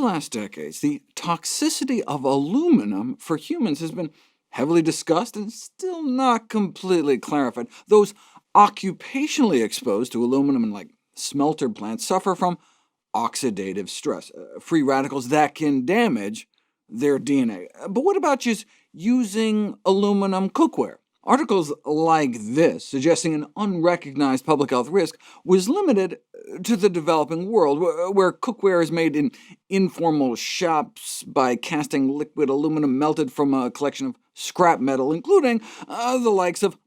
last decades, the toxicity of aluminum for humans has been heavily discussed and still not completely clarified. Those occupationally exposed to aluminum in smelter plants suffer from oxidative stress, free radicals that can damage their DNA. But what about just using aluminum cookware? Articles like this, suggesting an unrecognized public health risk, was limited to the developing world, where cookware is made in informal shops by casting liquid aluminum melted from a collection of scrap metal, including the likes of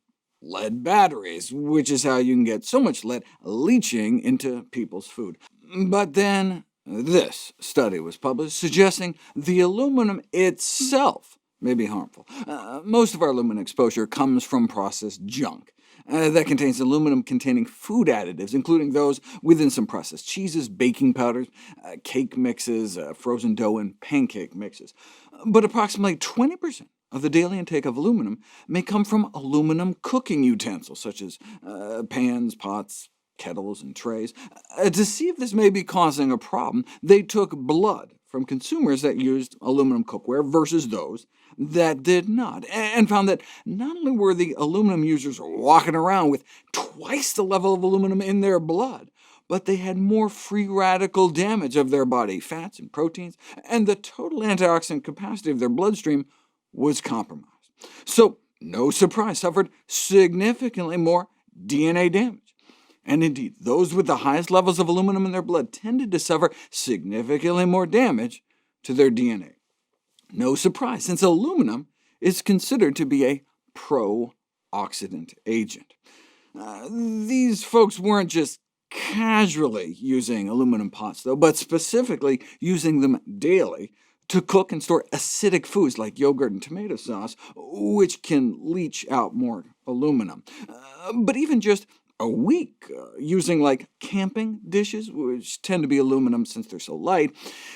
lead batteries, which is how you can get so much lead leaching into people's food. But then this study was published, suggesting the aluminum itself may be harmful. Most of our aluminum exposure comes from processed junk that contains aluminum-containing food additives, including those within some processed cheeses, baking powders, cake mixes, frozen dough, and pancake mixes. But approximately 20% of the daily intake of aluminum may come from aluminum cooking utensils, such as pans, pots, kettles, and trays. To see if this may be causing a problem, they took blood from consumers that used aluminum cookware versus those that did not, and found that not only were the aluminum users walking around with twice the level of aluminum in their blood, but they had more free radical damage of their body fats and proteins, and the total antioxidant capacity of their bloodstream was compromised. So, no surprise, suffered significantly more DNA damage. And indeed, those with the highest levels of aluminum in their blood tended to suffer significantly more damage to their DNA. No surprise, since aluminum is considered to be a pro-oxidant agent. These folks weren't just casually using aluminum pots, though, but specifically using them daily to cook and store acidic foods like yogurt and tomato sauce, which can leach out more aluminum. But even just a week using camping dishes, which tend to be aluminum since they're so light,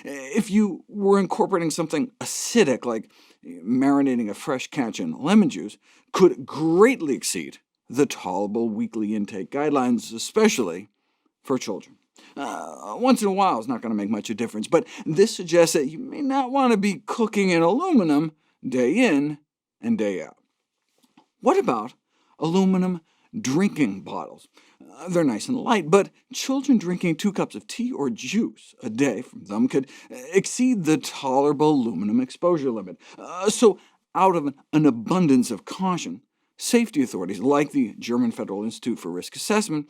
if you were incorporating something acidic like marinating a fresh catch in lemon juice, could greatly exceed the tolerable weekly intake guidelines, especially for children. Once in a while is not going to make much of a difference, but this suggests that you may not want to be cooking in aluminum day in and day out. What about aluminum drinking bottles? They're nice and light, but children drinking 2 cups of tea or juice a day from them could exceed the tolerable aluminum exposure limit. So out of an abundance of caution, safety authorities like the German Federal Institute for Risk Assessment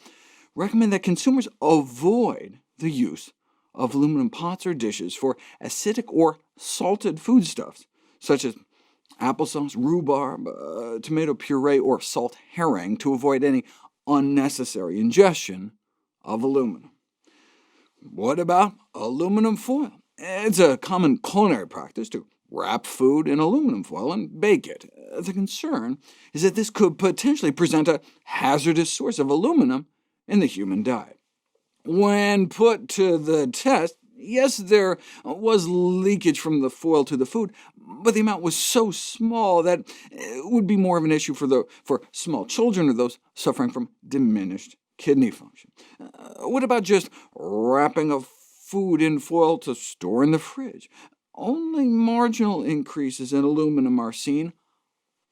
recommend that consumers avoid the use of aluminum pots or dishes for acidic or salted foodstuffs, such as applesauce, rhubarb, tomato puree, or salt herring, to avoid any unnecessary ingestion of aluminum. What about aluminum foil? It's a common culinary practice to wrap food in aluminum foil and bake it. The concern is that this could potentially present a hazardous source of aluminum in the human diet. When put to the test, yes, there was leakage from the foil to the food, but the amount was so small that it would be more of an issue for small children or those suffering from diminished kidney function. What about just wrapping a food in foil to store in the fridge? Only marginal increases in aluminum are seen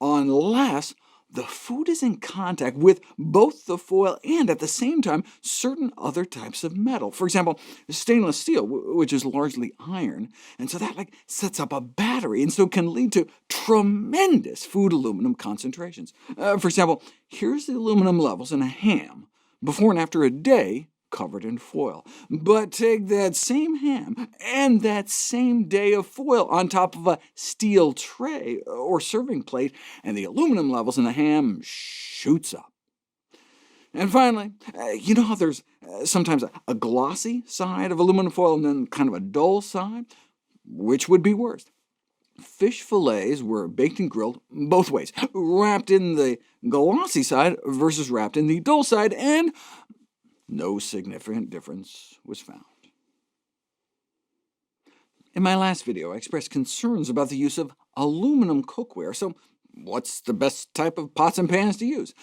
unless the food is in contact with both the foil and, at the same time, certain other types of metal. For example, stainless steel, which is largely iron, and so that sets up a battery, and so can lead to tremendous food aluminum concentrations. For example, here's the aluminum levels in a ham before and after a day covered in foil. But take that same ham and that same day of foil on top of a steel tray or serving plate, and the aluminum levels in the ham shoots up. And finally, you know how there's sometimes a glossy side of aluminum foil and then kind of a dull side? Which would be worse? Fish fillets were baked and grilled both ways, wrapped in the glossy side versus wrapped in the dull side, and no significant difference was found. In my last video, I expressed concerns about the use of aluminum cookware, so what's the best type of pots and pans to use?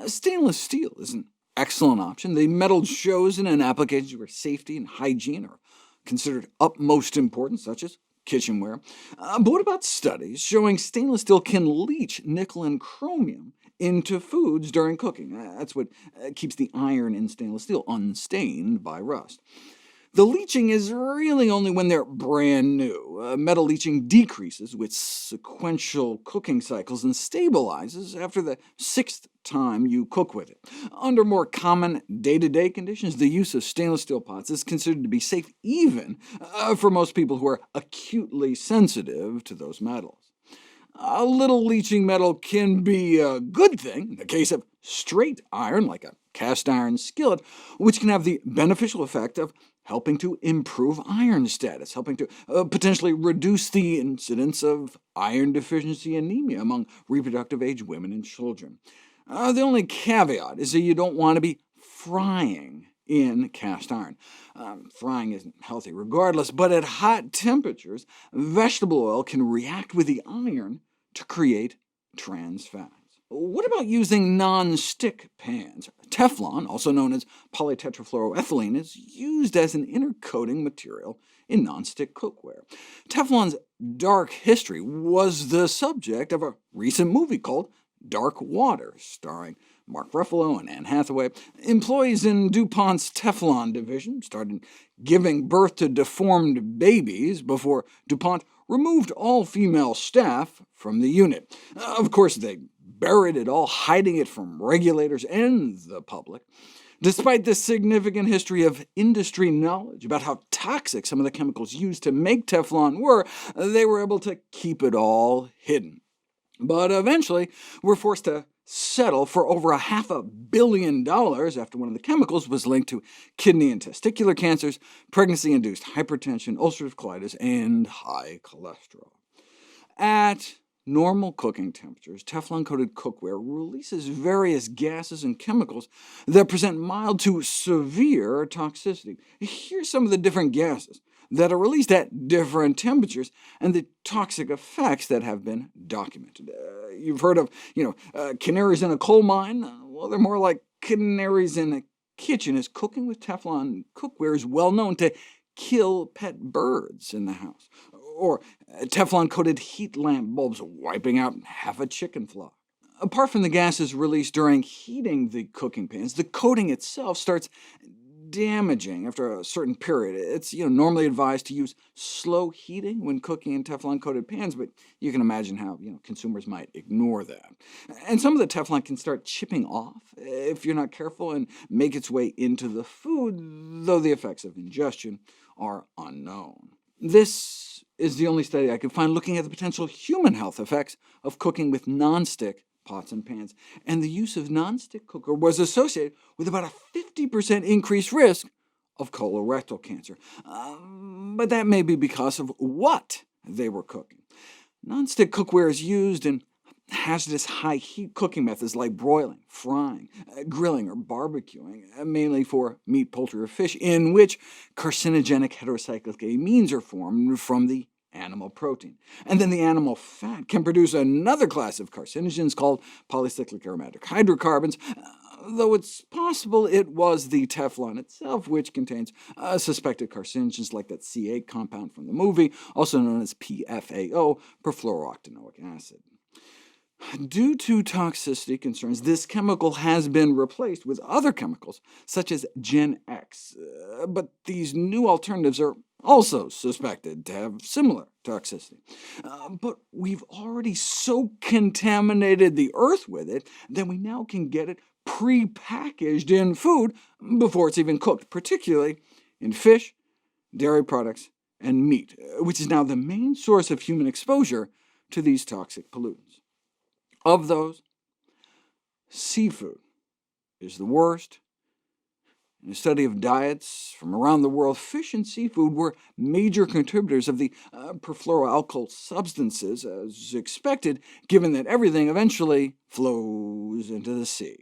Stainless steel is an excellent option. The metal shows in an application where safety and hygiene are considered utmost importance, such as kitchenware. But what about studies showing stainless steel can leach nickel and chromium into foods during cooking? That's what keeps the iron in stainless steel unstained by rust. The leaching is really only when they're brand new. Metal leaching decreases with sequential cooking cycles and stabilizes after the 6th time you cook with it. Under more common day-to-day conditions, the use of stainless steel pots is considered to be safe even for most people who are acutely sensitive to those metals. A little leaching metal can be a good thing in the case of straight iron, like a cast iron skillet, which can have the beneficial effect of helping to improve iron status, helping to potentially reduce the incidence of iron deficiency anemia among reproductive-age women and children. The only caveat is that you don't want to be frying in cast iron. Frying isn't healthy regardless, but at hot temperatures, vegetable oil can react with the iron to create trans fats. What about using non-stick pans? Teflon, also known as polytetrafluoroethylene, is used as an inner coating material in non-stick cookware. Teflon's dark history was the subject of a recent movie called Dark Water, starring Mark Ruffalo and Anne Hathaway. Employees in DuPont's Teflon division started giving birth to deformed babies before DuPont removed all female staff from the unit. Of course, they buried it all, hiding it from regulators and the public. Despite this significant history of industry knowledge about how toxic some of the chemicals used to make Teflon were, they were able to keep it all hidden. But eventually, were forced to settle for over $500 million after one of the chemicals was linked to kidney and testicular cancers, pregnancy-induced hypertension, ulcerative colitis, and high cholesterol. At normal cooking temperatures, Teflon-coated cookware releases various gases and chemicals that present mild to severe toxicity. Here's some of the different gases that are released at different temperatures, and the toxic effects that have been documented. You've heard of canaries in a coal mine? Well, they're more like canaries in a kitchen, as cooking with Teflon cookware is well known to kill pet birds in the house. Or Teflon-coated heat lamp bulbs wiping out half a chicken flock. Apart from the gases released during heating the cooking pans, the coating itself starts damaging after a certain period. It's normally advised to use slow heating when cooking in Teflon-coated pans, but you can imagine how consumers might ignore that. And some of the Teflon can start chipping off if you're not careful and make its way into the food, though the effects of ingestion are unknown. This is the only study I could find looking at the potential human health effects of cooking with non-stick pots and pans, and the use of non-stick cooker was associated with about a 50% increased risk of colorectal cancer. But that may be because of what they were cooking. Non-stick cookware is used in hazardous high-heat cooking methods like broiling, frying, grilling, or barbecuing, mainly for meat, poultry, or fish, in which carcinogenic heterocyclic amines are formed from the animal protein. And then the animal fat can produce another class of carcinogens called polycyclic aromatic hydrocarbons, though it's possible it was the Teflon itself which contains suspected carcinogens like that C8 compound from the movie, also known as PFAO, perfluorooctanoic acid. Due to toxicity concerns, this chemical has been replaced with other chemicals, such as Gen X, but these new alternatives are also suspected to have similar toxicity. But we've already so contaminated the earth with it that we now can get it pre-packaged in food before it's even cooked, particularly in fish, dairy products, and meat, which is now the main source of human exposure to these toxic pollutants. Of those, seafood is the worst. In a study of diets from around the world, fish and seafood were major contributors of the perfluoroalkyl substances, as expected, given that everything eventually flows into the sea.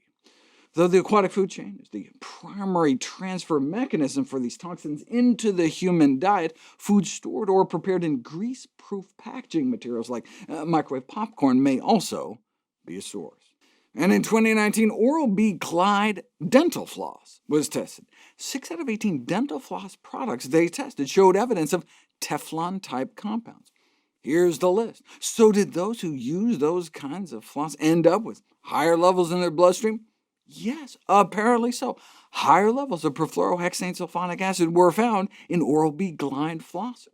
Though the aquatic food chain is the primary transfer mechanism for these toxins into the human diet, food stored or prepared in grease-proof packaging materials like microwave popcorn may also be a source. And in 2019, Oral-B Glide dental floss was tested. 6 out of 18 dental floss products they tested showed evidence of Teflon-type compounds. Here's the list. So did those who use those kinds of floss end up with higher levels in their bloodstream? Yes, apparently so. Higher levels of perfluorohexane sulfonic acid were found in Oral-B Glide flossers.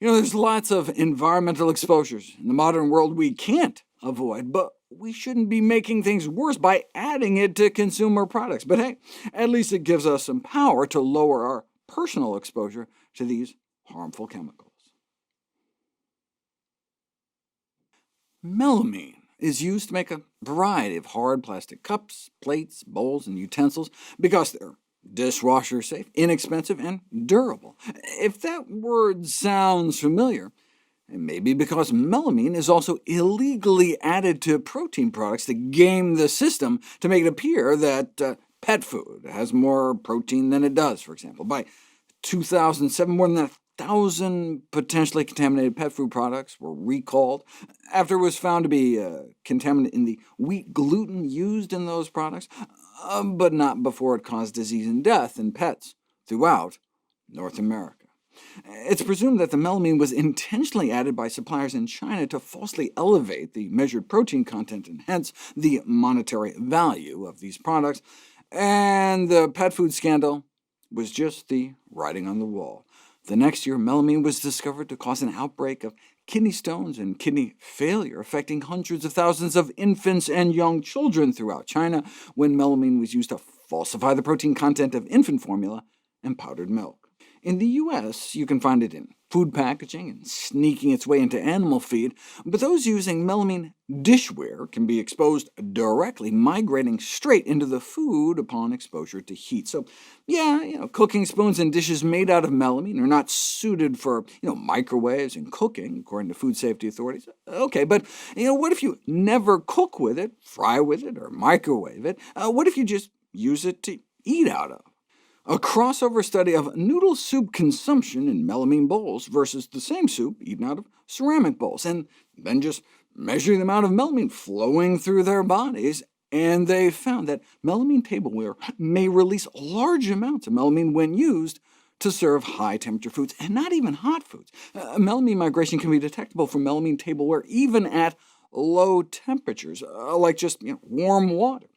There's lots of environmental exposures in the modern world we can't avoid, but we shouldn't be making things worse by adding it to consumer products. But hey, at least it gives us some power to lower our personal exposure to these harmful chemicals. Melamine is used to make a variety of hard plastic cups, plates, bowls, and utensils because they're dishwasher safe, inexpensive, and durable. If that word sounds familiar, it may be because melamine is also illegally added to protein products to game the system to make it appear that pet food has more protein than it does, for example. By 2007, more than 1,000 potentially contaminated pet food products were recalled after it was found to be contaminant in the wheat gluten used in those products, but not before it caused disease and death in pets throughout North America. It's presumed that the melamine was intentionally added by suppliers in China to falsely elevate the measured protein content and hence the monetary value of these products, and the pet food scandal was just the writing on the wall. The next year, melamine was discovered to cause an outbreak of kidney stones and kidney failure, affecting hundreds of thousands of infants and young children throughout China, when melamine was used to falsify the protein content of infant formula and powdered milk. In the US, you can find it in food packaging and sneaking its way into animal feed, but those using melamine dishware can be exposed directly, migrating straight into the food upon exposure to heat. So yeah, cooking spoons and dishes made out of melamine are not suited for microwaves and cooking, according to food safety authorities. OK, but what if you never cook with it, fry with it, or microwave it? What if you just use it to eat out of? A crossover study of noodle soup consumption in melamine bowls versus the same soup eaten out of ceramic bowls, and then just measuring the amount of melamine flowing through their bodies, and they found that melamine tableware may release large amounts of melamine when used to serve high-temperature foods, and not even hot foods. Melamine migration can be detectable from melamine tableware even at low temperatures, like just warm water.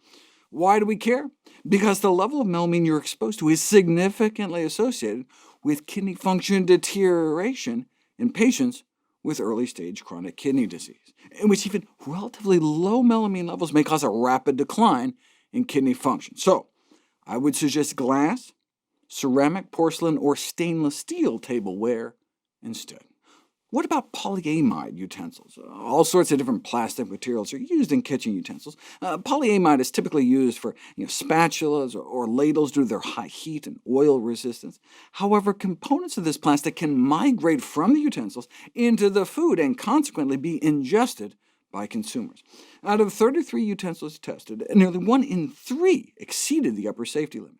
Why do we care? Because the level of melamine you're exposed to is significantly associated with kidney function deterioration in patients with early-stage chronic kidney disease, in which even relatively low melamine levels may cause a rapid decline in kidney function. So I would suggest glass, ceramic, porcelain, or stainless steel tableware instead. What about polyamide utensils? All sorts of different plastic materials are used in kitchen utensils. Polyamide is typically used for spatulas or ladles due to their high heat and oil resistance. However, components of this plastic can migrate from the utensils into the food and consequently be ingested by consumers. Out of 33 utensils tested, nearly 1 in 3 exceeded the upper safety limit.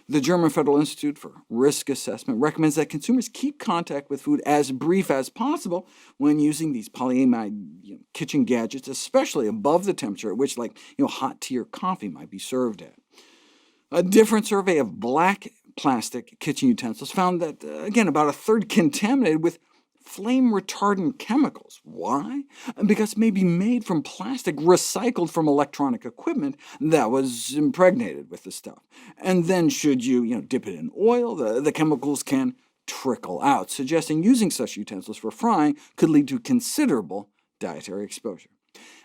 The German Federal Institute for Risk Assessment recommends that consumers keep contact with food as brief as possible when using these polyamide kitchen gadgets, especially above the temperature at which hot tea or coffee might be served at. A different survey of black plastic kitchen utensils found that, again, about a third contaminated with flame-retardant chemicals. Why? Because it may be made from plastic recycled from electronic equipment that was impregnated with the stuff. And then should you dip it in oil, the chemicals can trickle out, suggesting using such utensils for frying could lead to considerable dietary exposure.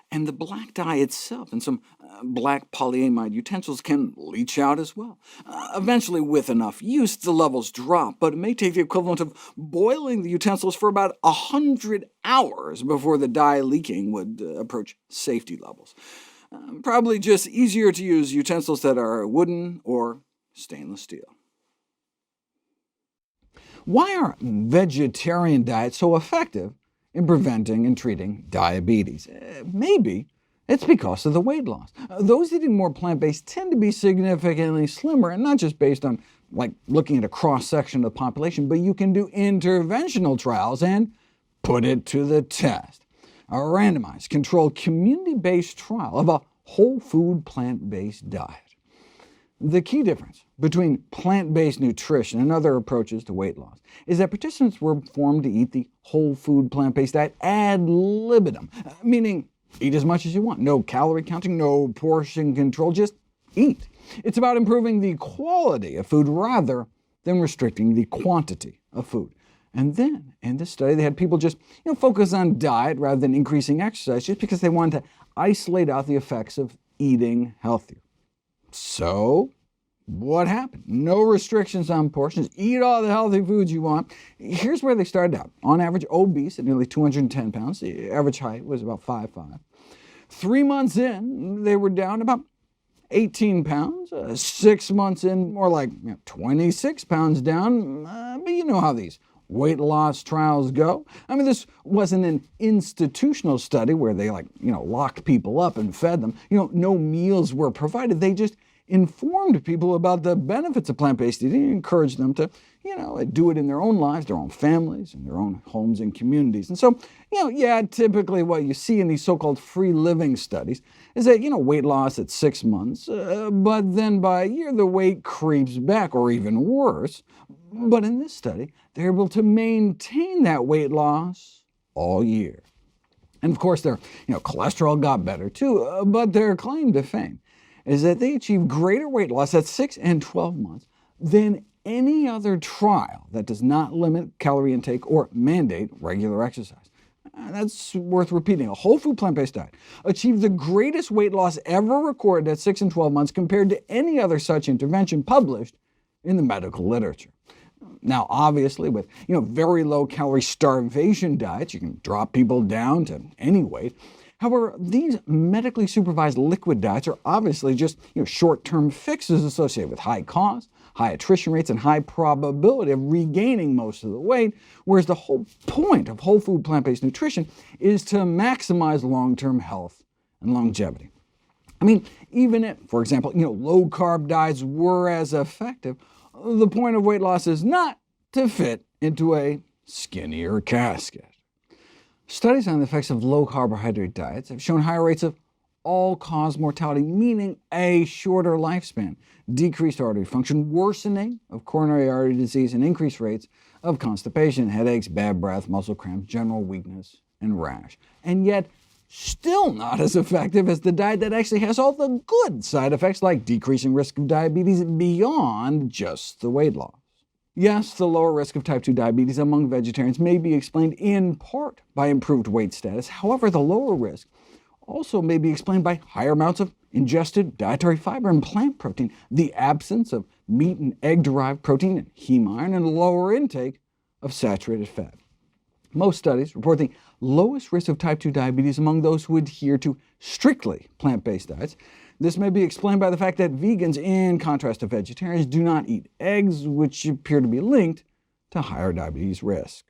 And the black dye itself and some black polyamide utensils can leach out as well. Eventually, with enough use, the levels drop, but it may take the equivalent of boiling the utensils for about 100 hours before the dye leaking would approach safety levels. Probably just easier to use utensils that are wooden or stainless steel. Why are vegetarian diets so effective in preventing and treating diabetes? Maybe it's because of the weight loss. Those eating more plant-based tend to be significantly slimmer, and not just based on looking at a cross-section of the population, but you can do interventional trials and put it to the test. a randomized, controlled, community-based trial of a whole food, plant-based diet. The key difference between plant-based nutrition and other approaches to weight loss is that participants were formed to eat the whole food, plant-based diet ad libitum, meaning eat as much as you want. No calorie counting, no portion control, just eat. It's about improving the quality of food rather than restricting the quantity of food. And then, in this study, they had people just focus on diet rather than increasing exercise, just because they wanted to isolate out the effects of eating healthier. So, what happened? No restrictions on portions. Eat all the healthy foods you want. Here's where they started out. On average, obese at nearly 210 pounds. The average height was about 5'5". 3 months in, they were down about 18 pounds. 6 months in, more like 26 pounds down. But you know how these weight loss trials go. I mean, this wasn't an institutional study where they locked people up and fed them. No meals were provided. They just informed people about the benefits of plant-based eating and encouraged them to do it in their own lives, their own families, in their own homes and communities. And so, typically what you see in these so-called free living studies is that, weight loss at 6 months, but then by a year the weight creeps back, or even worse. But in this study, they're able to maintain that weight loss all year. And of course, their cholesterol got better too, but their claim to fame is that they achieve greater weight loss at 6 and 12 months than any other trial that does not limit calorie intake or mandate regular exercise. That's worth repeating. A whole food plant-based diet achieved the greatest weight loss ever recorded at 6 and 12 months compared to any other such intervention published in the medical literature. Now, obviously, with very low-calorie starvation diets, you can drop people down to any weight. However, these medically supervised liquid diets are obviously just short-term fixes associated with high cost, high attrition rates, and high probability of regaining most of the weight, whereas the whole point of whole food plant-based nutrition is to maximize long-term health and longevity. I mean, even if, for example, low-carb diets were as effective, the point of weight loss is not to fit into a skinnier casket. Studies on the effects of low-carbohydrate diets have shown higher rates of all-cause mortality, meaning a shorter lifespan, decreased artery function, worsening of coronary artery disease, and increased rates of constipation, headaches, bad breath, muscle cramps, general weakness, and rash. And yet, still not as effective as the diet that actually has all the good side effects like decreasing risk of diabetes beyond just the weight loss. Yes, the lower risk of type 2 diabetes among vegetarians may be explained in part by improved weight status. However, the lower risk also may be explained by higher amounts of ingested dietary fiber and plant protein, the absence of meat and egg-derived protein and heme iron, and a lower intake of saturated fat. Most studies report the lowest risk of type 2 diabetes among those who adhere to strictly plant-based diets. This may be explained by the fact that vegans, in contrast to vegetarians, do not eat eggs, which appear to be linked to higher diabetes risk.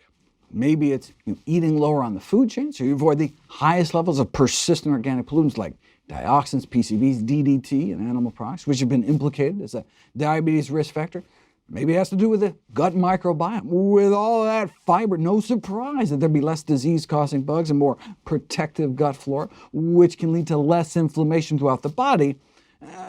Maybe it's eating lower on the food chain, so you avoid the highest levels of persistent organic pollutants like dioxins, PCBs, DDT, and animal products, which have been implicated as a diabetes risk factor. Maybe it has to do with the gut microbiome. With all of that fiber, no surprise that there'd be less disease-causing bugs and more protective gut flora, which can lead to less inflammation throughout the body.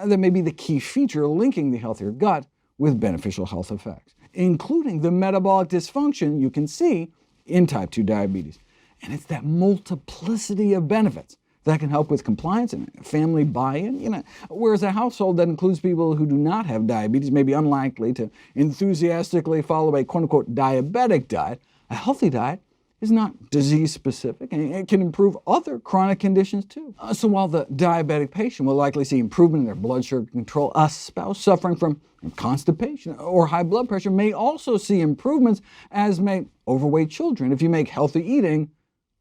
That may be the key feature linking the healthier gut with beneficial health effects, including the metabolic dysfunction you can see in type 2 diabetes. And it's that multiplicity of benefits that can help with compliance and family buy-in, whereas a household that includes people who do not have diabetes may be unlikely to enthusiastically follow a quote-unquote diabetic diet. A healthy diet is not disease-specific, and it can improve other chronic conditions too. So while the diabetic patient will likely see improvement in their blood sugar control, a spouse suffering from constipation or high blood pressure may also see improvements, as may overweight children, if you make healthy eating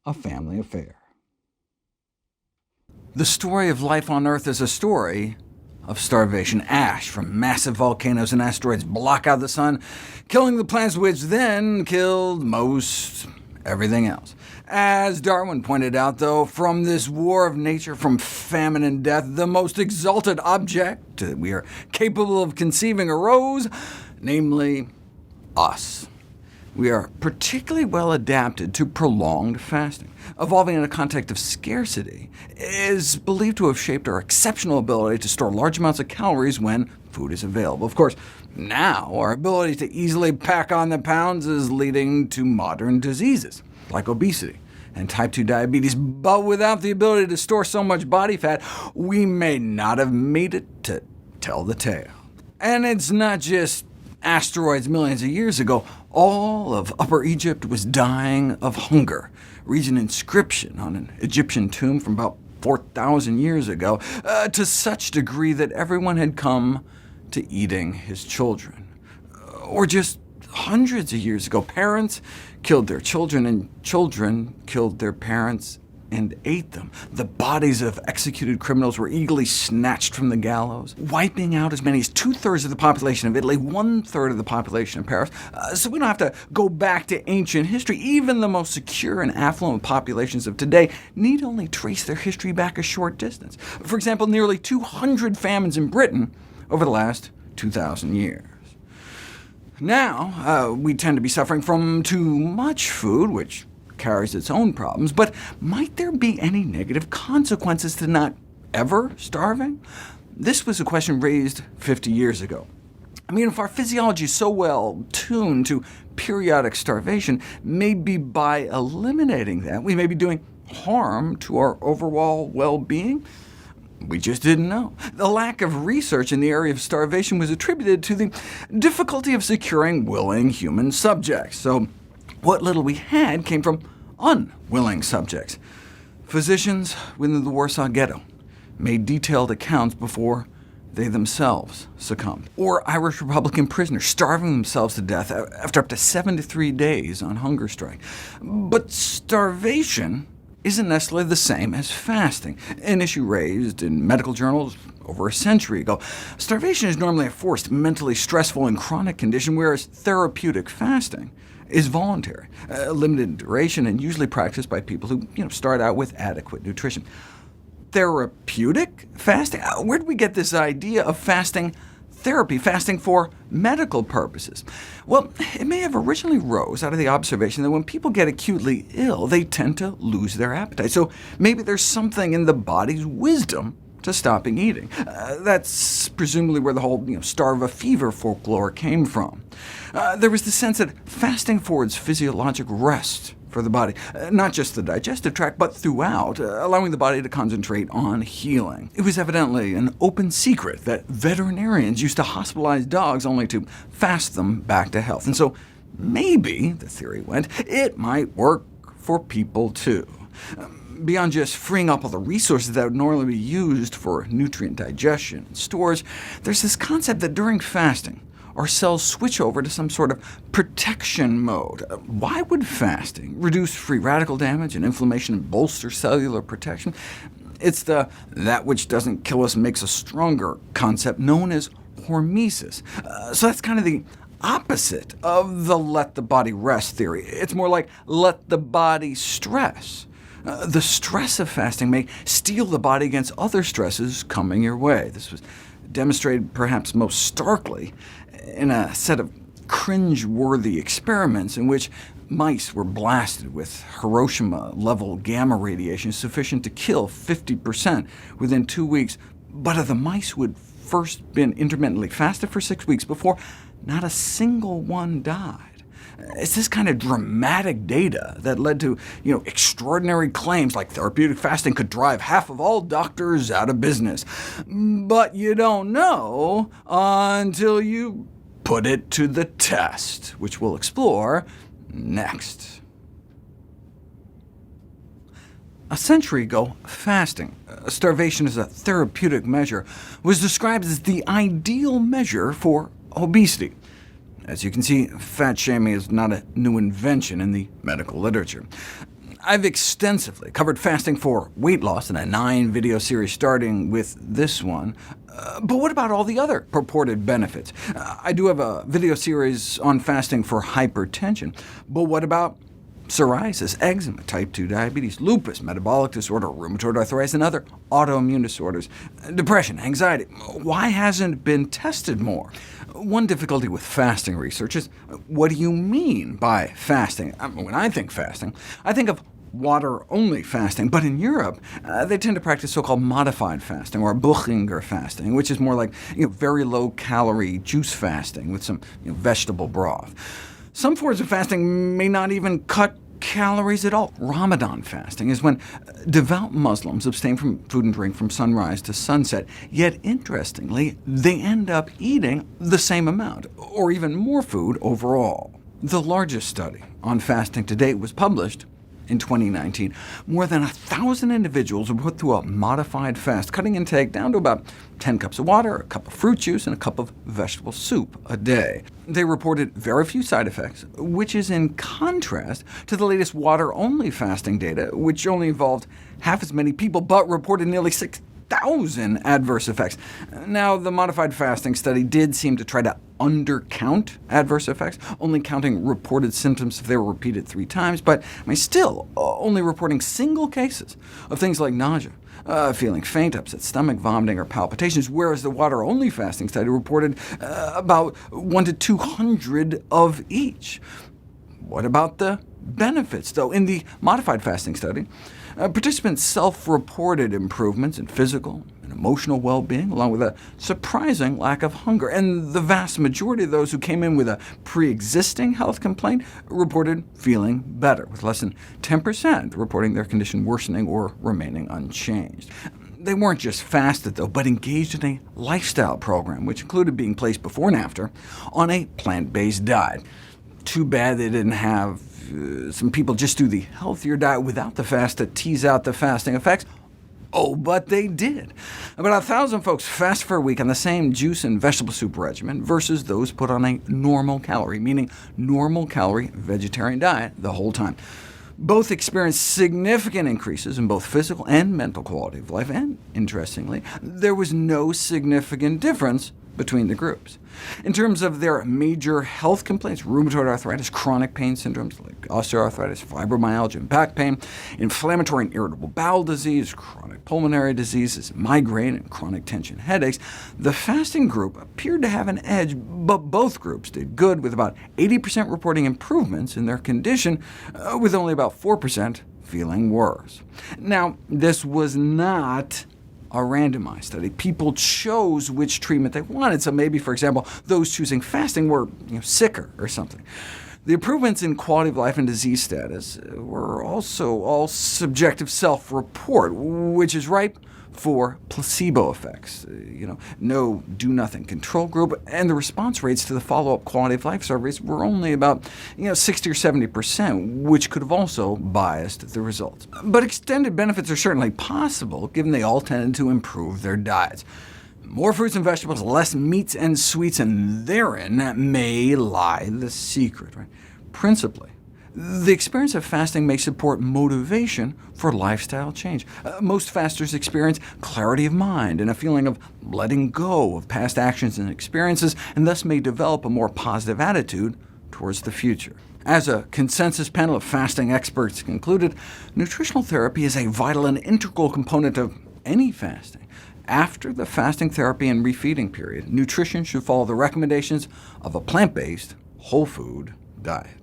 a family affair. The story of life on Earth is a story of starvation. Ash from massive volcanoes and asteroids block out the sun, killing the plants, which then killed most everything else. As Darwin pointed out, though, from this war of nature, from famine and death, the most exalted object that we are capable of conceiving arose, namely us. we are particularly well adapted to prolonged fasting. Evolving in a context of scarcity is believed to have shaped our exceptional ability to store large amounts of calories when food is available. Of course, now our ability to easily pack on the pounds is leading to modern diseases, like obesity and type 2 diabetes, but without the ability to store so much body fat, we may not have made it to tell the tale. And it's not just asteroids millions of years ago. All of Upper Egypt was dying of hunger. Reads an inscription on an Egyptian tomb from about 4,000 years ago, to such degree that everyone had come to eating his children. Or just hundreds of years ago, parents killed their children, and children killed their parents and ate them. The bodies of executed criminals were eagerly snatched from the gallows, wiping out as many as 2/3 of the population of Italy, 1/3 of the population of Paris. So we don't have to go back to ancient history. Even the most secure and affluent populations of today need only trace their history back a short distance. For example, nearly 200 famines in Britain over the last 2,000 years. Now, we tend to be suffering from too much food, which carries its own problems, but might there be any negative consequences to not ever starving? This was a question raised 50 years ago. I mean, if our physiology is so well tuned to periodic starvation, maybe by eliminating that, we may be doing harm to our overall well-being? We just didn't know. The lack of research in the area of starvation was attributed to the difficulty of securing willing human subjects. So what little we had came from unwilling subjects. Physicians within the Warsaw Ghetto made detailed accounts before they themselves succumbed. Or Irish Republican prisoners starving themselves to death after up to 73 days on hunger strike. But starvation isn't necessarily the same as fasting, an issue raised in medical journals over a century ago. Starvation is normally a forced, mentally stressful, and chronic condition, whereas therapeutic fasting is voluntary, limited in duration, and usually practiced by people who start out with adequate nutrition. Therapeutic fasting? Where did we get this idea of fasting therapy, fasting for medical purposes? Well, it may have originally rose out of the observation that when people get acutely ill, they tend to lose their appetite. So maybe there's something in the body's wisdom to stopping eating. That's presumably where the whole starve of fever folklore came from. There was the sense that fasting affords physiologic rest for the body, not just the digestive tract, but throughout, allowing the body to concentrate on healing. It was evidently an open secret that veterinarians used to hospitalize dogs only to fast them back to health. And so maybe, the theory went, it might work for people too. Beyond just freeing up all the resources that would normally be used for nutrient digestion and storage, there's this concept that during fasting, our cells switch over to some sort of protection mode. Why would fasting reduce free radical damage and inflammation and bolster cellular protection? It's the "that which doesn't kill us makes us stronger" concept known as hormesis. So that's kind of the opposite of the let the body rest theory. It's more like let the body stress. The stress of fasting may steel the body against other stresses coming your way. This was demonstrated perhaps most starkly in a set of cringe-worthy experiments in which mice were blasted with Hiroshima-level gamma radiation sufficient to kill 50% within 2 weeks. But of the mice who had first been intermittently fasted for 6 weeks before, not a single one died. It's this kind of dramatic data that led to extraordinary claims like therapeutic fasting could drive half of all doctors out of business. But you don't know until you put it to the test, which we'll explore next. A century ago, fasting, starvation as a therapeutic measure, was described as the ideal measure for obesity. As you can see, fat shaming is not a new invention in the medical literature. I've extensively covered fasting for weight loss in a 9-video series starting with this one. But what about all the other purported benefits? I do have a video series on fasting for hypertension, but what about psoriasis, eczema, type 2 diabetes, lupus, metabolic disorder, rheumatoid arthritis, and other autoimmune disorders, depression, anxiety. Why hasn't it been tested more? One difficulty with fasting research is, what do you mean by fasting? When I think fasting, I think of water-only fasting, but in Europe, they tend to practice so-called modified fasting, or Buchinger fasting, which is more like very low-calorie juice fasting with some vegetable broth. Some forms of fasting may not even cut calories at all. Ramadan fasting is when devout Muslims abstain from food and drink from sunrise to sunset, yet interestingly, they end up eating the same amount, or even more food overall. The largest study on fasting to date was published in 2019. More than 1,000 individuals were put through a modified fast, cutting intake down to about 10 cups of water, a cup of fruit juice, and a cup of vegetable soup a day. They reported very few side effects, which is in contrast to the latest water-only fasting data, which only involved half as many people, but reported nearly 6,000 adverse effects. Now, the modified fasting study did seem to try to undercount adverse effects, only counting reported symptoms if they were repeated 3 times, but still only reporting single cases of things like nausea, feeling faint, upset stomach, vomiting, or palpitations, whereas the water-only fasting study reported about 1 to 200 of each. What about the benefits, though? In the modified fasting study, participants self-reported improvements in physical and emotional well-being, along with a surprising lack of hunger. And the vast majority of those who came in with a pre-existing health complaint reported feeling better, with less than 10% reporting their condition worsening or remaining unchanged. They weren't just fasted, though, but engaged in a lifestyle program, which included being placed before and after on a plant-based diet. Too bad they didn't have some people just do the healthier diet without the fast to tease out the fasting effects. Oh, but they did. About 1,000 folks fast for a week on the same juice and vegetable soup regimen versus those put on a normal calorie, meaning normal calorie vegetarian diet the whole time. Both experienced significant increases in both physical and mental quality of life, and interestingly, there was no significant difference between the groups. In terms of their major health complaints, rheumatoid arthritis, chronic pain syndromes like osteoarthritis, fibromyalgia, and back pain, inflammatory and irritable bowel disease, chronic pulmonary diseases, migraine, and chronic tension headaches, the fasting group appeared to have an edge, but both groups did good, with about 80% reporting improvements in their condition, with only about 4% feeling worse. Now, this was not a randomized study. People chose which treatment they wanted, so maybe, for example, those choosing fasting were sicker or something. The improvements in quality of life and disease status were also all subjective self-report, which is ripe for placebo effects. No do-nothing control group, and the response rates to the follow-up quality of life surveys were only about 60 or 70%, which could have also biased the results. But extended benefits are certainly possible, given they all tended to improve their diets. More fruits and vegetables, less meats and sweets, and therein may lie the secret. Principally, the experience of fasting may support motivation for lifestyle change. Most fasters experience clarity of mind and a feeling of letting go of past actions and experiences, and thus may develop a more positive attitude towards the future. As a consensus panel of fasting experts concluded, nutritional therapy is a vital and integral component of any fasting. After the fasting therapy and refeeding period, nutrition should follow the recommendations of a plant-based, whole food diet.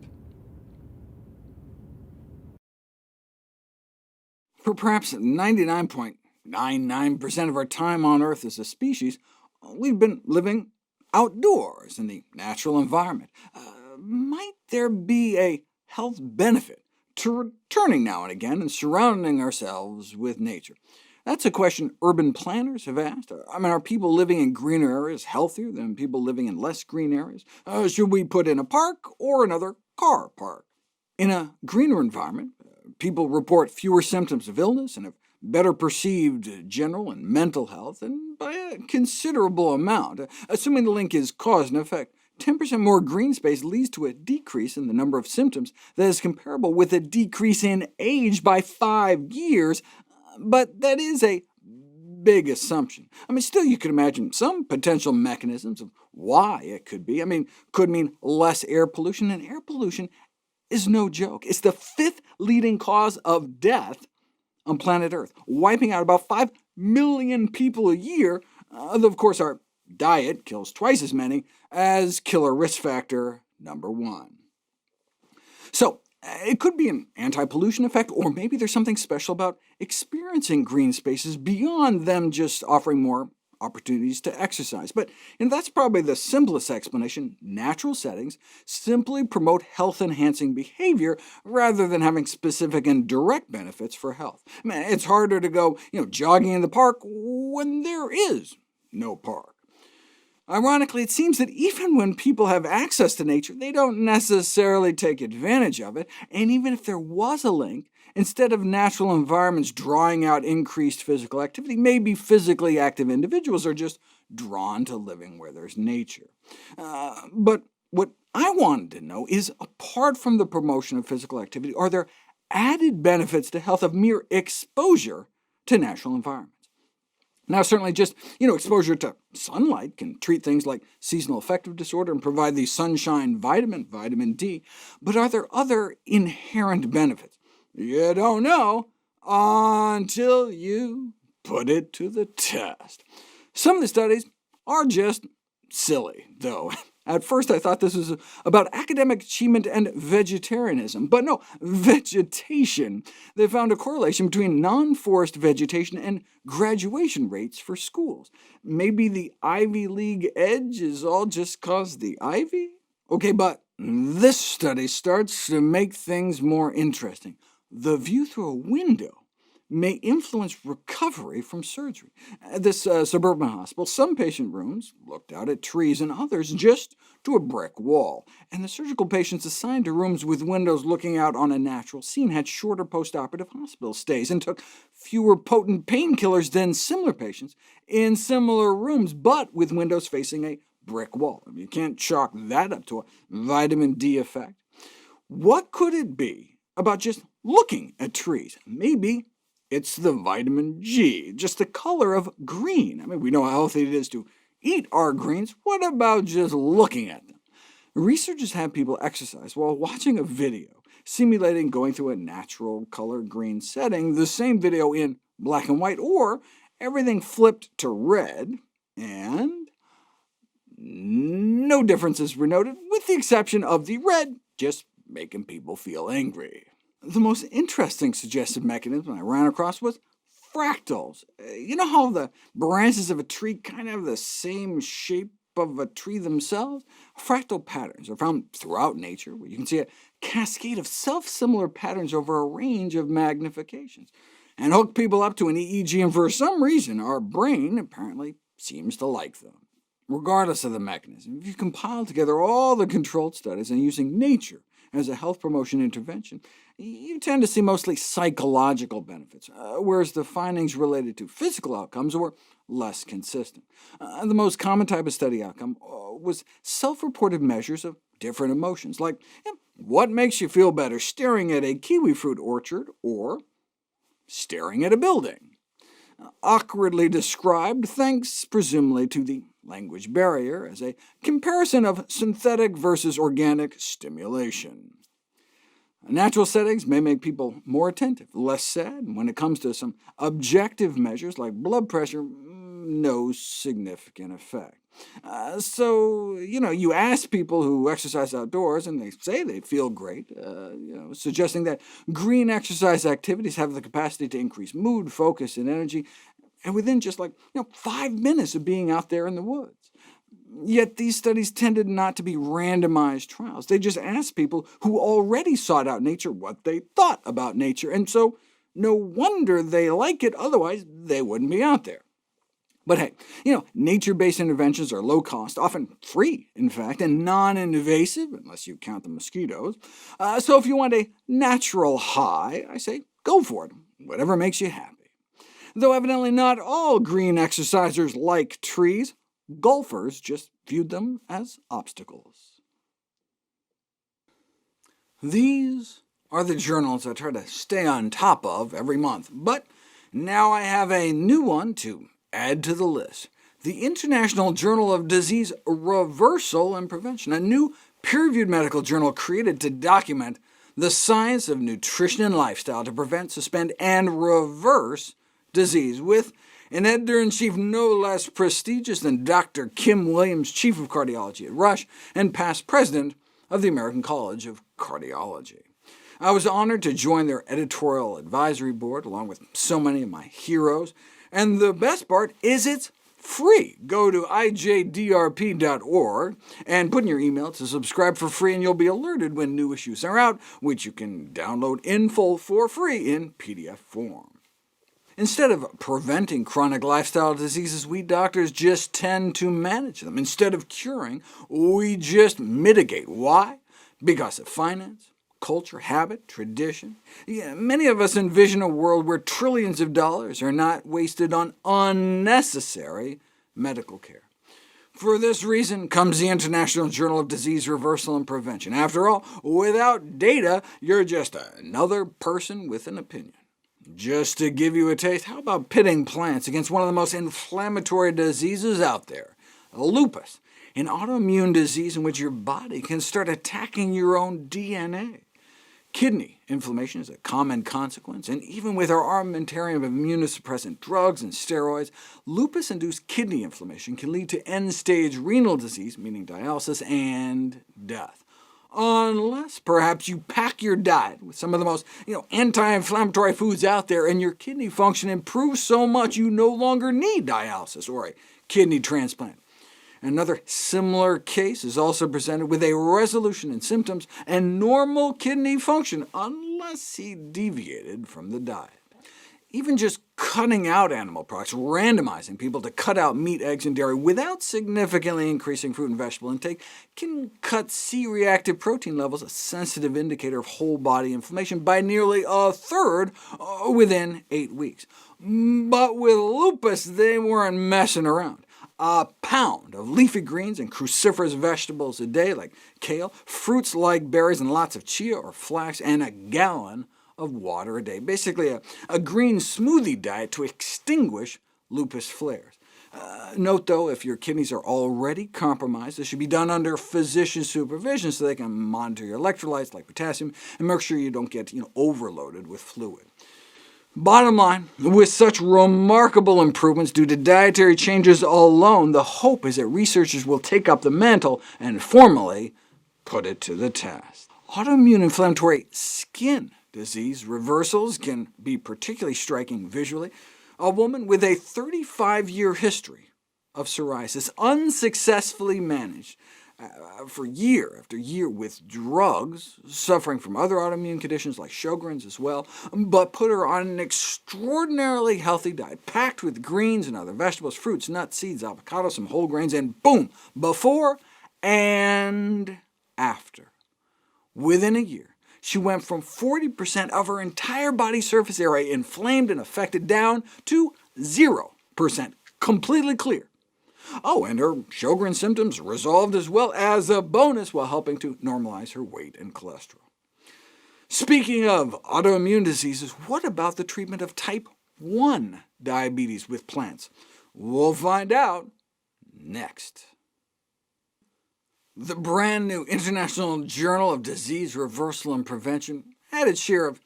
For perhaps 99.99% of our time on Earth as a species, we've been living outdoors in the natural environment. Might there be a health benefit to returning now and again and surrounding ourselves with nature? That's a question urban planners have asked. Are people living in greener areas healthier than people living in less green areas? Should we put in a park or another car park? In a greener environment, people report fewer symptoms of illness and have better perceived general and mental health, and by a considerable amount. Assuming the link is cause and effect, 10% more green space leads to a decrease in the number of symptoms that is comparable with a decrease in age by 5 years, but that is a big assumption. Still, you could imagine some potential mechanisms of why it could be. Could mean less air pollution, and air pollution is no joke. It's the 5th leading cause of death on planet Earth, wiping out about 5 million people a year, though of course our diet kills twice as many as killer risk factor number 1. So it could be an anti-pollution effect, or maybe there's something special about experiencing green spaces beyond them just offering more opportunities to exercise. But that's probably the simplest explanation. Natural settings simply promote health-enhancing behavior rather than having specific and direct benefits for health. It's harder to go jogging in the park when there is no park. Ironically, it seems that even when people have access to nature, they don't necessarily take advantage of it, and even if there was a link, instead of natural environments drawing out increased physical activity, maybe physically active individuals are just drawn to living where there's nature. But what I wanted to know is, apart from the promotion of physical activity, are there added benefits to health of mere exposure to natural environments? Now, certainly just exposure to sunlight can treat things like seasonal affective disorder and provide the sunshine vitamin D, but are there other inherent benefits? You don't know until you put it to the test. Some of the studies are just silly, though. At first I thought this was about academic achievement and vegetarianism, but no, vegetation. They found a correlation between non-forest vegetation and graduation rates for schools. Maybe the Ivy League edge is all just cause the ivy? Okay, but this study starts to make things more interesting. The view through a window may influence recovery from surgery. At this suburban hospital, some patient rooms looked out at trees and others just to a brick wall, and the surgical patients assigned to rooms with windows looking out on a natural scene had shorter postoperative hospital stays and took fewer potent painkillers than similar patients in similar rooms, but with windows facing a brick wall. You can't chalk that up to a vitamin D effect. What could it be about just looking at trees? Maybe it's the vitamin G, just the color of green. We know how healthy it is to eat our greens. What about just looking at them? Researchers have people exercise while watching a video, simulating going through a natural color green setting, the same video in black and white, or everything flipped to red, and no differences were noted, with the exception of the red just making people feel angry. The most interesting suggested mechanism I ran across was fractals. You know how the branches of a tree kind of have the same shape of a tree themselves? Fractal patterns are found throughout nature, where you can see a cascade of self-similar patterns over a range of magnifications, and hook people up to an EEG, and for some reason our brain apparently seems to like them. Regardless of the mechanism, if you compile together all the controlled studies and using nature as a health promotion intervention, you tend to see mostly psychological benefits, whereas the findings related to physical outcomes were less consistent. The most common type of study outcome was self-reported measures of different emotions, like what makes you feel better, staring at a kiwi fruit orchard or staring at a building. Awkwardly described, thanks presumably to the language barrier, as a comparison of synthetic versus organic stimulation. Natural settings may make people more attentive, less sad. When it comes to some objective measures like blood pressure, no significant effect. So, you ask people who exercise outdoors, and they say they feel great, suggesting that green exercise activities have the capacity to increase mood, focus, and energy, and within just 5 minutes of being out there in the woods. Yet these studies tended not to be randomized trials. They just asked people who already sought out nature what they thought about nature, and so no wonder they like it, otherwise they wouldn't be out there. But hey, nature-based interventions are low-cost, often free, in fact, and non-invasive, unless you count the mosquitoes. So if you want a natural high, I say go for it, whatever makes you happy. Though evidently not all green exercisers like trees, golfers just viewed them as obstacles. These are the journals I try to stay on top of every month, but now I have a new one to add to the list. The International Journal of Disease Reversal and Prevention, a new peer-reviewed medical journal created to document the science of nutrition and lifestyle to prevent, suspend, and reverse disease, with an editor-in-chief no less prestigious than Dr. Kim Williams, chief of cardiology at Rush, and past president of the American College of Cardiology. I was honored to join their editorial advisory board, along with so many of my heroes, and the best part is it's free. Go to ijdrp.org and put in your email to subscribe for free, and you'll be alerted when new issues are out, which you can download in full for free in PDF form. Instead of preventing chronic lifestyle diseases, we doctors just tend to manage them. Instead of curing, we just mitigate. Why? Because of finance, culture, habit, tradition. Many of us envision a world where trillions of dollars are not wasted on unnecessary medical care. For this reason comes the International Journal of Disease Reversal and Prevention. After all, without data, you're just another person with an opinion. Just to give you a taste, how about pitting plants against one of the most inflammatory diseases out there, lupus, an autoimmune disease in which your body can start attacking your own DNA. Kidney inflammation is a common consequence, and even with our armamentarium of immunosuppressant drugs and steroids, lupus-induced kidney inflammation can lead to end-stage renal disease, meaning dialysis, and death. Unless perhaps you pack your diet with some of the most anti-inflammatory foods out there, and your kidney function improves so much you no longer need dialysis or a kidney transplant. Another similar case is also presented with a resolution in symptoms and normal kidney function, unless he deviated from the diet. Even just cutting out animal products, randomizing people to cut out meat, eggs, and dairy without significantly increasing fruit and vegetable intake, can cut C-reactive protein levels, a sensitive indicator of whole-body inflammation, by nearly a third within 8 weeks. But with lupus, they weren't messing around. A pound of leafy greens and cruciferous vegetables a day, like kale, fruits like berries and lots of chia or flax, and a gallon of water a day. Basically a green smoothie diet to extinguish lupus flares. Note, though, if your kidneys are already compromised, this should be done under physician supervision so they can monitor your electrolytes like potassium, and make sure you don't get overloaded with fluid. Bottom line, with such remarkable improvements due to dietary changes alone, the hope is that researchers will take up the mantle and formally put it to the test. Autoimmune inflammatory skin disease reversals can be particularly striking visually. A woman with a 35-year history of psoriasis, unsuccessfully managed for year after year with drugs, suffering from other autoimmune conditions like Sjogren's as well, but put her on an extraordinarily healthy diet, packed with greens and other vegetables, fruits, nuts, seeds, avocados, some whole grains, and boom, before and after. Within a year, she went from 40% of her entire body surface area inflamed and affected down to 0%, completely clear. Oh, and her Sjogren's symptoms resolved as well, as a bonus, while helping to normalize her weight and cholesterol. Speaking of autoimmune diseases, what about the treatment of type 1 diabetes with plants? We'll find out next. The brand new International Journal of Disease Reversal and Prevention had its share of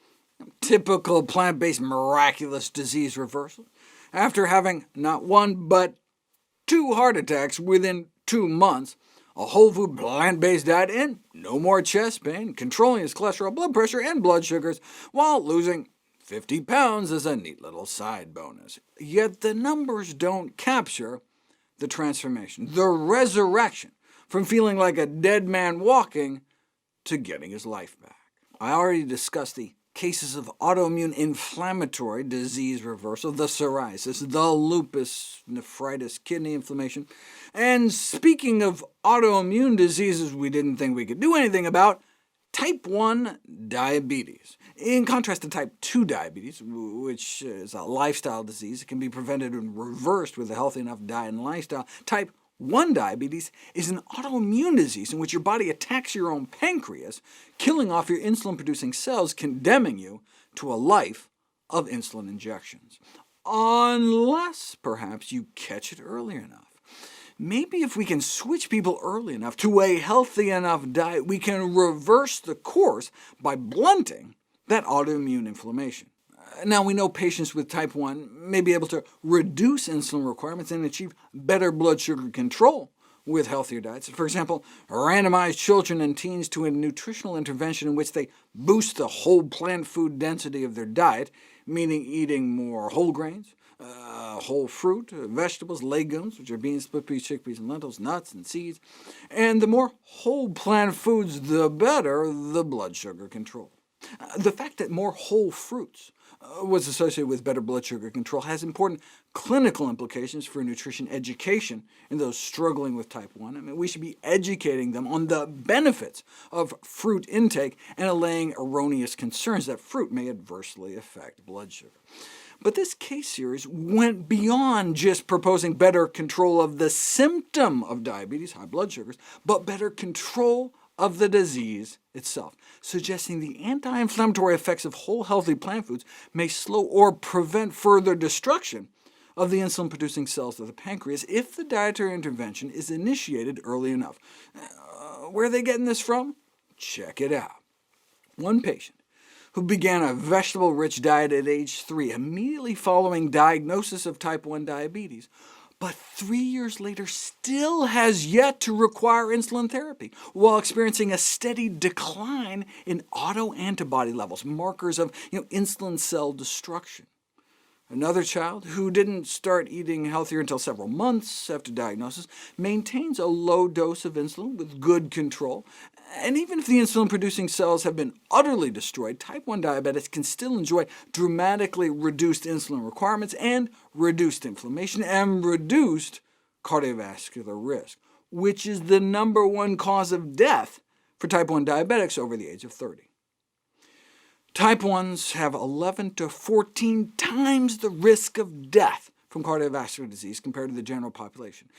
typical plant-based miraculous disease reversal, after having not one but 2 heart attacks within 2 months, a whole food plant-based diet, and no more chest pain, controlling his cholesterol, blood pressure, and blood sugars, while losing 50 pounds as a neat little side bonus. Yet the numbers don't capture the transformation, the resurrection, from feeling like a dead man walking to getting his life back. I already discussed the cases of autoimmune inflammatory disease reversal, the psoriasis, the lupus nephritis, kidney inflammation. And speaking of autoimmune diseases we didn't think we could do anything about, type 1 diabetes. In contrast to type 2 diabetes, which is a lifestyle disease, it can be prevented and reversed with a healthy enough diet and lifestyle. Type 1 diabetes is an autoimmune disease in which your body attacks your own pancreas, killing off your insulin-producing cells, condemning you to a life of insulin injections. Unless, perhaps, you catch it early enough. Maybe if we can switch people early enough to a healthy enough diet, we can reverse the course by blunting that autoimmune inflammation. Now, we know patients with type 1 may be able to reduce insulin requirements and achieve better blood sugar control with healthier diets. For example, randomize children and teens to a nutritional intervention in which they boost the whole plant food density of their diet, meaning eating more whole grains, whole fruit, vegetables, legumes, which are beans, split peas, chickpeas, and lentils, nuts, and seeds. And the more whole plant foods, the better the blood sugar control. The fact that more whole fruits was associated with better blood sugar control has important clinical implications for nutrition education in those struggling with type 1. I mean, we should be educating them on the benefits of fruit intake and allaying erroneous concerns that fruit may adversely affect blood sugar. But this case series went beyond just proposing better control of the symptom of diabetes, high blood sugars, but better control of the disease itself, suggesting the anti-inflammatory effects of whole healthy plant foods may slow or prevent further destruction of the insulin-producing cells of the pancreas if the dietary intervention is initiated early enough. Where are they getting this from? Check it out. One patient who began a vegetable-rich diet at age 3, immediately following diagnosis of type 1 diabetes, but 3 years later still has yet to require insulin therapy, while experiencing a steady decline in autoantibody levels, markers of insulin cell destruction. Another child, who didn't start eating healthier until several months after diagnosis, maintains a low dose of insulin with good control, and even if the insulin-producing cells have been utterly destroyed, type 1 diabetics can still enjoy dramatically reduced insulin requirements and reduced inflammation and reduced cardiovascular risk, which is the #1 cause of death for type 1 diabetics over the age of 30. Type 1s have 11 to 14 times the risk of death from cardiovascular disease compared to the general population.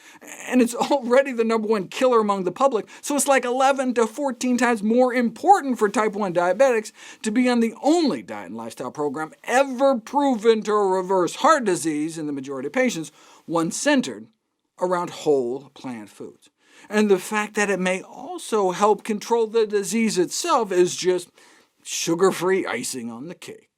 And it's already the #1 killer among the public, so it's like 11 to 14 times more important for type 1 diabetics to be on the only diet and lifestyle program ever proven to reverse heart disease in the majority of patients, one centered around whole plant foods. And the fact that it may also help control the disease itself is just sugar-free icing on the cake.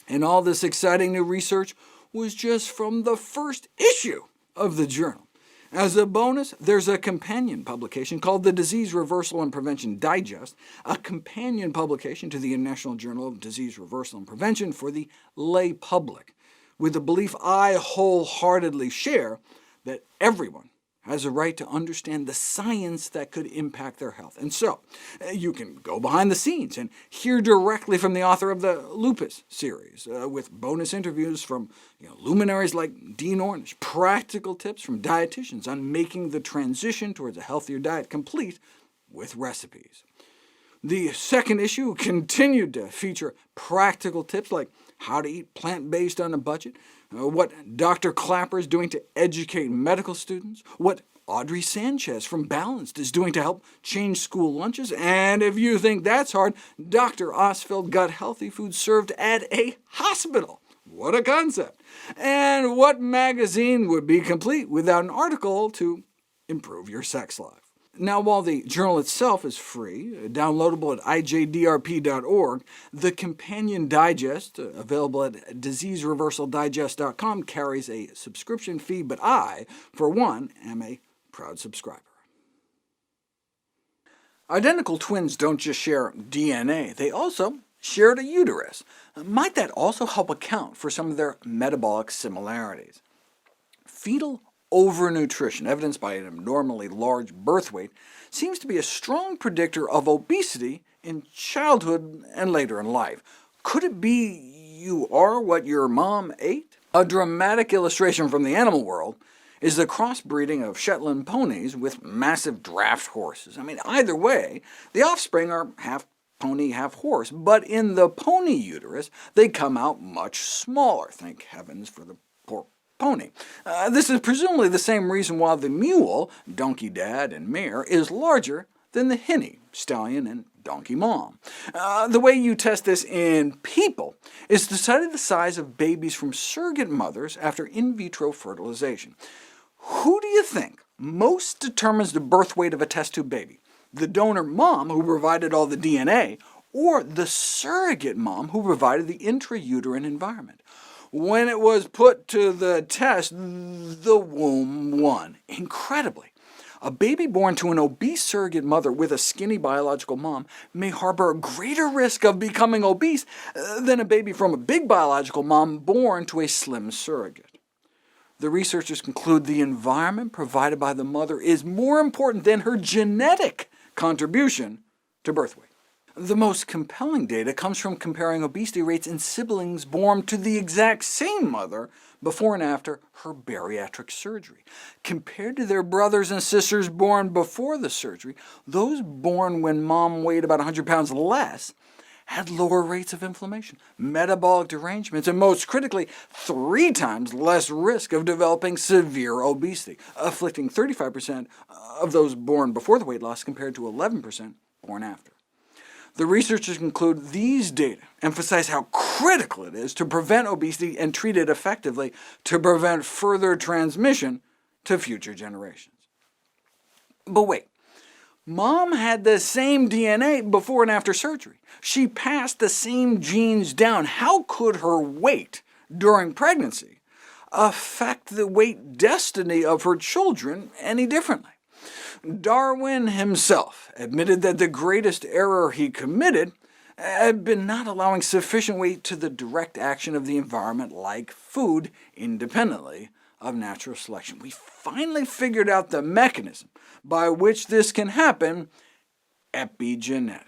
And all this exciting new research was just from the first issue of the journal. As a bonus, there's a companion publication called the Disease Reversal and Prevention Digest, a companion publication to the International Journal of Disease Reversal and Prevention for the lay public, with the belief I wholeheartedly share that everyone has a right to understand the science that could impact their health. And so, you can go behind the scenes and hear directly from the author of the Lupus series, with bonus interviews from luminaries like Dean Ornish, practical tips from dietitians on making the transition towards a healthier diet complete with recipes. The second issue continued to feature practical tips like how to eat plant-based on a budget, what Dr. Clapper is doing to educate medical students, what Audrey Sanchez from Balanced is doing to help change school lunches, and if you think that's hard, Dr. Osfeld got healthy food served at a hospital. What a concept! And what magazine would be complete without an article to improve your sex life? Now, while the journal itself is free, downloadable at ijdrp.org, the companion digest, available at diseasereversaldigest.com, carries a subscription fee, but I, for one, am a proud subscriber. Identical twins don't just share DNA, they also share a uterus. Might that also help account for some of their metabolic similarities? Fetal overnutrition, evidenced by an abnormally large birth weight, seems to be a strong predictor of obesity in childhood and later in life. Could it be you are what your mom ate? A dramatic illustration from the animal world is the crossbreeding of Shetland ponies with massive draft horses. I mean, either way, the offspring are half pony, half horse, but in the pony uterus, they come out much smaller. Thank heavens for the poor pony. This is presumably the same reason why the mule, donkey dad and mare, is larger than the hinny, stallion and donkey mom. The way you test this in people is to study the size of babies from surrogate mothers after in vitro fertilization. Who do you think most determines the birth weight of a test tube baby? The donor mom, who provided all the DNA, or the surrogate mom, who provided the intrauterine environment? When it was put to the test, the womb won. Incredibly, a baby born to an obese surrogate mother with a skinny biological mom may harbor a greater risk of becoming obese than a baby from a big biological mom born to a slim surrogate. The researchers conclude the environment provided by the mother is more important than her genetic contribution to birth weight. The most compelling data comes from comparing obesity rates in siblings born to the exact same mother before and after her bariatric surgery. Compared to their brothers and sisters born before the surgery, those born when mom weighed about 100 pounds less had lower rates of inflammation, metabolic derangements, and most critically, 3 times less risk of developing severe obesity, afflicting 35% of those born before the weight loss compared to 11% born after. The researchers conclude these data emphasize how critical it is to prevent obesity and treat it effectively to prevent further transmission to future generations. But wait, Mom had the same DNA before and after surgery. She passed the same genes down. How could her weight during pregnancy affect the weight destiny of her children any differently? Darwin himself admitted that the greatest error he committed had been not allowing sufficient weight to the direct action of the environment, like food, independently of natural selection. We finally figured out the mechanism by which this can happen: epigenetics.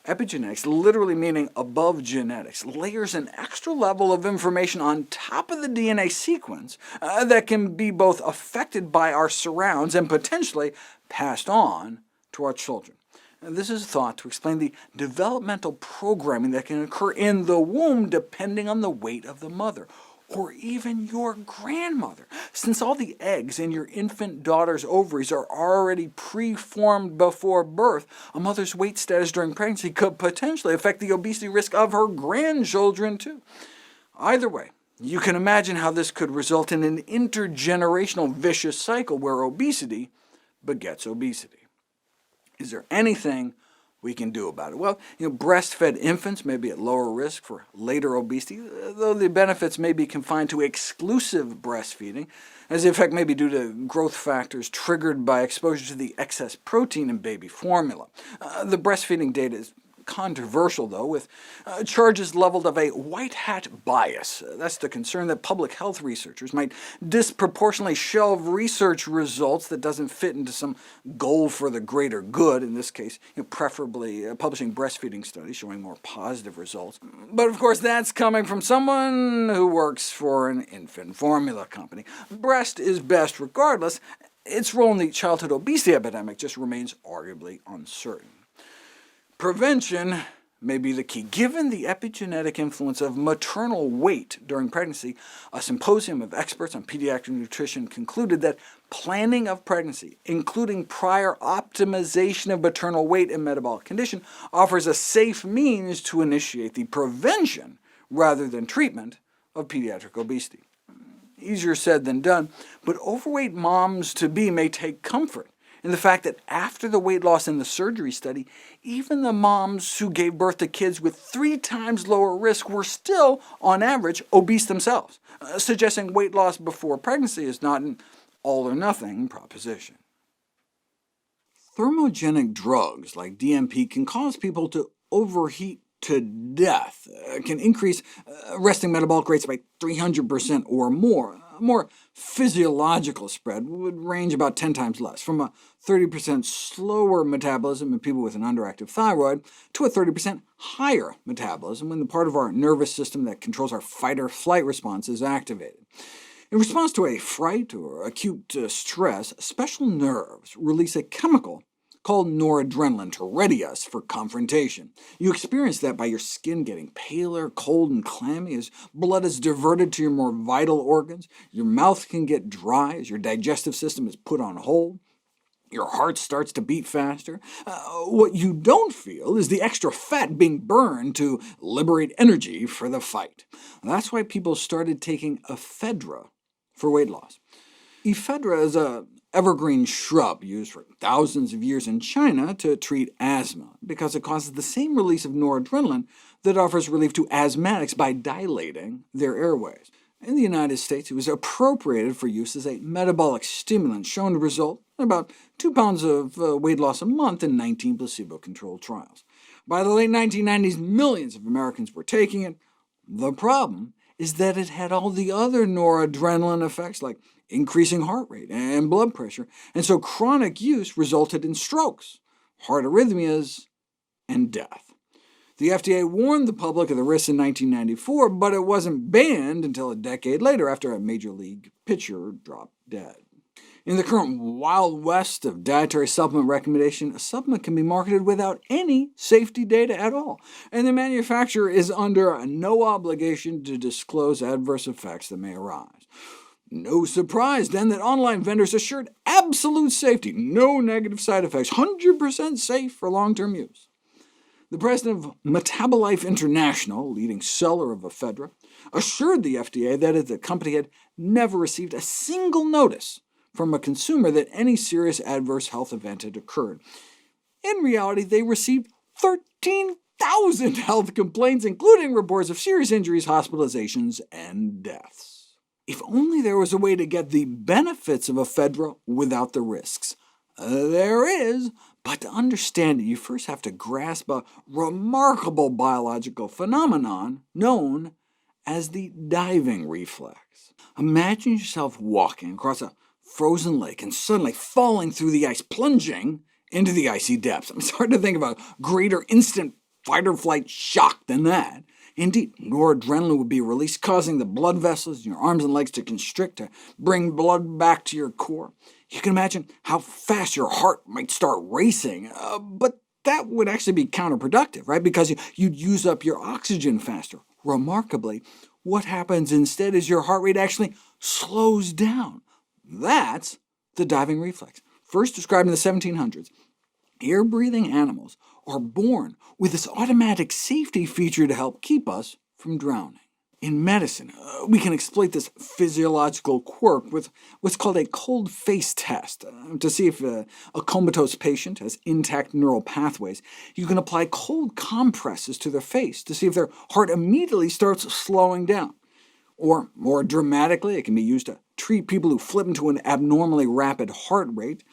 Epigenetics, literally meaning above genetics, layers an extra level of information on top of the DNA sequence that can be both affected by our surrounds and potentially passed on to our children. And this is thought to explain the developmental programming that can occur in the womb depending on the weight of the mother, or even your grandmother, since all the eggs in your infant daughter's ovaries are already pre-formed before birth. A mother's weight status during pregnancy could potentially affect the obesity risk of her grandchildren, too. Either way, you can imagine how this could result in an intergenerational vicious cycle where obesity begets obesity. Is there anything we can do about it? Well, breastfed infants may be at lower risk for later obesity, though the benefits may be confined to exclusive breastfeeding, as the effect may be due to growth factors triggered by exposure to the excess protein in baby formula. The breastfeeding data is controversial, though, with charges leveled of a white hat bias. That's the concern that public health researchers might disproportionately shelve research results that doesn't fit into some goal for the greater good, in this case preferably publishing breastfeeding studies showing more positive results. But of course that's coming from someone who works for an infant formula company. Breast is best regardless. Its role in the childhood obesity epidemic just remains arguably uncertain. Prevention may be the key. Given the epigenetic influence of maternal weight during pregnancy, a symposium of experts on pediatric nutrition concluded that planning of pregnancy, including prior optimization of maternal weight and metabolic condition, offers a safe means to initiate the prevention rather than treatment of pediatric obesity. Easier said than done, but overweight moms-to-be may take comfort in the fact that after the weight loss in the surgery study, even the moms who gave birth to kids with 3 times lower risk were still, on average, obese themselves, suggesting weight loss before pregnancy is not an all-or-nothing proposition. Thermogenic drugs like DMP can cause people to overheat to death, can increase resting metabolic rates by 300% or more. A more physiological spread would range about 10 times less, from a 30% slower metabolism in people with an underactive thyroid to a 30% higher metabolism when the part of our nervous system that controls our fight-or-flight response is activated. In response to a fright or acute stress, special nerves release a chemical called noradrenaline to ready us for confrontation. You experience that by your skin getting paler, cold, and clammy as blood is diverted to your more vital organs. Your mouth can get dry as your digestive system is put on hold. Your heart starts to beat faster. What you don't feel is the extra fat being burned to liberate energy for the fight. That's why people started taking ephedra for weight loss. Ephedra is a evergreen shrub used for thousands of years in China to treat asthma, because it causes the same release of noradrenaline that offers relief to asthmatics by dilating their airways. In the United States, it was appropriated for use as a metabolic stimulant, shown to result in about 2 pounds of weight loss a month in 19 placebo-controlled trials. By the late 1990s, millions of Americans were taking it. The problem is that it had all the other noradrenaline effects, like increasing heart rate and blood pressure, and so chronic use resulted in strokes, heart arrhythmias, and death. The FDA warned the public of the risks in 1994, but it wasn't banned until a decade later, after a major league pitcher dropped dead. In the current wild west of dietary supplement recommendation, a supplement can be marketed without any safety data at all, and the manufacturer is under no obligation to disclose adverse effects that may arise. No surprise, then, that online vendors assured absolute safety, no negative side effects, 100% safe for long-term use. The president of Metabolife International, leading seller of ephedra, assured the FDA that the company had never received a single notice from a consumer that any serious adverse health event had occurred. In reality, they received 13,000 health complaints, including reports of serious injuries, hospitalizations, and deaths. If only there was a way to get the benefits of ephedra without the risks. There is, but to understand it, you first have to grasp a remarkable biological phenomenon known as the diving reflex. Imagine yourself walking across a frozen lake and suddenly falling through the ice, plunging into the icy depths. It's hard to think of a greater instant fight-or-flight shock than that. Indeed, noradrenaline would be released, causing the blood vessels in your arms and legs to constrict, to bring blood back to your core. You can imagine how fast your heart might start racing, but that would actually be counterproductive, right? Because you'd use up your oxygen faster. Remarkably, what happens instead is your heart rate actually slows down. That's the diving reflex, first described in the 1700s. Air-breathing animals are born with this automatic safety feature to help keep us from drowning. In medicine, we can exploit this physiological quirk with what's called a cold face test. To see if a comatose patient has intact neural pathways, you can apply cold compresses to their face to see if their heart immediately starts slowing down. Or, more dramatically, it can be used to treat people who flip into an abnormally rapid heart rate.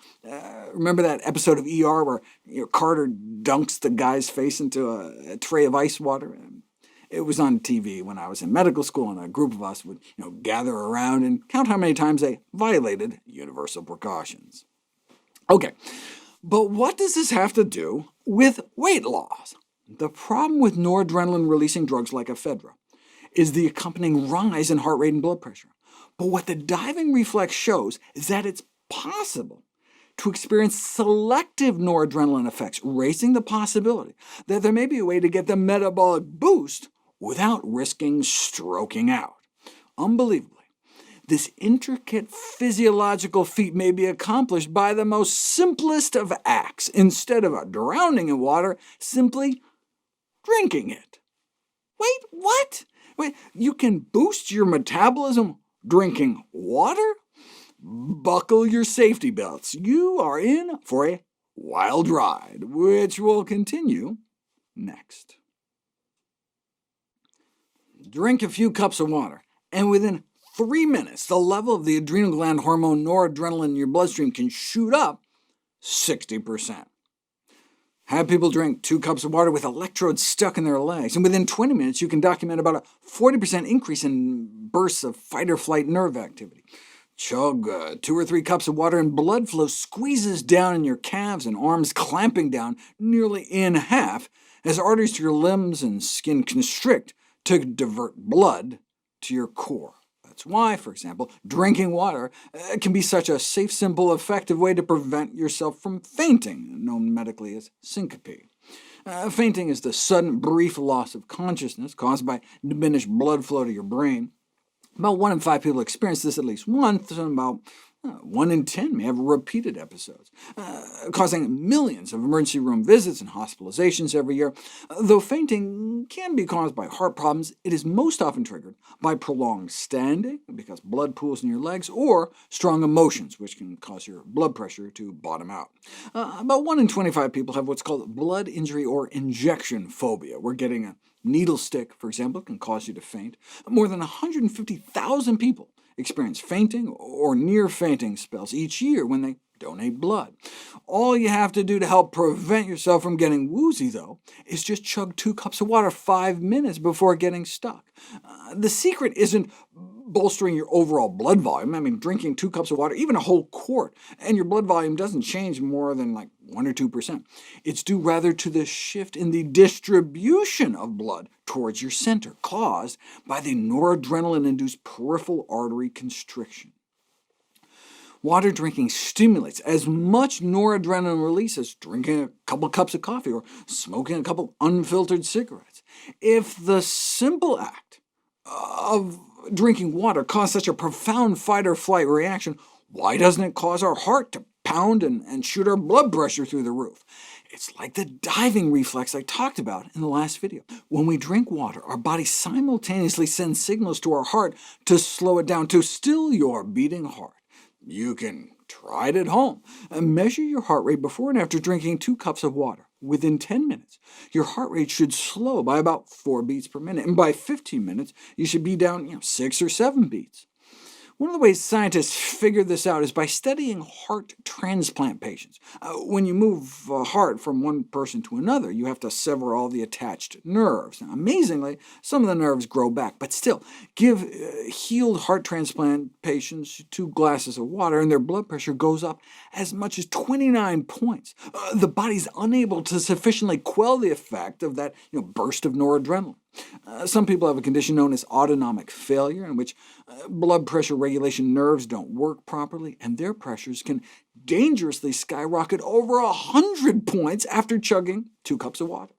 Remember that episode of ER where Carter dunks the guy's face into a tray of ice water? It was on TV when I was in medical school, and a group of us would gather around and count how many times they violated universal precautions. OK, but what does this have to do with weight loss? The problem with noradrenaline-releasing drugs like ephedra is the accompanying rise in heart rate and blood pressure. But what the diving reflex shows is that it's possible to experience selective noradrenaline effects, raising the possibility that there may be a way to get the metabolic boost without risking stroking out. Unbelievably, this intricate physiological feat may be accomplished by the most simplest of acts. Instead of drowning in water, simply drinking it. Wait, what? Wait, you can boost your metabolism drinking water? Buckle your safety belts. You are in for a wild ride, which will continue next. Drink a few cups of water, and within 3 minutes, the level of the adrenal gland hormone noradrenaline in your bloodstream can shoot up 60%. Have people drink 2 cups of water with electrodes stuck in their legs, and within 20 minutes you can document about a 40% increase in bursts of fight-or-flight nerve activity. Chug 2 or 3 cups of water, and blood flow squeezes down in your calves and arms, clamping down nearly in half as arteries to your limbs and skin constrict to divert blood to your core. That's why, for example, drinking water can be such a safe, simple, effective way to prevent yourself from fainting, known medically as syncope. Fainting is the sudden, brief loss of consciousness caused by diminished blood flow to your brain. About 1 in 5 people experience this at least once, and about 1 in 10 may have repeated episodes, causing millions of emergency room visits and hospitalizations every year. Though fainting can be caused by heart problems, it is most often triggered by prolonged standing, because blood pools in your legs, or strong emotions, which can cause your blood pressure to bottom out. About 1 in 25 people have what's called blood injury or injection phobia, where getting a needle stick, for example, can cause you to faint. More than 150,000 people experience fainting or near-fainting spells each year when they donate blood. All you have to do to help prevent yourself from getting woozy, though, is just chug 2 cups of water 5 minutes before getting stuck. The secret isn't bolstering your overall blood volume. I mean, drinking 2 cups of water, even a whole quart, and your blood volume doesn't change more than like 1 or 2%. It's due rather to the shift in the distribution of blood towards your center, caused by the noradrenaline-induced peripheral artery constriction. Water drinking stimulates as much noradrenaline release as drinking a couple cups of coffee or smoking a couple unfiltered cigarettes. If the simple act of drinking water caused such a profound fight-or-flight reaction, why doesn't it cause our heart to pound and shoot our blood pressure through the roof? It's like the diving reflex I talked about in the last video. When we drink water, our body simultaneously sends signals to our heart to slow it down, to still your beating heart. You can try it at home. Measure your heart rate before and after drinking 2 cups of water. Within 10 minutes, your heart rate should slow by about 4 beats per minute, and by 15 minutes, you should be down 6 or 7 beats. One of the ways scientists figure this out is by studying heart transplant patients. When you move a heart from one person to another, you have to sever all the attached nerves. Now, amazingly, some of the nerves grow back, but still, give healed heart transplant patients 2 glasses of water, and their blood pressure goes up as much as 29 points. The body's unable to sufficiently quell the effect of that burst of noradrenaline. Some people have a condition known as autonomic failure, in which blood pressure regulation nerves don't work properly, and their pressures can dangerously skyrocket over 100 points after chugging 2 cups of water.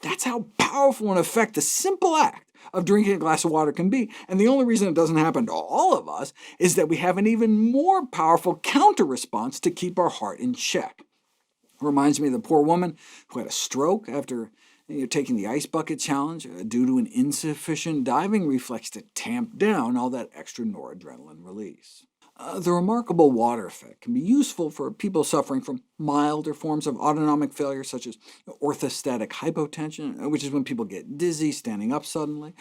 That's how powerful an effect the simple act of drinking a glass of water can be, and the only reason it doesn't happen to all of us is that we have an even more powerful counter-response to keep our heart in check. It reminds me of the poor woman who had a stroke after taking the ice bucket challenge due to an insufficient diving reflex to tamp down all that extra noradrenaline release. The remarkable water effect can be useful for people suffering from milder forms of autonomic failure, such as orthostatic hypotension, which is when people get dizzy standing up suddenly.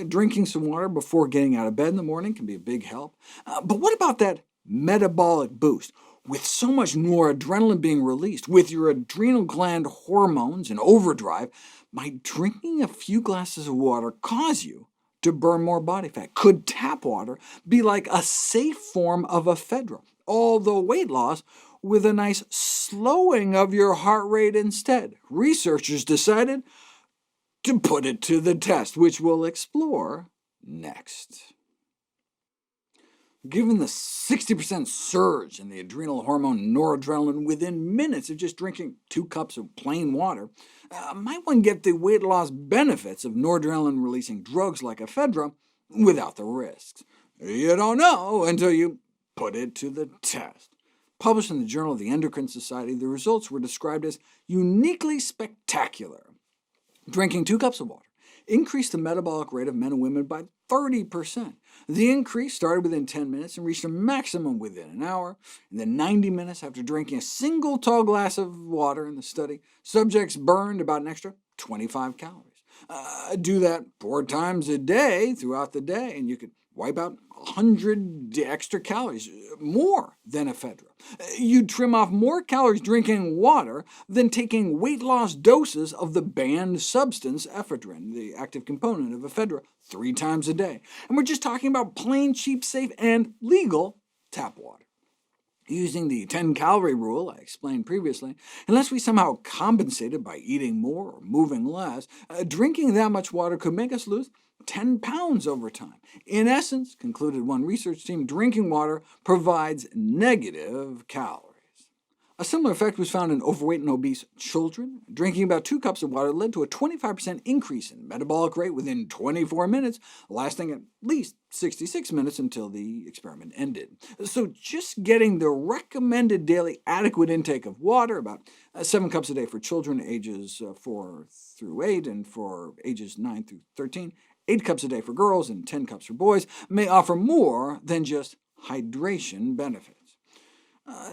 Drinking some water before getting out of bed in the morning can be a big help. But what about that metabolic boost? With so much noradrenaline being released, with your adrenal gland hormones in overdrive, might drinking a few glasses of water cause you to burn more body fat? Could tap water be like a safe form of ephedra, although weight loss, with a nice slowing of your heart rate instead? Researchers decided to put it to the test, which we'll explore next. Given the 60% surge in the adrenal hormone noradrenaline within minutes of just drinking 2 cups of plain water, might one get the weight loss benefits of noradrenaline-releasing drugs like ephedra without the risks? You don't know until you put it to the test. Published in the Journal of the Endocrine Society, the results were described as uniquely spectacular. Drinking 2 cups of water increased the metabolic rate of men and women by 30%. The increase started within 10 minutes and reached a maximum within an hour. And then 90 minutes after drinking a single tall glass of water in the study, subjects burned about an extra 25 calories. Do that 4 times a day throughout the day, and you could wipe out 100 extra calories, more than ephedra. You'd trim off more calories drinking water than taking weight loss doses of the banned substance ephedrine, the active component of ephedra, 3 times a day. And we're just talking about plain, cheap, safe, and legal tap water. Using the 10-calorie rule I explained previously, unless we somehow compensated by eating more or moving less, drinking that much water could make us lose 10 pounds over time. In essence, concluded one research team, drinking water provides negative calories. A similar effect was found in overweight and obese children. Drinking about 2 cups of water led to a 25% increase in metabolic rate within 24 minutes, lasting at least 66 minutes until the experiment ended. So just getting the recommended daily adequate intake of water, about 7 cups a day for children ages 4 through 8, and for ages 9 through 13, 8 cups a day for girls and 10 cups for boys, may offer more than just hydration benefits.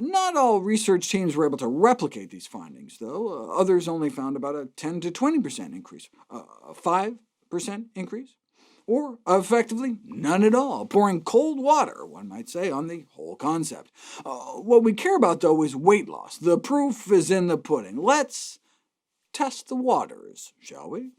Not all research teams were able to replicate these findings, though. Others only found about a 10 to 20% increase, a 5% increase, or effectively none at all, pouring cold water, one might say, on the whole concept. What we care about, though, is weight loss. The proof is in the pudding. Let's test the waters, shall we?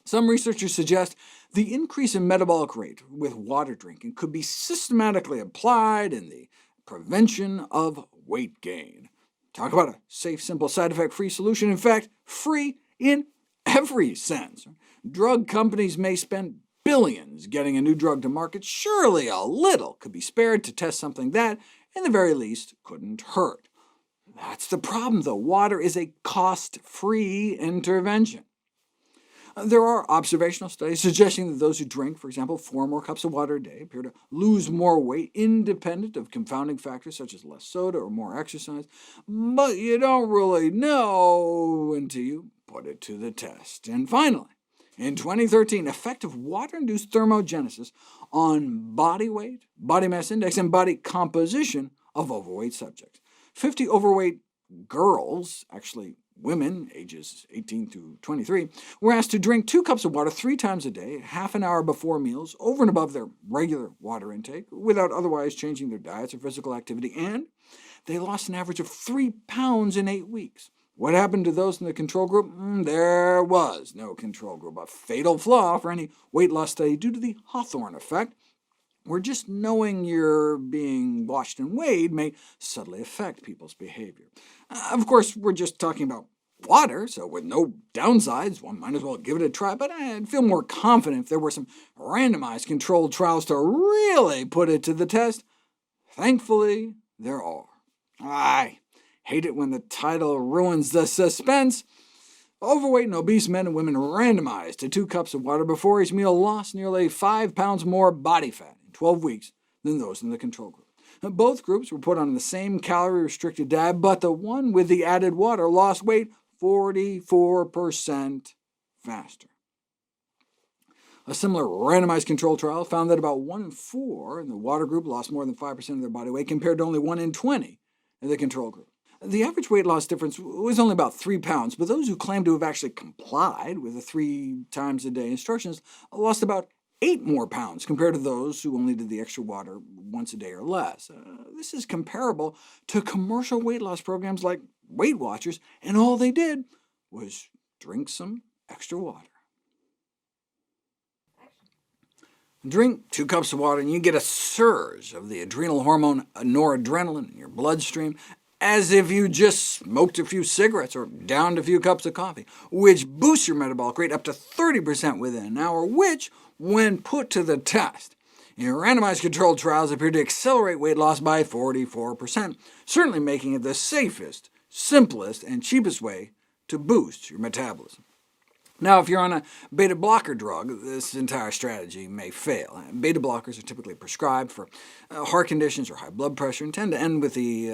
Some researchers suggest the increase in metabolic rate with water drinking could be systematically applied in the prevention of weight gain. Talk about a safe, simple, side effect-free solution. In fact, free in every sense. Drug companies may spend billions getting a new drug to market. Surely a little could be spared to test something that, in the very least, couldn't hurt. That's the problem, though. Water is a cost-free intervention. There are observational studies suggesting that those who drink, for example, 4 more cups of water a day appear to lose more weight, independent of confounding factors such as less soda or more exercise, but you don't really know until you put it to the test. And finally, in 2013, effective water-induced thermogenesis on body weight, body mass index, and body composition of overweight subjects. 50 overweight girls, actually women, ages 18 to 23, were asked to drink 2 cups of water 3 times a day, half an hour before meals, over and above their regular water intake, without otherwise changing their diets or physical activity, and they lost an average of 3 pounds in 8 weeks. What happened to those in the control group? There was no control group, a fatal flaw for any weight loss study due to the Hawthorne effect, where just knowing you're being watched and weighed may subtly affect people's behavior. Of course, we're just talking about water, so with no downsides, one might as well give it a try, but I'd feel more confident if there were some randomized controlled trials to really put it to the test. Thankfully, there are. I hate it when the title ruins the suspense. Overweight and obese men and women randomized to 2 cups of water before each meal lost nearly 5 pounds more body fat in 12 weeks than those in the control group. Both groups were put on the same calorie-restricted diet, but the one with the added water lost weight 44% faster. A similar randomized control trial found that about 1 in 4 in the water group lost more than 5% of their body weight, compared to only 1 in 20 in the control group. The average weight loss difference was only about 3 pounds, but those who claimed to have actually complied with the 3 times a day instructions lost about 8 more pounds compared to those who only did the extra water once a day or less. This is comparable to commercial weight loss programs like Weight Watchers, and all they did was drink some extra water. Drink 2 cups of water and you get a surge of the adrenal hormone noradrenaline in your bloodstream, as if you just smoked a few cigarettes or downed a few cups of coffee, which boosts your metabolic rate up to 30% within an hour, which, when put to the test, in randomized controlled trials appeared to accelerate weight loss by 44%, certainly making it the safest, simplest, and cheapest way to boost your metabolism. Now, if you're on a beta-blocker drug, this entire strategy may fail. Beta blockers are typically prescribed for heart conditions or high blood pressure, and tend to end with the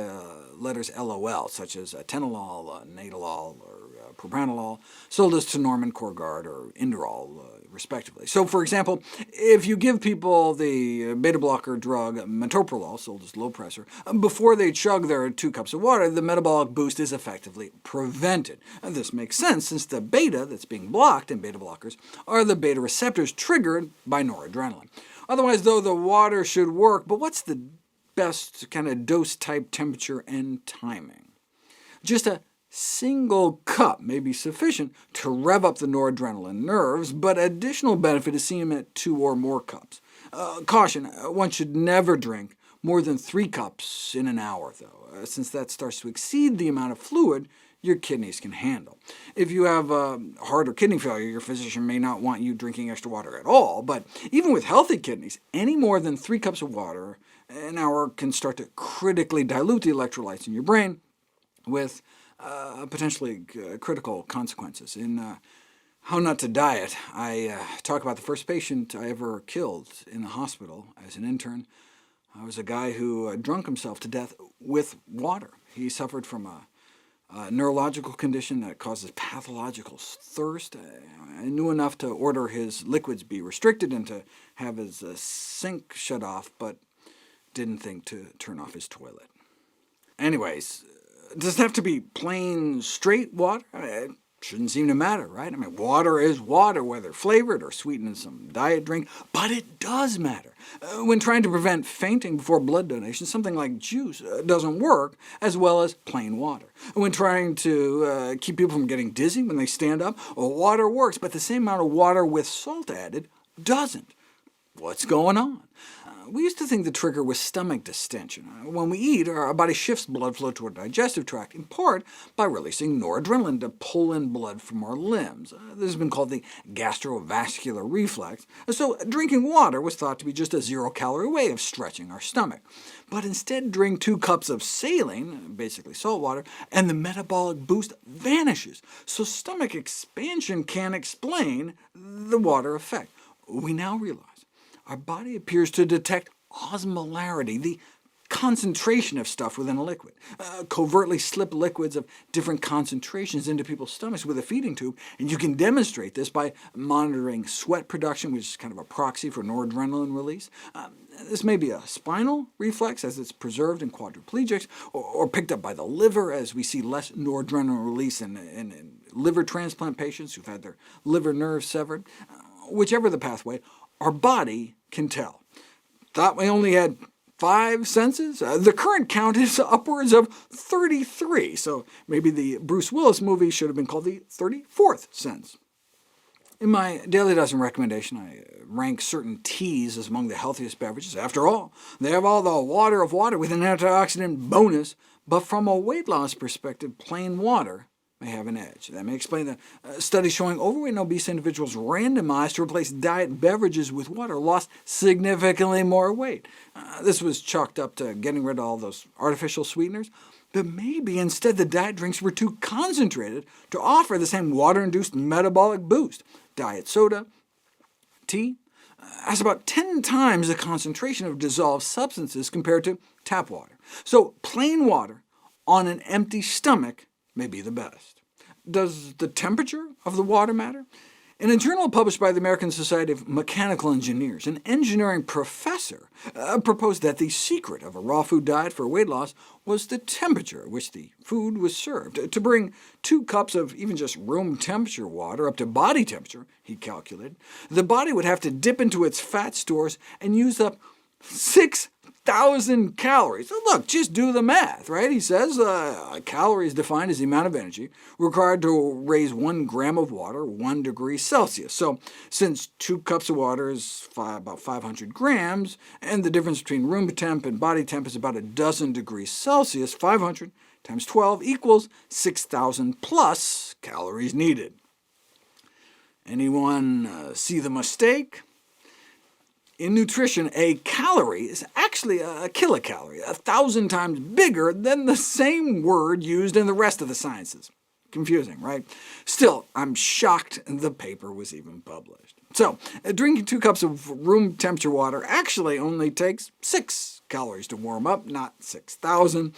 letters LOL, such as atenolol, nadolol, or propranolol, sold as Tenormin, Corgard, or Inderol, respectively. So, for example, if you give people the beta-blocker drug metoprolol, sold as low pressure, before they chug their 2 cups of water, the metabolic boost is effectively prevented. And this makes sense, since the beta that's being blocked in beta-blockers are the beta receptors triggered by noradrenaline. Otherwise, though, the water should work, but what's the best kind of dose type, temperature, and timing? Just a single cup may be sufficient to rev up the noradrenaline nerves, but additional benefit is seen at 2 or more cups. Caution, one should never drink more than 3 cups in an hour, though, since that starts to exceed the amount of fluid your kidneys can handle. If you have heart or kidney failure, your physician may not want you drinking extra water at all, but even with healthy kidneys, any more than 3 cups of water an hour can start to critically dilute the electrolytes in your brain, with potentially critical consequences. In How Not to Diet, I talk about the first patient I ever killed in the hospital as an intern. I was a guy who drunk himself to death with water. He suffered from a neurological condition that causes pathological thirst. I knew enough to order his liquids be restricted and to have his sink shut off, but didn't think to turn off his toilet. Anyways, does it have to be plain, straight water? It shouldn't seem to matter, right? I mean, water is water, whether flavored or sweetened in some diet drink, but it does matter. When trying to prevent fainting before blood donation, something like juice doesn't work as well as plain water. When trying to keep people from getting dizzy when they stand up, water works, but the same amount of water with salt added doesn't. What's going on? We used to think the trigger was stomach distension. When we eat, our body shifts blood flow to our digestive tract, in part by releasing noradrenaline to pull in blood from our limbs. This has been called the gastrovascular reflex, so drinking water was thought to be just a zero-calorie way of stretching our stomach. But instead, drink 2 cups of saline, basically salt water, and the metabolic boost vanishes, so stomach expansion can explain the water effect. We now realize our body appears to detect osmolarity, the concentration of stuff within a liquid, covertly slip liquids of different concentrations into people's stomachs with a feeding tube, and you can demonstrate this by monitoring sweat production, which is kind of a proxy for noradrenaline release. This may be a spinal reflex, as it's preserved in quadriplegics, or picked up by the liver, as we see less noradrenaline release in liver transplant patients who've had their liver nerves severed. Whichever the pathway, our body can tell. Thought we only had 5 senses? The current count is upwards of 33, so maybe the Bruce Willis movie should have been called the 34th sense. In my Daily Dozen recommendation, I rank certain teas as among the healthiest beverages. After all, they have all the water of water with an antioxidant bonus, but from a weight loss perspective, plain water may have an edge. That may explain the study showing overweight and obese individuals randomized to replace diet beverages with water lost significantly more weight. This was chalked up to getting rid of all those artificial sweeteners, but maybe instead the diet drinks were too concentrated to offer the same water-induced metabolic boost. Diet soda, tea, has about 10 times the concentration of dissolved substances compared to tap water. So plain water on an empty stomach may be the best. Does the temperature of the water matter? In a journal published by the American Society of Mechanical Engineers, an engineering professor proposed that the secret of a raw food diet for weight loss was the temperature at which the food was served. To bring 2 cups of even just room temperature water up to body temperature, he calculated, the body would have to dip into its fat stores and use up 6,000 calories. So look, just do the math, right? He says a calorie is defined as the amount of energy required to raise 1 gram of water 1 degree Celsius. So since 2 cups of water is about 500 grams, and the difference between room temp and body temp is about a dozen degrees Celsius, 500 times 12 equals 6,000 plus calories needed. Anyone see the mistake? In nutrition, a calorie is actually a kilocalorie, 1,000 times bigger than the same word used in the rest of the sciences. Confusing, right? Still, I'm shocked the paper was even published. So, drinking 2 cups of room temperature water actually only takes 6 calories to warm up, not 6,000.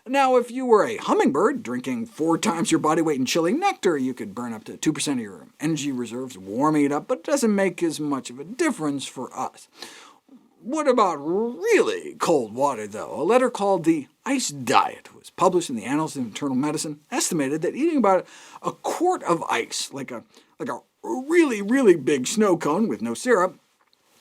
Now, if you were a hummingbird drinking 4 times your body weight in chilling nectar, you could burn up to 2% of your energy reserves warming it up, but it doesn't make as much of a difference for us. What about really cold water, though? A letter called The Ice Diet was published in the Annals of Internal Medicine, estimated that eating about a quart of ice, like a really, really big snow cone with no syrup,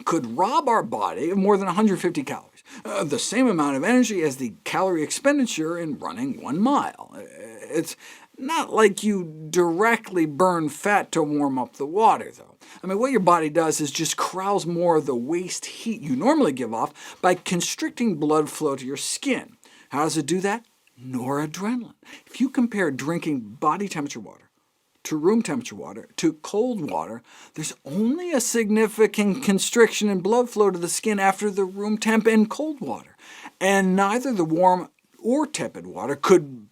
could rob our body of more than 150 calories, the same amount of energy as the calorie expenditure in running 1 mile. It's not like you directly burn fat to warm up the water, though. I mean, what your body does is just corrals more of the waste heat you normally give off by constricting blood flow to your skin. How does it do that? Noradrenaline. If you compare drinking body temperature water to room temperature water to cold water, there's only a significant constriction in blood flow to the skin after the room temp and cold water, and neither the warm or tepid water could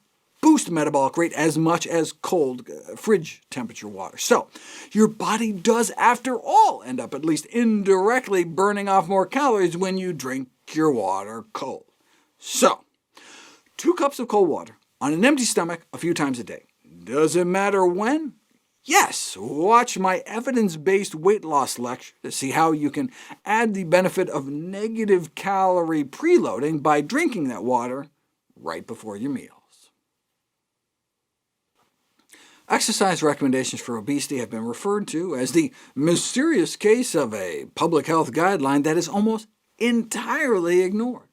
boost metabolic rate as much as cold fridge temperature water. So your body does, after all, end up at least indirectly burning off more calories when you drink your water cold. So 2 cups of cold water on an empty stomach a few times a day. Does it matter when? Yes, watch my evidence-based weight loss lecture to see how you can add the benefit of negative calorie preloading by drinking that water right before your meals. Exercise recommendations for obesity have been referred to as the mysterious case of a public health guideline that is almost entirely ignored.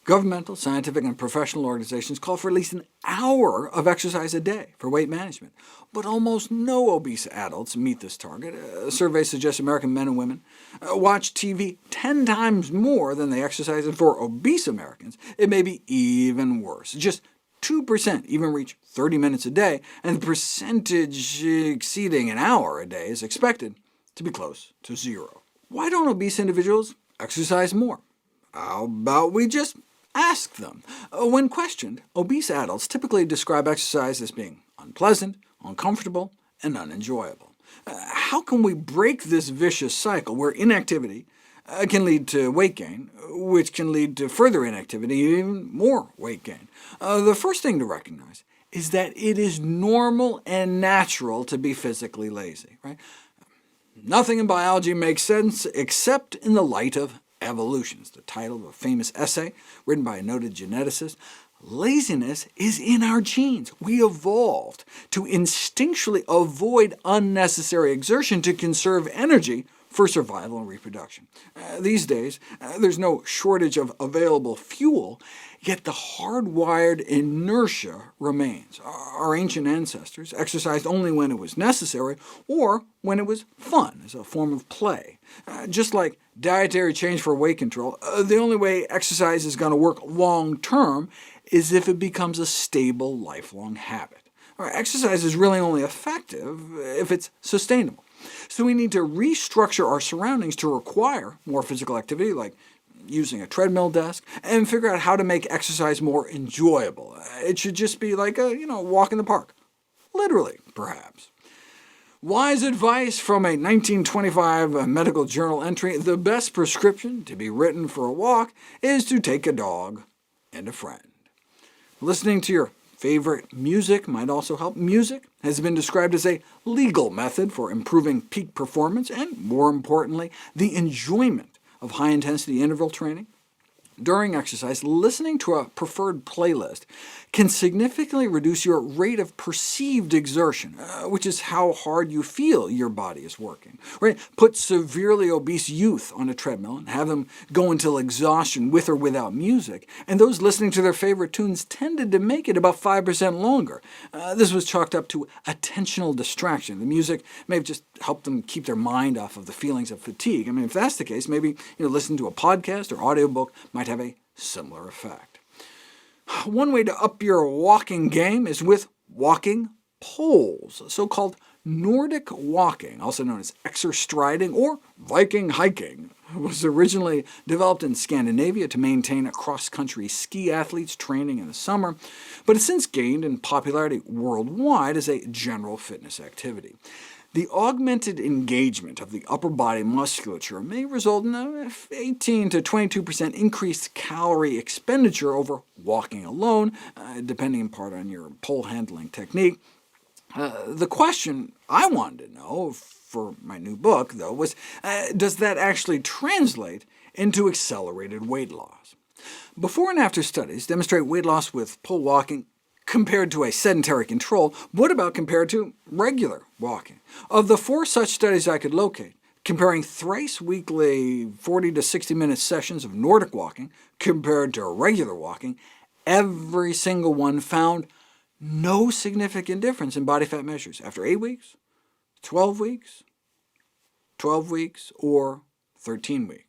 Governmental, scientific, and professional organizations call for at least an hour of exercise a day for weight management, but almost no obese adults meet this target. A survey suggests American men and women watch TV 10 times more than they exercise, and for obese Americans, it may be even worse. Just 2% even reach 30 minutes a day, and the percentage exceeding an hour a day is expected to be close to 0. Why don't obese individuals exercise more? How about we just ask them? When questioned, obese adults typically describe exercise as being unpleasant, uncomfortable, and unenjoyable. How can we break this vicious cycle where inactivity can lead to weight gain, which can lead to further inactivity and even more weight gain? The first thing to recognize is that it is normal and natural to be physically lazy. Right? Nothing in biology makes sense except in the light of evolution. It's the title of a famous essay written by a noted geneticist. Laziness is in our genes. We evolved to instinctually avoid unnecessary exertion to conserve energy for survival and reproduction. These days, there's no shortage of available fuel, yet the hardwired inertia remains. Our ancient ancestors exercised only when it was necessary, or when it was fun, as a form of play. Just like dietary change for weight control, the only way exercise is going to work long-term is if it becomes a stable, lifelong habit. Exercise is really only effective if it's sustainable. So we need to restructure our surroundings to require more physical activity, like using a treadmill desk, and figure out how to make exercise more enjoyable. It should just be like a walk in the park. Literally, perhaps. Wise advice from a 1925 medical journal entry: the best prescription to be written for a walk is to take a dog and a friend. Listening to your favorite music might also help. Music has been described as a legal method for improving peak performance and, more importantly, the enjoyment of high-intensity interval training. During exercise, listening to a preferred playlist can significantly reduce your rate of perceived exertion, which is how hard you feel your body is working. Right? Put severely obese youth on a treadmill and have them go until exhaustion with or without music, and those listening to their favorite tunes tended to make it about 5% longer. This was chalked up to attentional distraction. The music may have just helped them keep their mind off of the feelings of fatigue. I mean, if that's the case, maybe listening to a podcast or audiobook might have a similar effect. One way to up your walking game is with walking poles. So-called Nordic walking, also known as exerstriding or Viking hiking, was originally developed in Scandinavia to maintain cross-country ski athletes training in the summer, but has since gained in popularity worldwide as a general fitness activity. The augmented engagement of the upper body musculature may result in an 18 to 22% increased calorie expenditure over walking alone, depending in part on your pole handling technique. The question I wanted to know for my new book, though, was does that actually translate into accelerated weight loss? Before and after studies demonstrate weight loss with pole walking compared to a sedentary control. What about compared to regular walking? Of the 4 such studies I could locate, comparing thrice weekly 40 to 60-minute sessions of Nordic walking compared to regular walking, every single one found no significant difference in body fat measures after 8 weeks, 12 weeks, 12 weeks, or 13 weeks.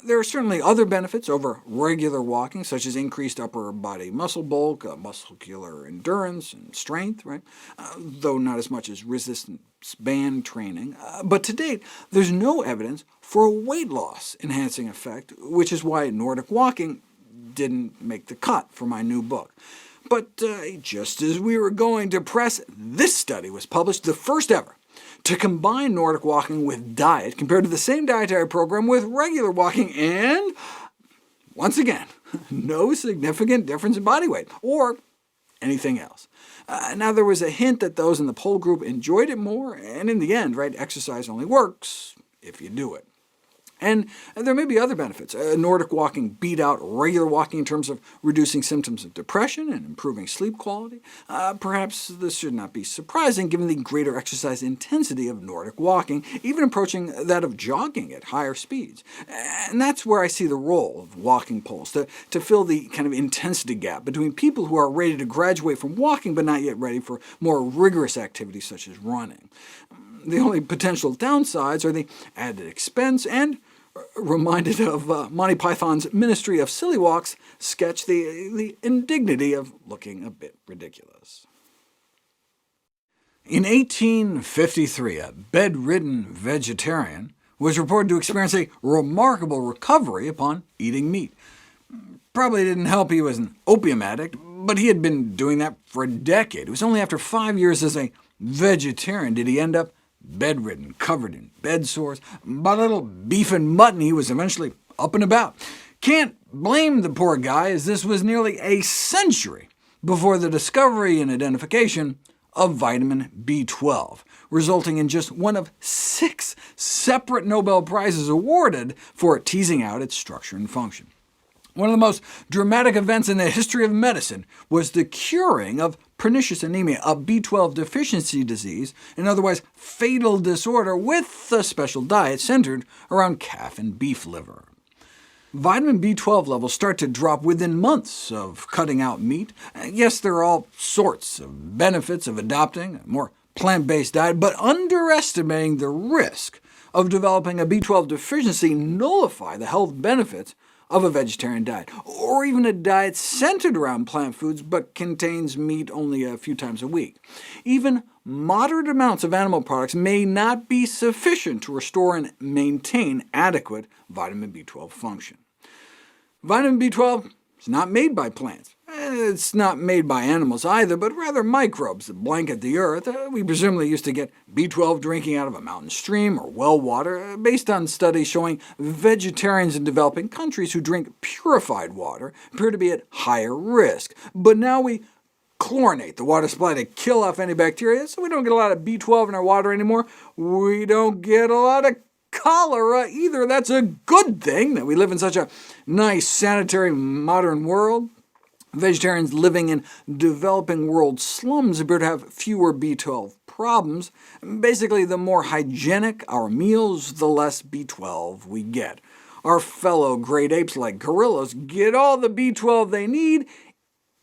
There are certainly other benefits over regular walking, such as increased upper body muscle bulk, muscular endurance, and strength, right? Though not as much as resistance band training. But to date, there's no evidence for a weight loss enhancing effect, which is why Nordic walking didn't make the cut for my new book. But just as we were going to press, this study was published, the first ever, to combine Nordic walking with diet, compared to the same dietary program with regular walking, and once again, no significant difference in body weight, or anything else. Now, there was a hint that those in the poll group enjoyed it more, and in the end, exercise only works if you do it. And there may be other benefits. Nordic walking beat out regular walking in terms of reducing symptoms of depression and improving sleep quality. Perhaps this should not be surprising, given the greater exercise intensity of Nordic walking, even approaching that of jogging at higher speeds. And that's where I see the role of walking polls, to fill the kind of intensity gap between people who are ready to graduate from walking but not yet ready for more rigorous activities such as running. The only potential downsides are the added expense and, reminded of Monty Python's Ministry of Silly Walks sketch, the indignity of looking a bit ridiculous. In 1853, a bedridden vegetarian was reported to experience a remarkable recovery upon eating meat. Probably didn't help he was an opium addict, but he had been doing that for a decade. It was only after 5 years as a vegetarian did he end up bedridden, covered in bed sores. But a little beef and mutton, he was eventually up and about. Can't blame the poor guy, as this was nearly a century before the discovery and identification of vitamin B12, resulting in just one of 6 separate Nobel Prizes awarded for teasing out its structure and function. One of the most dramatic events in the history of medicine was the curing of pernicious anemia, a B12 deficiency disease, an otherwise fatal disorder, with a special diet centered around calf and beef liver. Vitamin B12 levels start to drop within months of cutting out meat. Yes, there are all sorts of benefits of adopting a more plant-based diet, but underestimating the risk of developing a B12 deficiency nullify the health benefits of a vegetarian diet, or even a diet centered around plant foods but contains meat only a few times a week. Even moderate amounts of animal products may not be sufficient to restore and maintain adequate vitamin B12 function. Vitamin B12 is not made by plants. It's not made by animals either, but rather microbes that blanket the earth. We presumably used to get B12 drinking out of a mountain stream or well water, based on studies showing vegetarians in developing countries who drink purified water appear to be at higher risk. But now we chlorinate the water supply to kill off any bacteria, so we don't get a lot of B12 in our water anymore. We don't get a lot of cholera either. That's a good thing, that we live in such a nice, sanitary, modern world. Vegetarians living in developing world slums appear to have fewer B12 problems. Basically, the more hygienic our meals, the less B12 we get. Our fellow great apes like gorillas get all the B12 they need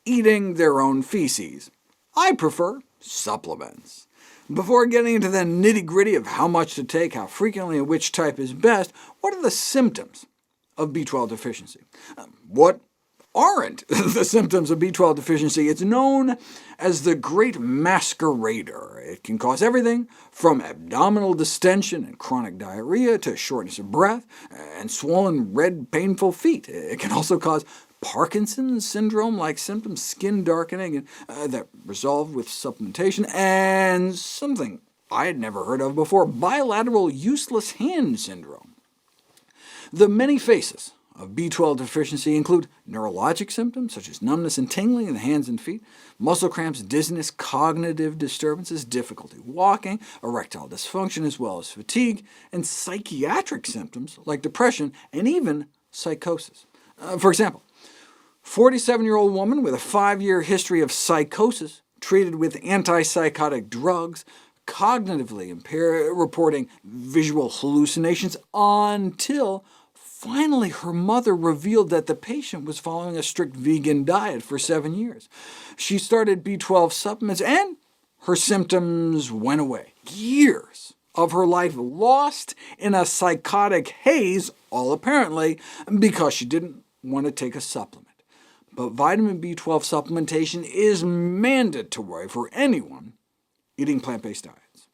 eating their own feces. I prefer supplements. Before getting into the nitty-gritty of how much to take, how frequently, and which type is best, what are the symptoms of B12 deficiency? What aren't the symptoms of B12 deficiency? It's known as the Great Masquerader. It can cause everything from abdominal distension and chronic diarrhea to shortness of breath and swollen, red, painful feet. It can also cause Parkinson's syndrome-like symptoms, skin darkening, that resolve with supplementation, and something I had never heard of before, bilateral useless hand syndrome. The many faces of B12 deficiency include neurologic symptoms, such as numbness and tingling in the hands and feet, muscle cramps, dizziness, cognitive disturbances, difficulty walking, erectile dysfunction, as well as fatigue, and psychiatric symptoms like depression and even psychosis. For example, 47-year-old woman with a 5-year history of psychosis, treated with antipsychotic drugs, cognitively impaired, reporting visual hallucinations, until finally her mother revealed that the patient was following a strict vegan diet for 7 years. She started B12 supplements, and her symptoms went away. Years of her life lost in a psychotic haze, all apparently because she didn't want to take a supplement. But vitamin B12 supplementation is mandatory for anyone eating plant-based diets.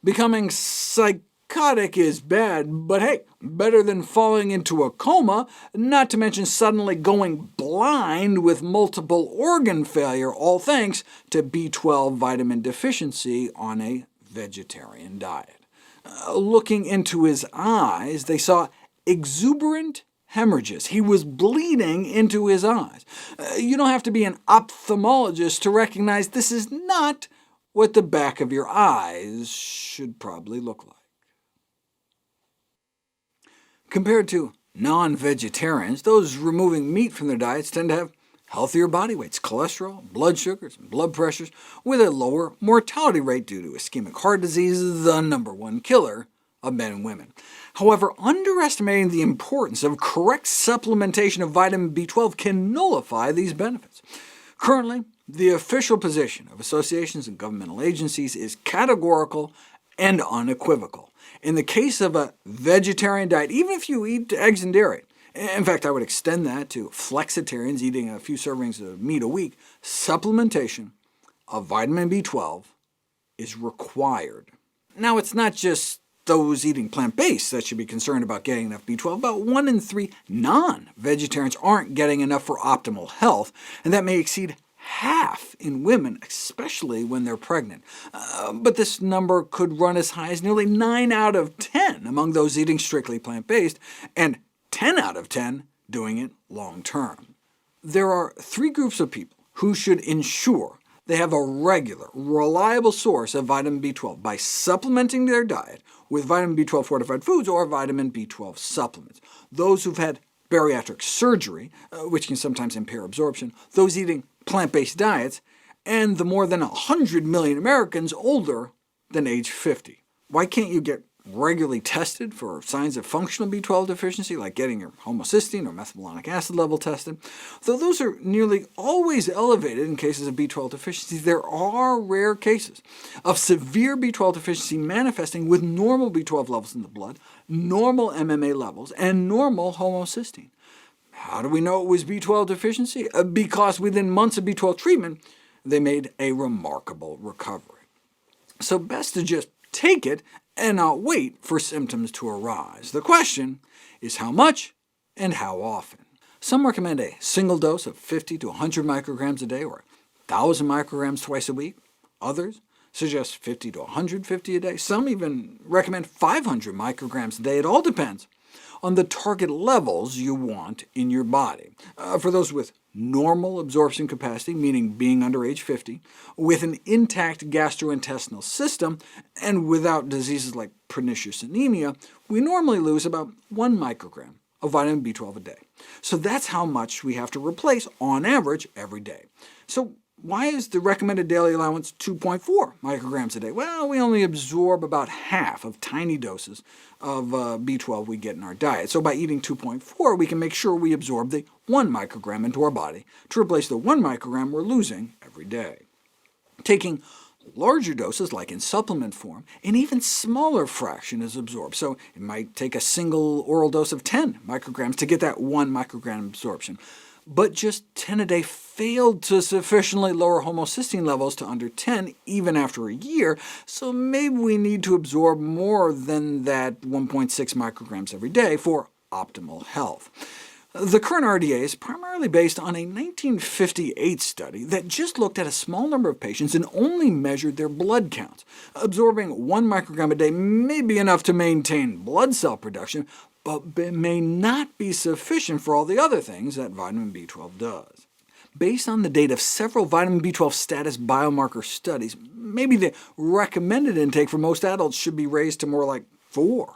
Becoming psychotic Narcotic is bad, but hey, better than falling into a coma, not to mention suddenly going blind with multiple organ failure, all thanks to B12 vitamin deficiency on a vegetarian diet. Looking into his eyes, they saw exuberant hemorrhages. He was bleeding into his eyes. You don't have to be an ophthalmologist to recognize this is not what the back of your eyes should probably look like. Compared to non-vegetarians, those removing meat from their diets tend to have healthier body weights, cholesterol, blood sugars, and blood pressures, with a lower mortality rate due to ischemic heart disease, the #1 killer of men and women. However, underestimating the importance of correct supplementation of vitamin B12 can nullify these benefits. Currently, the official position of associations and governmental agencies is categorical and unequivocal. In the case of a vegetarian diet, even if you eat eggs and dairy, in fact, I would extend that to flexitarians eating a few servings of meat a week, supplementation of vitamin B12 is required. Now, it's not just those eating plant-based that should be concerned about getting enough B12. About 1 in 3 non-vegetarians aren't getting enough for optimal health, and that may exceed half in women, especially when they're pregnant. But this number could run as high as nearly 9 out of 10 among those eating strictly plant-based, and 10 out of 10 doing it long-term. There are 3 groups of people who should ensure they have a regular, reliable source of vitamin B12 by supplementing their diet with vitamin B12 fortified foods or vitamin B12 supplements. Those who've had bariatric surgery, which can sometimes impair absorption, those eating plant-based diets, and the more than 100 million Americans older than age 50. Why can't you get regularly tested for signs of functional B12 deficiency, like getting your homocysteine or methylmalonic acid level tested? Though those are nearly always elevated in cases of B12 deficiency, there are rare cases of severe B12 deficiency manifesting with normal B12 levels in the blood, normal MMA levels, and normal homocysteine. How do we know it was B12 deficiency? Because within months of B12 treatment, they made a remarkable recovery. So best to just take it and not wait for symptoms to arise. The question is how much and how often. Some recommend a single dose of 50 to 100 micrograms a day, or 1,000 micrograms twice a week. Others suggest 50 to 150 a day. Some even recommend 500 micrograms a day. It all depends on the target levels you want in your body. For those with normal absorption capacity, meaning being under age 50, with an intact gastrointestinal system, and without diseases like pernicious anemia, we normally lose about 1 microgram of vitamin B12 a day. So that's how much we have to replace on average every day. So why is the recommended daily allowance 2.4 micrograms a day? Well, we only absorb about half of tiny doses of B12 we get in our diet. So by eating 2.4, we can make sure we absorb the 1 microgram into our body to replace the 1 microgram we're losing every day. Taking larger doses, like in supplement form, an even smaller fraction is absorbed. So it might take a single oral dose of 10 micrograms to get that 1 microgram absorption. But just 10 a day failed to sufficiently lower homocysteine levels to under 10 even after a year, so maybe we need to absorb more than that 1.6 micrograms every day for optimal health. The current RDA is primarily based on a 1958 study that just looked at a small number of patients and only measured their blood counts. Absorbing 1 microgram a day may be enough to maintain blood cell production, but may not be sufficient for all the other things that vitamin B12 does. Based on the data of several vitamin B12 status biomarker studies, maybe the recommended intake for most adults should be raised to more like 4,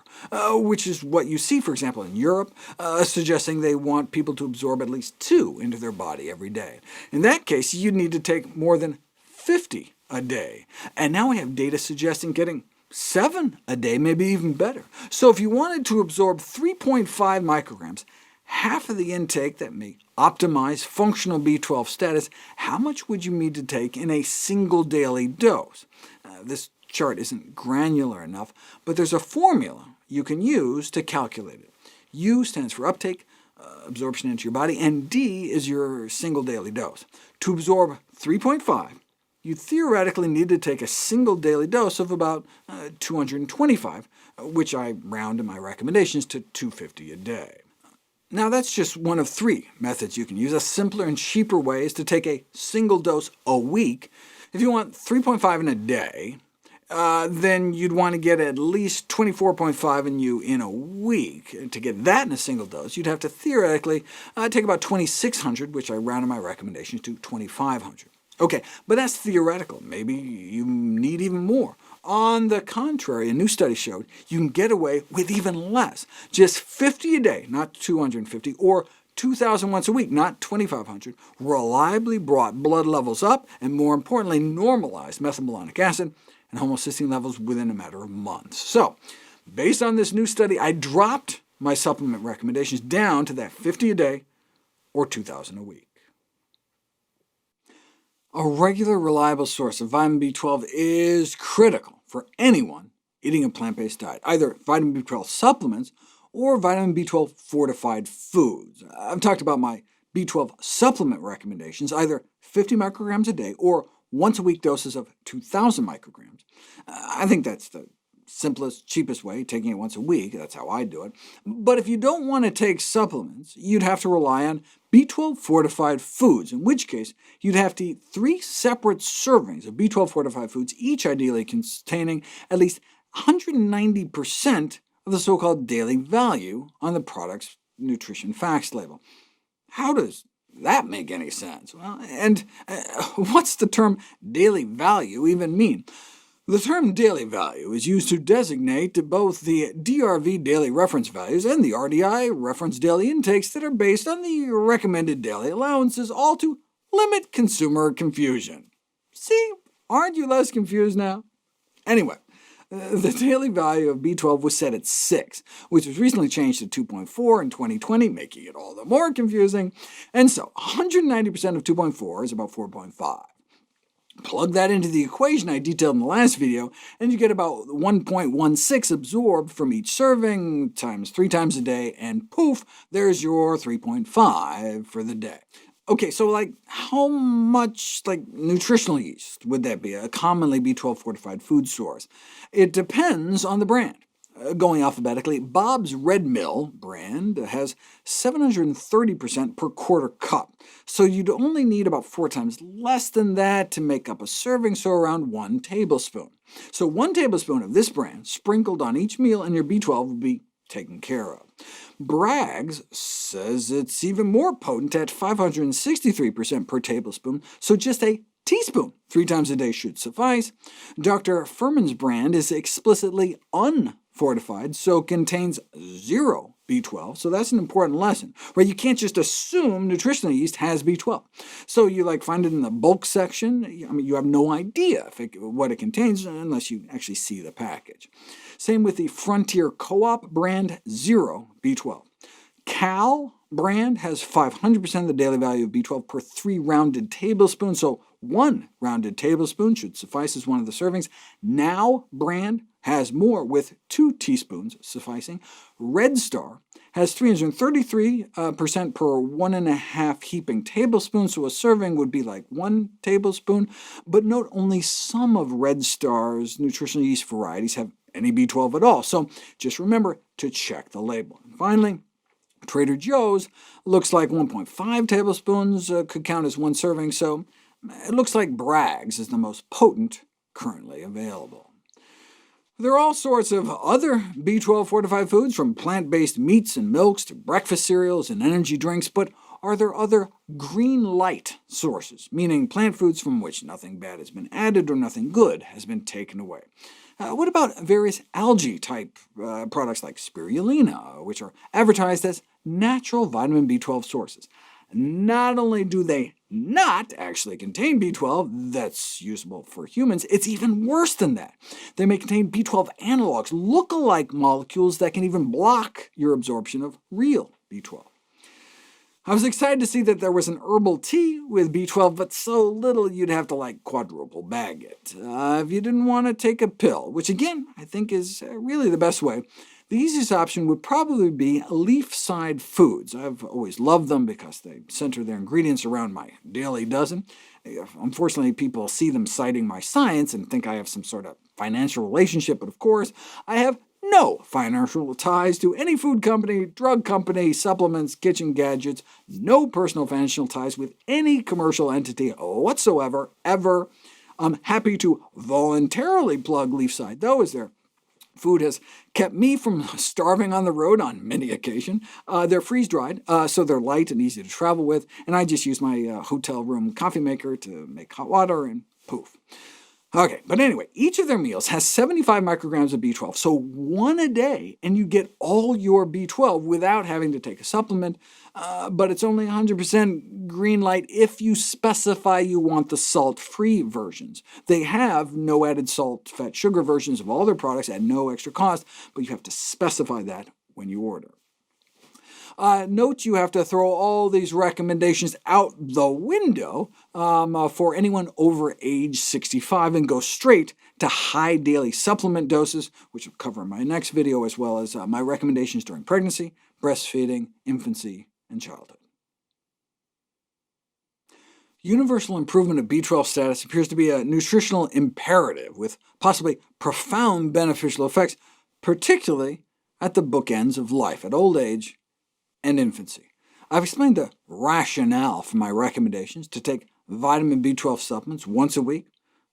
which is what you see, for example, in Europe, suggesting they want people to absorb at least 2 into their body every day. In that case, you'd need to take more than 50 a day. And now we have data suggesting getting 7 a day may be even better. So if you wanted to absorb 3.5 micrograms, half of the intake that may optimize functional B12 status, how much would you need to take in a single daily dose? This chart isn't granular enough, but there's a formula you can use to calculate it. U stands for uptake, absorption into your body, and D is your single daily dose. To absorb 3.5, you theoretically need to take a single daily dose of about 225, which I round in my recommendations to 250 a day. Now that's just one of 3 methods you can use. A simpler and cheaper way is to take a single dose a week. If you want 3.5 in a day, then you'd want to get at least 24.5 in you in a week. To get that in a single dose, you'd have to theoretically take about 2,600, which I round in my recommendations to 2,500. OK, but that's theoretical. Maybe you need even more. On the contrary, a new study showed you can get away with even less, just 50 a day, not 250, or 2,000 once a week, not 2,500, reliably brought blood levels up, and more importantly, normalized methylmalonic acid and homocysteine levels within a matter of months. So, based on this new study, I dropped my supplement recommendations down to that 50 a day or 2,000 a week. A regular, reliable source of vitamin B12 is critical for anyone eating a plant-based diet, either vitamin B12 supplements or vitamin B12 fortified foods. I've talked about my B12 supplement recommendations, either 50 micrograms a day or once-a-week doses of 2,000 micrograms. I think that's the simplest, cheapest way, taking it once a week. That's how I do it. But if you don't want to take supplements, you'd have to rely on B12 fortified foods, in which case you'd have to eat 3 separate servings of B12 fortified foods, each ideally containing at least 190% of the so-called daily value on the product's nutrition facts label. How does that make any sense? Well, and what's the term daily value even mean? The term daily value is used to designate both the DRV daily reference values and the RDI reference daily intakes that are based on the recommended daily allowances, all to limit consumer confusion. See, aren't you less confused now? Anyway, the daily value of B12 was set at 6, which was recently changed to 2.4 in 2020, making it all the more confusing. And so 190% of 2.4 is about 4.5. Plug that into the equation I detailed in the last video, and you get about 1.16 absorbed from each serving, times 3 times a day, and poof, there's your 3.5 for the day. OK, so how much nutritional yeast would that be, a commonly B12 fortified food source? It depends on the brand. Going alphabetically, Bob's Red Mill brand has 730% per quarter cup, so you'd only need about 4 times less than that to make up a serving, so around 1 tablespoon. So 1 tablespoon of this brand sprinkled on each meal and your B12 would be taken care of. Bragg's says it's even more potent at 563% per tablespoon, so just a teaspoon 3 times a day should suffice. Dr. Furman's brand is explicitly unfortified, so contains 0 B12, so that's an important lesson, right? You can't just assume nutritional yeast has B12. So you find it in the bulk section, you have no idea what it contains unless you actually see the package. Same with the Frontier Co-op brand, 0 B12. Cal brand has 500% of the daily value of B12 per 3 rounded tablespoons, so 1 rounded tablespoon should suffice as one of the servings. Now brand has more, with 2 teaspoons sufficing. Red Star has 333% per 1.5 heaping tablespoons, so a serving would be 1 tablespoon. But note only some of Red Star's nutritional yeast varieties have any B12 at all, so just remember to check the label. And finally, Trader Joe's looks like 1.5 tablespoons could count as 1 serving, so it looks like Bragg's is the most potent currently available. There are all sorts of other B12 fortified foods, from plant-based meats and milks to breakfast cereals and energy drinks, but are there other green light sources, meaning plant foods from which nothing bad has been added or nothing good has been taken away? What about various algae-type products like spirulina, which are advertised as natural vitamin B12 sources? Not only do they not actually contain B12 that's usable for humans, it's even worse than that. They may contain B12 analogs, look-alike molecules that can even block your absorption of real B12. I was excited to see that there was an herbal tea with B12, but so little you'd have to quadruple bag it. If you didn't want to take a pill, which again I think is really the best way, The easiest option would probably be leaf-side foods. I've always loved them because they center their ingredients around my daily dozen. Unfortunately, people see them citing my science and think I have some sort of financial relationship, but of course, I have no financial ties to any food company, drug company, supplements, kitchen gadgets, no personal financial ties with any commercial entity whatsoever, ever. I'm happy to voluntarily plug Leafside, though, as their food has kept me from starving on the road on many occasions. They're freeze-dried, so they're light and easy to travel with, and I just use my hotel room coffee maker to make hot water, and poof. OK, but anyway, each of their meals has 75 micrograms of B12, so one a day, and you get all your B12 without having to take a supplement, but it's only 100% green light if you specify you want the salt-free versions. They have no added salt, fat, sugar versions of all their products at no extra cost, but you have to specify that when you order. Note you have to throw all these recommendations out the window for anyone over age 65 and go straight to high daily supplement doses, which I'll cover in my next video, as well as my recommendations during pregnancy, breastfeeding, infancy, and childhood. Universal improvement of B12 status appears to be a nutritional imperative with possibly profound beneficial effects, particularly at the bookends of life, at old age and infancy. I've explained the rationale for my recommendations to take vitamin B12 supplements once a week,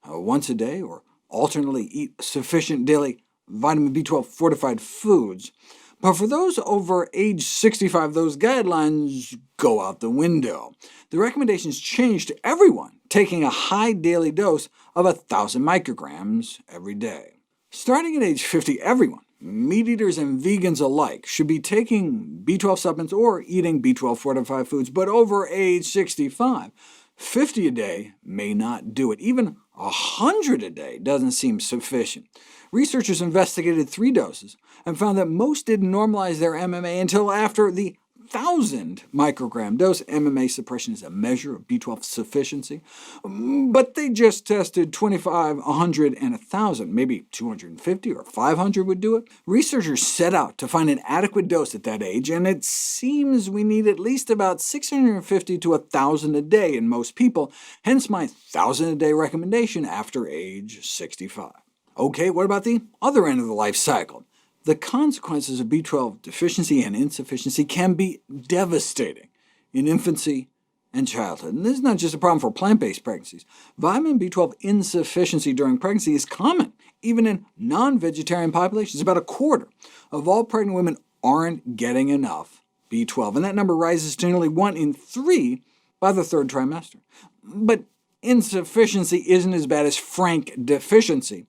once a day, or alternately eat sufficient daily vitamin B12 fortified foods. But for those over age 65, those guidelines go out the window. The recommendations change to everyone taking a high daily dose of 1,000 micrograms every day. Starting at age 50, everyone, meat eaters and vegans alike, should be taking B12 supplements or eating B12 fortified foods, but over age 65, 50 a day may not do it. Even 100 a day doesn't seem sufficient. Researchers investigated 3 doses and found that most didn't normalize their MMA until after the 1,000 microgram dose. MMA suppression is a measure of B12 sufficiency, but they just tested 25, 100, and 1,000. Maybe 250 or 500 would do it. Researchers set out to find an adequate dose at that age, and it seems we need at least about 650 to 1,000 a day in most people, hence my 1,000 a day recommendation after age 65. OK, what about the other end of the life cycle? The consequences of B12 deficiency and insufficiency can be devastating in infancy and childhood. And this is not just a problem for plant-based pregnancies. Vitamin B12 insufficiency during pregnancy is common, even in non-vegetarian populations. About a quarter of all pregnant women aren't getting enough B12, and that number rises to nearly 1 in 3 by the 3rd trimester. But insufficiency isn't as bad as frank deficiency,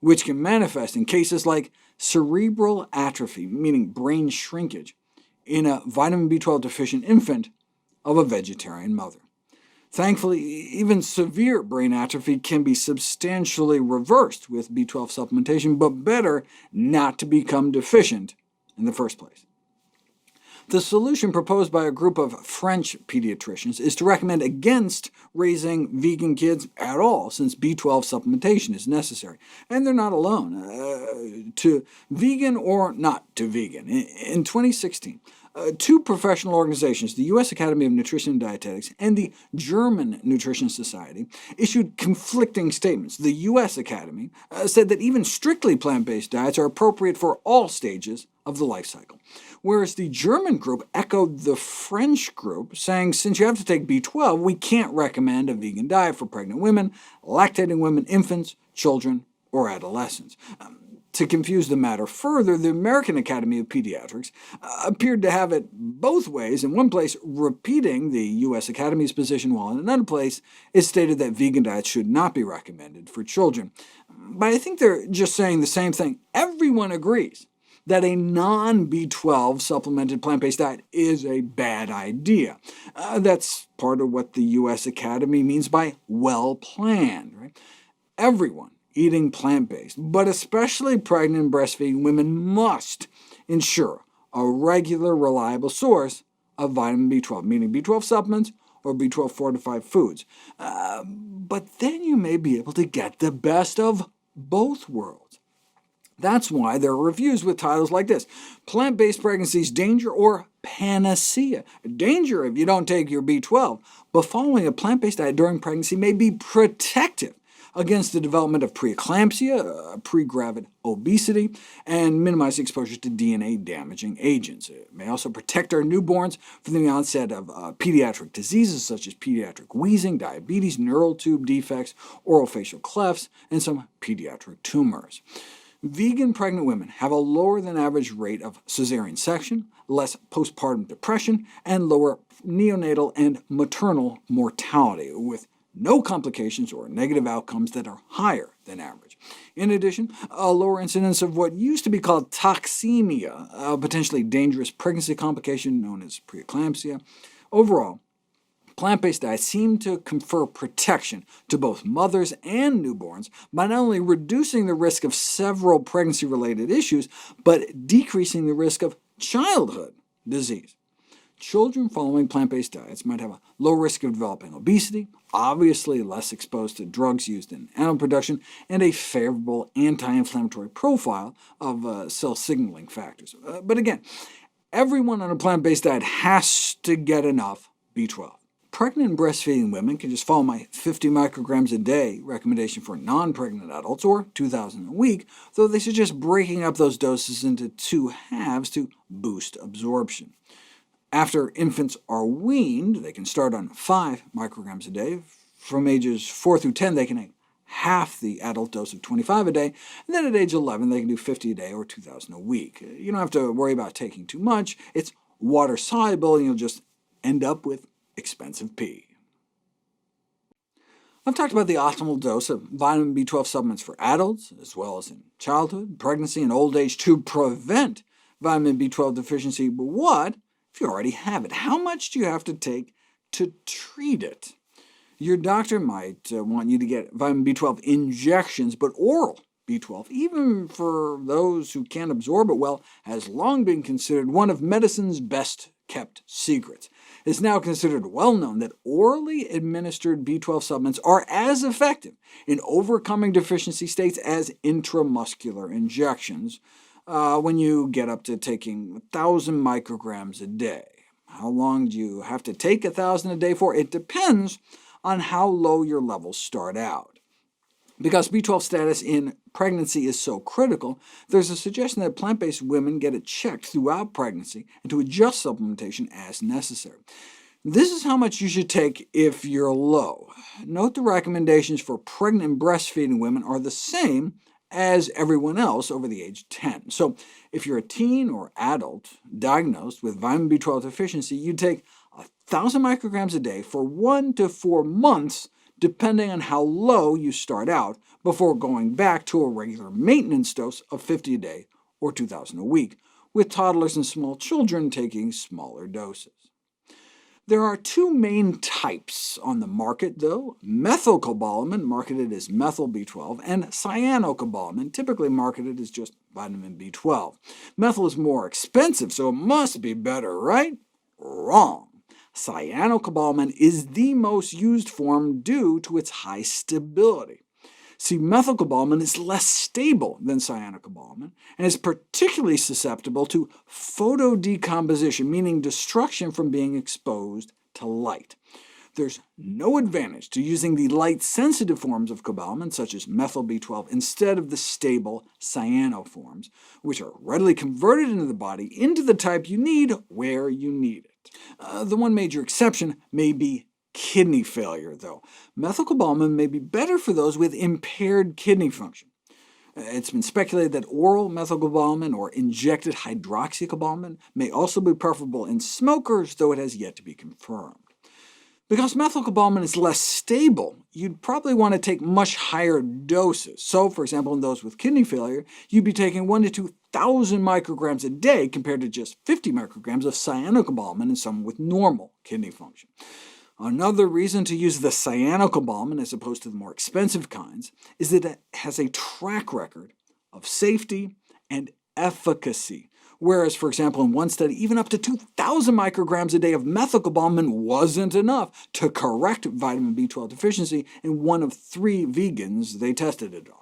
which can manifest in cases like cerebral atrophy, meaning brain shrinkage, in a vitamin B12 deficient infant of a vegetarian mother. Thankfully, even severe brain atrophy can be substantially reversed with B12 supplementation, but better not to become deficient in the first place. The solution proposed by a group of French pediatricians is to recommend against raising vegan kids at all, since B12 supplementation is necessary. And they're not alone. To vegan or not to vegan. In 2016, 2 professional organizations, the U.S. Academy of Nutrition and Dietetics and the German Nutrition Society, issued conflicting statements. The U.S. Academy said that even strictly plant-based diets are appropriate for all stages of the life cycle, whereas the German group echoed the French group, saying since you have to take B12, we can't recommend a vegan diet for pregnant women, lactating women, infants, children, or adolescents. To confuse the matter further, the American Academy of Pediatrics appeared to have it both ways, in one place repeating the U.S. Academy's position, while in another place it stated that vegan diets should not be recommended for children. But I think they're just saying the same thing. Everyone agrees that a non-B12 supplemented plant-based diet is a bad idea. That's part of what the U.S. Academy means by well-planned. Right? Everyone eating plant-based, but especially pregnant and breastfeeding women, must ensure a regular, reliable source of vitamin B12, meaning B12 supplements or B12 fortified foods. But then you may be able to get the best of both worlds. That's why there are reviews with titles like this: Plant-based pregnancies, danger or panacea? Danger if you don't take your B12, but following a plant-based diet during pregnancy may be protective against the development of preeclampsia, pre-gravid obesity, and minimize the exposure to DNA-damaging agents. It may also protect our newborns from the onset of pediatric diseases such as pediatric wheezing, diabetes, neural tube defects, orofacial clefts, and some pediatric tumors. Vegan pregnant women have a lower than average rate of cesarean section, less postpartum depression, and lower neonatal and maternal mortality, with no complications or negative outcomes that are higher than average. In addition, a lower incidence of what used to be called toxemia, a potentially dangerous pregnancy complication known as preeclampsia. Overall, plant-based diets seem to confer protection to both mothers and newborns by not only reducing the risk of several pregnancy-related issues, but decreasing the risk of childhood disease. Children following plant-based diets might have a low risk of developing obesity, obviously less exposed to drugs used in animal production, and a favorable anti-inflammatory profile of cell signaling factors. But again, everyone on a plant-based diet has to get enough B12. Pregnant and breastfeeding women can just follow my 50 micrograms a day recommendation for non-pregnant adults, or 2,000 a week, though they suggest breaking up those doses into 2 halves to boost absorption. After infants are weaned, they can start on 5 micrograms a day. From ages 4 through 10, they can have half the adult dose of 25 a day, and then at age 11, they can do 50 a day or 2,000 a week. You don't have to worry about taking too much. It's water-soluble, and you'll just end up with expensive pee. I've talked about the optimal dose of vitamin B12 supplements for adults, as well as in childhood, pregnancy, and old age to prevent vitamin B12 deficiency, but what if you already have it? How much do you have to take to treat it? Your doctor might want you to get vitamin B12 injections, but oral B12, even for those who can't absorb it well, has long been considered one of medicine's best-kept secrets. It's now considered well-known that orally administered B12 supplements are as effective in overcoming deficiency states as intramuscular injections, when you get up to taking 1,000 micrograms a day. How long do you have to take 1,000 a day for? It depends on how low your levels start out. Because B12 status in pregnancy is so critical, there's a suggestion that plant-based women get it checked throughout pregnancy and to adjust supplementation as necessary. This is how much you should take if you're low. Note the recommendations for pregnant and breastfeeding women are the same as everyone else over the age of 10. So if you're a teen or adult diagnosed with vitamin B12 deficiency, you'd take 1,000 micrograms a day for 1 to 4 months, depending on how low you start out, before going back to a regular maintenance dose of 50 a day or 2,000 a week, with toddlers and small children taking smaller doses. There are 2 main types on the market, though: methylcobalamin, marketed as methyl B12, and cyanocobalamin, typically marketed as just vitamin B12. Methyl is more expensive, so it must be better, right? Wrong. Cyanocobalamin is the most used form due to its high stability. See, methylcobalamin is less stable than cyanocobalamin, and is particularly susceptible to photodecomposition, meaning destruction from being exposed to light. There's no advantage to using the light-sensitive forms of cobalamin, such as methyl B12, instead of the stable cyano forms, which are readily converted into the body into the type you need where you need it. The one major exception may be kidney failure, though. Methylcobalamin may be better for those with impaired kidney function. It's been speculated that oral methylcobalamin or injected hydroxycobalamin may also be preferable in smokers, though it has yet to be confirmed. Because methylcobalamin is less stable, you'd probably want to take much higher doses. So, for example, in those with kidney failure, you'd be taking 1,000 to 2,000 micrograms a day compared to just 50 micrograms of cyanocobalamin in someone with normal kidney function. Another reason to use the cyanocobalamin as opposed to the more expensive kinds is that it has a track record of safety and efficacy, whereas, for example, in one study, even up to 2,000 micrograms a day of methylcobalamin wasn't enough to correct vitamin B12 deficiency in one of 3 vegans they tested it on.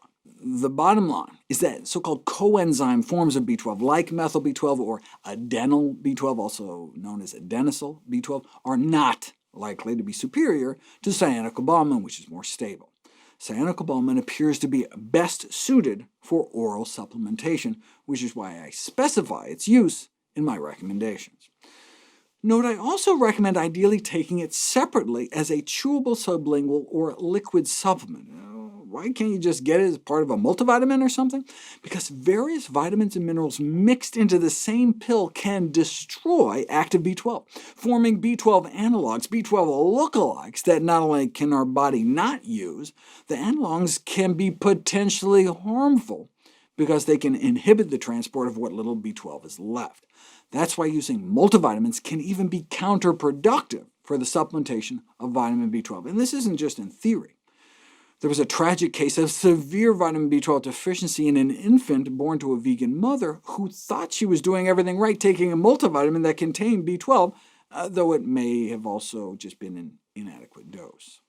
The bottom line is that so-called coenzyme forms of B12, like methyl B12 or adenyl B12, also known as adenosyl B12, are not likely to be superior to cyanocobalamin, which is more stable. Cyanocobalamin appears to be best suited for oral supplementation, which is why I specify its use in my recommendations. Note I also recommend ideally taking it separately as a chewable sublingual or liquid supplement. Why can't you just get it as part of a multivitamin or something? Because various vitamins and minerals mixed into the same pill can destroy active B12, forming B12 analogs, B12 lookalikes that not only can our body not use, the analogs can be potentially harmful because they can inhibit the transport of what little B12 is left. That's why using multivitamins can even be counterproductive for the supplementation of vitamin B12. And this isn't just in theory. There was a tragic case of severe vitamin B12 deficiency in an infant born to a vegan mother who thought she was doing everything right, taking a multivitamin that contained B12, though it may have also just been an inadequate dose.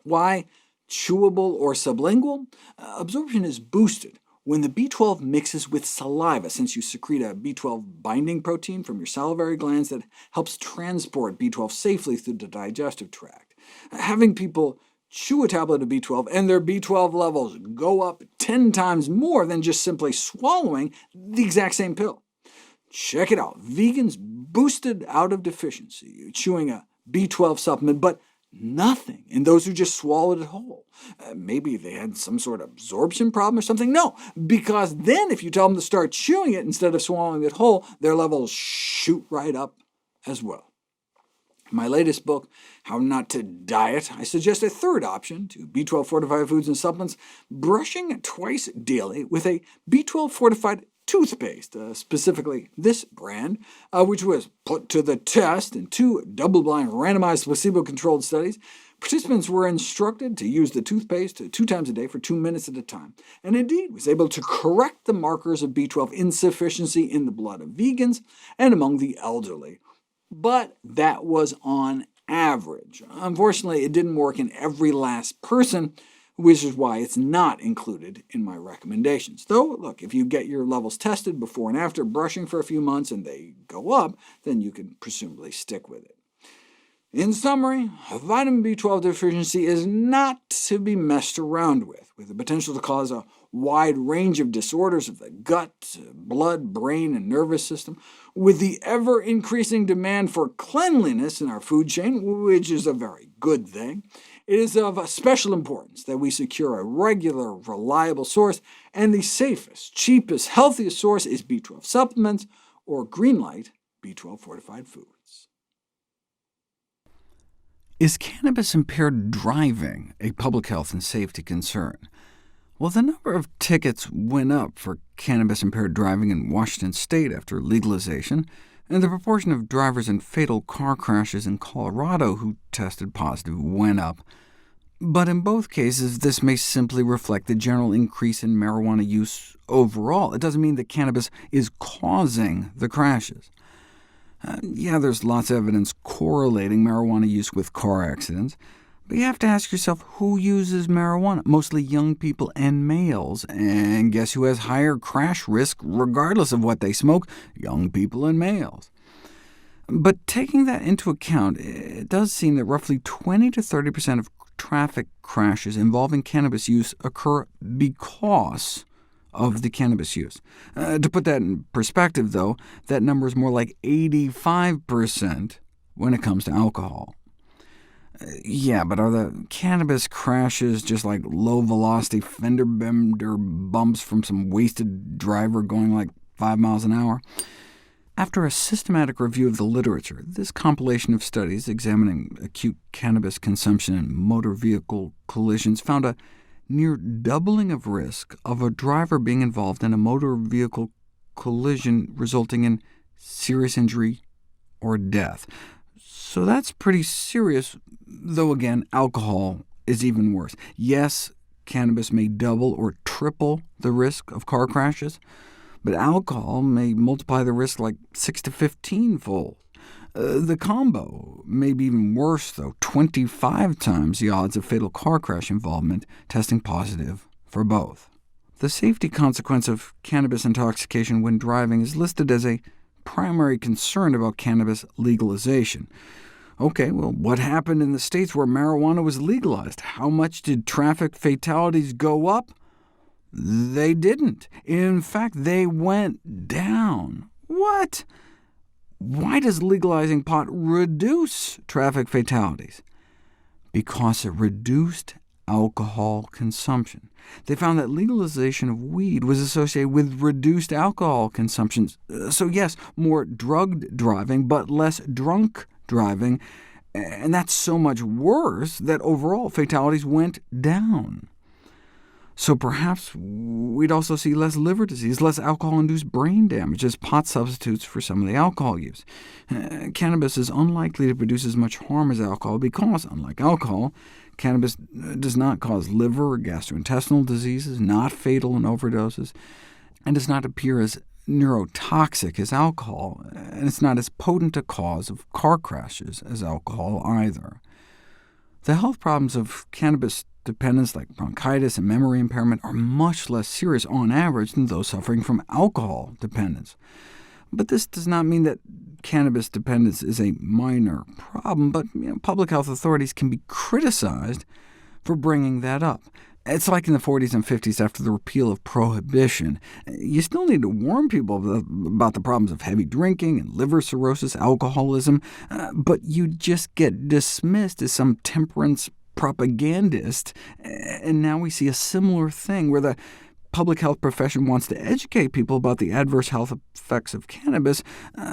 Why chewable or sublingual? Absorption is boosted when the B12 mixes with saliva, since you secrete a B12 binding protein from your salivary glands that helps transport B12 safely through the digestive tract. Having people chew a tablet of B12 and their B12 levels go up 10 times more than just simply swallowing the exact same pill. Check it out. Vegans boosted out of deficiency chewing a B12 supplement, but nothing in those who just swallowed it whole. Maybe they had some sort of absorption problem or something? No, because then if you tell them to start chewing it instead of swallowing it whole, their levels shoot right up as well. In my latest book, How Not to Diet, I suggest a third option to B12-fortified foods and supplements, brushing twice daily with a B12-fortified toothpaste, specifically this brand, which was put to the test in 2 double-blind randomized placebo-controlled studies. Participants were instructed to use the toothpaste 2 times a day for 2 minutes at a time, and indeed was able to correct the markers of B12 insufficiency in the blood of vegans and among the elderly. But that was on average. Unfortunately, it didn't work in every last person, which is why it's not included in my recommendations. Though, look, if you get your levels tested before and after brushing for a few months and they go up, then you can presumably stick with it. In summary, vitamin B12 deficiency is not to be messed around with the potential to cause a wide range of disorders of the gut, blood, brain, and nervous system, with the ever-increasing demand for cleanliness in our food chain, which is a very good thing. It is of special importance that we secure a regular, reliable source, and the safest, cheapest, healthiest source is B12 supplements or Greenlight B12-fortified foods. Is cannabis-impaired driving a public health and safety concern? Well, the number of tickets went up for cannabis-impaired driving in Washington state after legalization, and the proportion of drivers in fatal car crashes in Colorado who tested positive went up. But in both cases, this may simply reflect the general increase in marijuana use overall. It doesn't mean that cannabis is causing the crashes. Yeah, there's lots of evidence correlating marijuana use with car accidents, but you have to ask yourself who uses marijuana. Mostly young people and males, and guess who has higher crash risk regardless of what they smoke? Young people and males. But taking that into account, it does seem that roughly 20 to 30% of traffic crashes involving cannabis use occur because of the cannabis use. To put that in perspective, though, that number is more like 85% when it comes to alcohol. Yeah, but are the cannabis crashes just like low-velocity fender bender bumps from some wasted driver going like 5 miles an hour? After a systematic review of the literature, this compilation of studies examining acute cannabis consumption and motor vehicle collisions found a near doubling of risk of a driver being involved in a motor vehicle collision resulting in serious injury or death. So that's pretty serious, though again, alcohol is even worse. Yes, cannabis may double or triple the risk of car crashes, but alcohol may multiply the risk like 6 to 15-fold. The combo may be even worse, though, 25 times the odds of fatal car crash involvement, testing positive for both. The safety consequence of cannabis intoxication when driving is listed as a primary concern about cannabis legalization. OK, well, what happened in the states where marijuana was legalized? How much did traffic fatalities go up? They didn't. In fact, they went down. What? Why does legalizing pot reduce traffic fatalities? Because it reduced alcohol consumption. They found that legalization of weed was associated with reduced alcohol consumption. So yes, more drugged driving, but less drunk driving, and that's so much worse that overall fatalities went down. So perhaps we'd also see less liver disease, less alcohol-induced brain damage as pot substitutes for some of the alcohol use. Cannabis is unlikely to produce as much harm as alcohol because, unlike alcohol, cannabis does not cause liver or gastrointestinal diseases, not fatal in overdoses, and does not appear as neurotoxic as alcohol, and it's not as potent a cause of car crashes as alcohol either. The health problems of cannabis dependence, like bronchitis and memory impairment, are much less serious on average than those suffering from alcohol dependence. But this does not mean that cannabis dependence is a minor problem, but public health authorities can be criticized for bringing that up. It's like in the 40s and 50s after the repeal of prohibition. You still need to warn people about the problems of heavy drinking and liver cirrhosis, alcoholism, but you just get dismissed as some temperance propagandist, and now we see a similar thing where the public health profession wants to educate people about the adverse health effects of cannabis,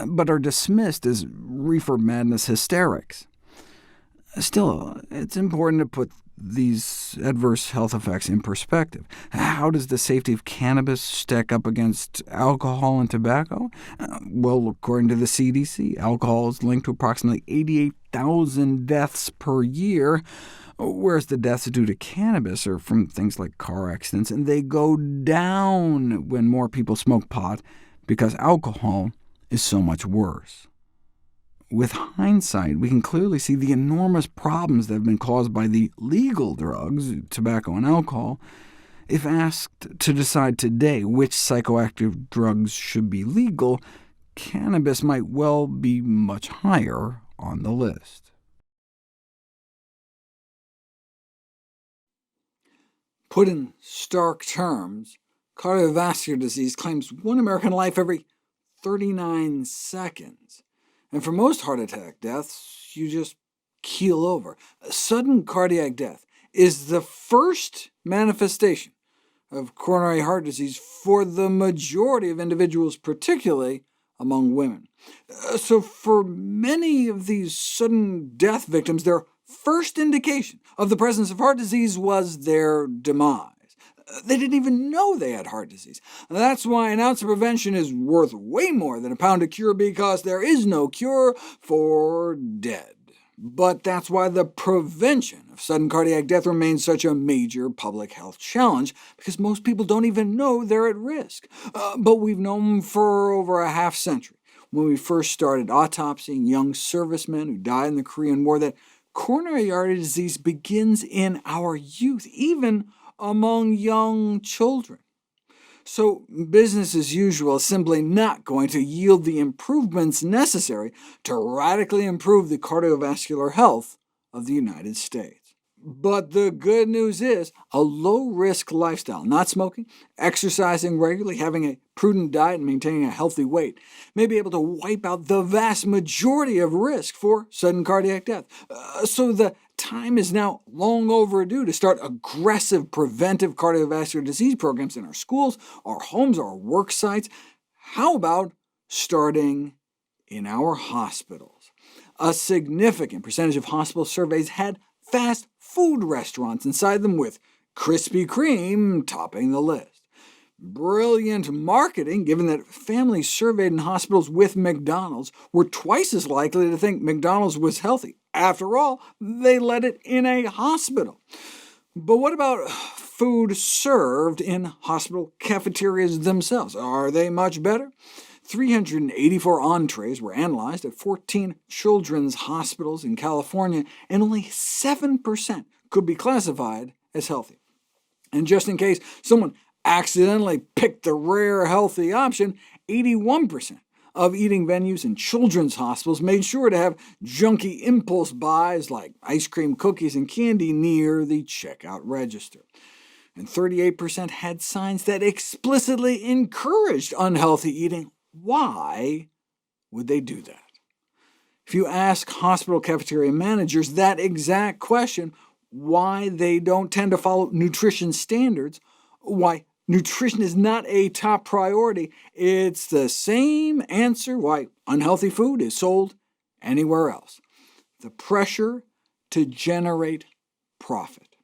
but are dismissed as reefer madness hysterics. Still, it's important to put these adverse health effects in perspective. How does the safety of cannabis stack up against alcohol and tobacco? Well, according to the CDC, alcohol is linked to approximately 88,000 deaths per year, whereas the deaths due to cannabis are from things like car accidents, and they go down when more people smoke pot because alcohol is so much worse. With hindsight, we can clearly see the enormous problems that have been caused by the legal drugs, tobacco and alcohol. If asked to decide today which psychoactive drugs should be legal, cannabis might well be much higher on the list. Put in stark terms, cardiovascular disease claims one American life every 39 seconds. And for most heart attack deaths, you just keel over. Sudden cardiac death is the first manifestation of coronary heart disease for the majority of individuals, particularly among women. So for many of these sudden death victims, their first indication of the presence of heart disease was their demise. They didn't even know they had heart disease. That's why an ounce of prevention is worth way more than a pound of cure, because there is no cure for dead. But that's why the prevention of sudden cardiac death remains such a major public health challenge, because most people don't even know they're at risk. But we've known for over a half-century, when we first started autopsying young servicemen who died in the Korean War, that coronary artery disease begins in our youth, even among young children. So business as usual is simply not going to yield the improvements necessary to radically improve the cardiovascular health of the United States. But the good news is, a low-risk lifestyle, not smoking, exercising regularly, having a prudent diet, and maintaining a healthy weight, may be able to wipe out the vast majority of risk for sudden cardiac death. So the time is now long overdue to start aggressive preventive cardiovascular disease programs in our schools, our homes, our work sites. How about starting in our hospitals? A significant percentage of hospital surveys had fast food restaurants inside them, with Krispy Kreme topping the list. Brilliant marketing, given that families surveyed in hospitals with McDonald's were twice as likely to think McDonald's was healthy. After all, they let it in a hospital. But what about food served in hospital cafeterias themselves? Are they much better? 384 entrees were analyzed at 14 children's hospitals in California, and only 7% could be classified as healthy. And just in case someone accidentally picked the rare healthy option, 81% of eating venues in children's hospitals made sure to have junky impulse buys like ice cream, cookies, and candy near the checkout register. And 38% had signs that explicitly encouraged unhealthy eating. Why would they do that? If you ask hospital cafeteria managers that exact question, why they don't tend to follow nutrition standards, why nutrition is not a top priority, it's the same answer why unhealthy food is sold anywhere else. The pressure to generate profit.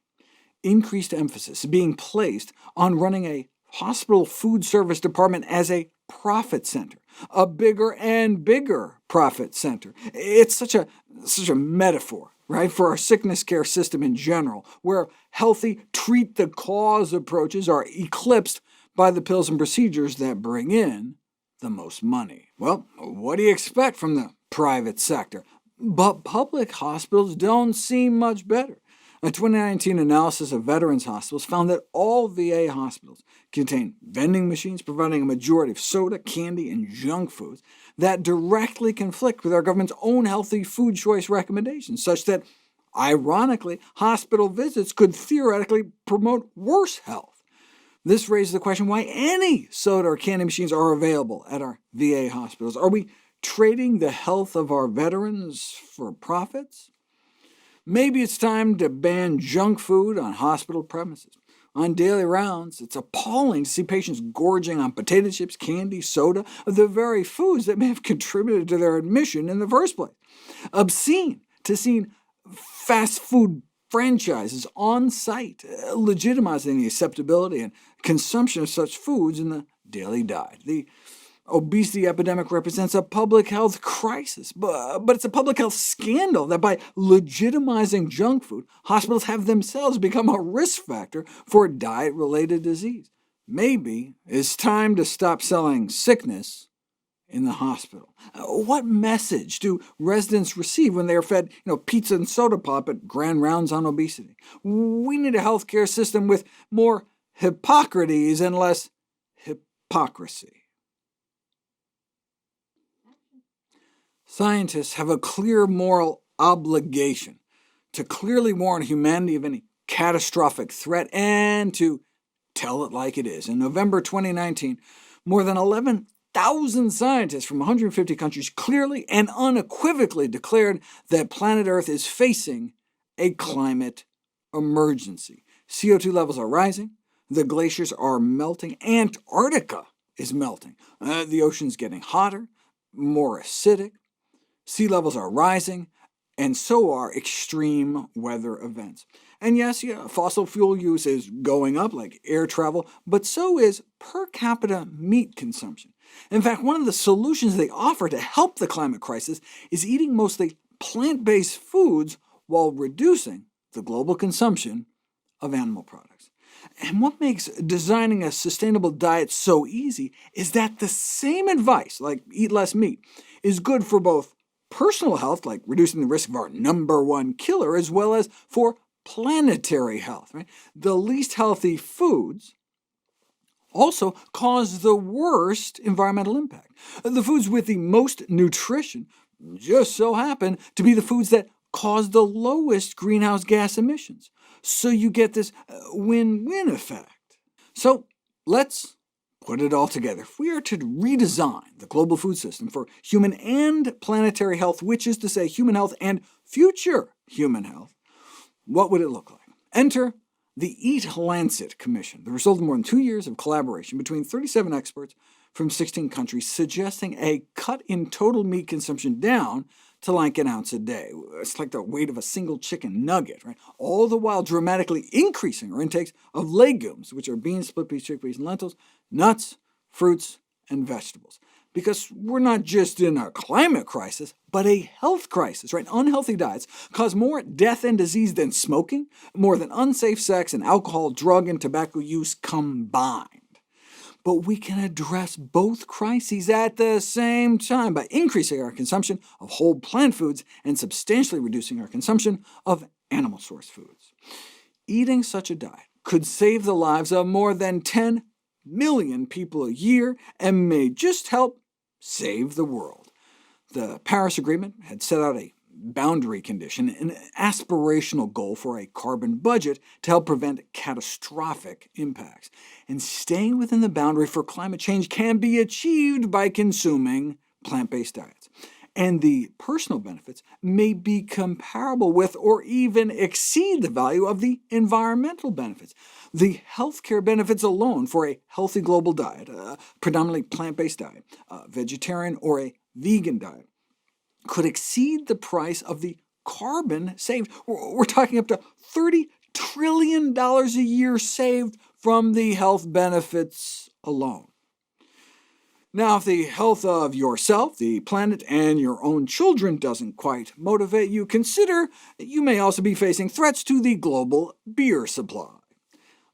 Increased emphasis being placed on running a hospital food service department as a profit center, a bigger and bigger profit center. It's such a metaphor, right, for our sickness care system in general, where healthy treat-the-cause approaches are eclipsed by the pills and procedures that bring in the most money. Well, what do you expect from the private sector? But public hospitals don't seem much better. A 2019 analysis of veterans hospitals found that all VA hospitals contain vending machines providing a majority of soda, candy, and junk foods that directly conflict with our government's own healthy food choice recommendations, such that, ironically, hospital visits could theoretically promote worse health. This raises the question why any soda or candy machines are available at our VA hospitals. Are we trading the health of our veterans for profits? Maybe it's time to ban junk food on hospital premises. On daily rounds, it's appalling to see patients gorging on potato chips, candy, soda, the very foods that may have contributed to their admission in the first place. Obscene to see fast food franchises on site, legitimizing the acceptability and consumption of such foods in the daily diet. The obesity epidemic represents a public health crisis, but it's a public health scandal that by legitimizing junk food, hospitals have themselves become a risk factor for diet-related disease. Maybe it's time to stop selling sickness in the hospital. What message do residents receive when they are fed pizza and soda pop at grand rounds on obesity? We need a healthcare system with more Hippocrates and less hypocrisy. Scientists have a clear moral obligation to clearly warn humanity of any catastrophic threat and to tell it like it is. In November 2019, more than 11,000 scientists from 150 countries clearly and unequivocally declared that planet Earth is facing a climate emergency. CO2 levels are rising, the glaciers are melting, Antarctica is melting, the ocean's getting hotter, more acidic, sea levels are rising, and so are extreme weather events. And yes, fossil fuel use is going up, like air travel, but so is per capita meat consumption. In fact, one of the solutions they offer to help the climate crisis is eating mostly plant-based foods while reducing the global consumption of animal products. And what makes designing a sustainable diet so easy is that the same advice, like eat less meat, is good for both personal health, like reducing the risk of our #1 killer, as well as for planetary health. Right? The least healthy foods also cause the worst environmental impact. The foods with the most nutrition just so happen to be the foods that cause the lowest greenhouse gas emissions. So you get this win-win effect. So let's put it all together. If we are to redesign the global food system for human and planetary health, which is to say human health and future human health, what would it look like? Enter the Eat Lancet Commission, the result of more than 2 years of collaboration between 37 experts from 16 countries, suggesting a cut in total meat consumption down to like an ounce a day. It's like the weight of a single chicken nugget, right? All the while dramatically increasing our intakes of legumes, which are beans, split peas, chickpeas, and lentils, nuts, fruits, and vegetables. Because we're not just in a climate crisis, but a health crisis, right? Unhealthy diets cause more death and disease than smoking, more than unsafe sex and alcohol, drug, and tobacco use combined. But we can address both crises at the same time by increasing our consumption of whole plant foods and substantially reducing our consumption of animal source foods. Eating such a diet could save the lives of more than 10 million people a year and may just help save the world. The Paris Agreement had set out a boundary condition, an aspirational goal for a carbon budget to help prevent catastrophic impacts. And staying within the boundary for climate change can be achieved by consuming plant-based diets. And the personal benefits may be comparable with or even exceed the value of the environmental benefits. The healthcare benefits alone for a healthy global diet, a predominantly plant-based diet, a vegetarian or a vegan diet, could exceed the price of the carbon saved. We're talking up to $30 trillion a year saved from the health benefits alone. Now, if the health of yourself, the planet, and your own children doesn't quite motivate you, consider that you may also be facing threats to the global beer supply.